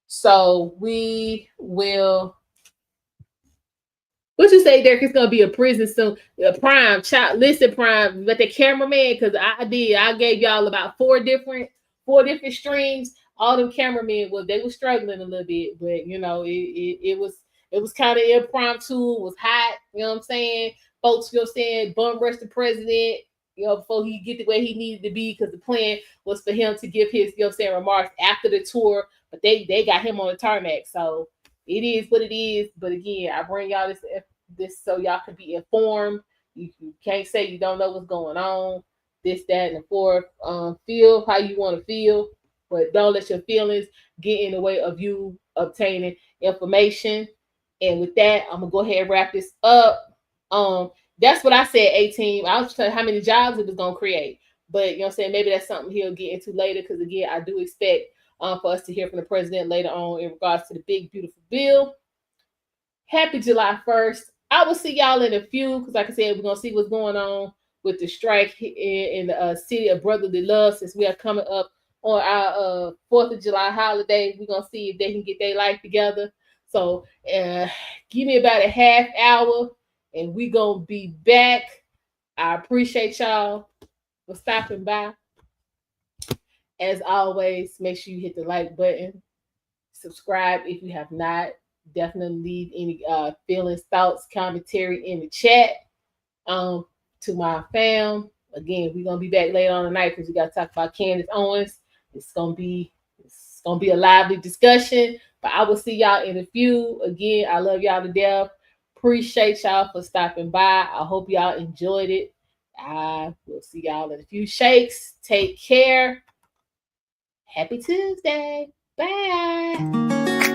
So we will. What you say, Derek? It's gonna be a prison soon. Prime, child, listen, Prime, but the cameraman, because I gave y'all about four different streams. All them cameramen they were struggling a little bit, but you know, it was kind of impromptu. It was hot, you know what I'm saying? Folks, you know what I'm saying, bum rush the president, you know, before he get to where he needed to be, because the plan was for him to give his, you know what I'm saying, remarks after the tour, but they got him on the tarmac. So it is what it is. But again, I bring y'all this so y'all can be informed. You can't say you don't know what's going on, this, that, and the fourth. Feel how you want to feel, but don't let your feelings get in the way of you obtaining information. And with that, I'm gonna go ahead and wrap this up. That's what I said, 18. I was telling how many jobs it was gonna create. But you know what I'm saying, maybe that's something he'll get into later, because again, I do expect for us to hear from the president later on in regards to the big, beautiful bill. Happy July 1st. I will see y'all in a few, because like I said, we're gonna see what's going on with the strike in the city of brotherly love, since we are coming up on our 4th of July holiday. We're gonna see if they can get their life together. So give me about a half hour and we're gonna be back. I appreciate y'all for stopping by. As always, make sure you hit the like button, subscribe if you have not. Definitely leave any feelings, thoughts, commentary in the chat. To my fam, again, we're gonna be back later on tonight because we gotta talk about Candace Owens. It's gonna be a lively discussion. But I will see y'all in a few. Again, I love y'all to death. Appreciate y'all for stopping by. I hope y'all enjoyed it. I will see y'all in a few shakes. Take care. Happy Tuesday. Bye.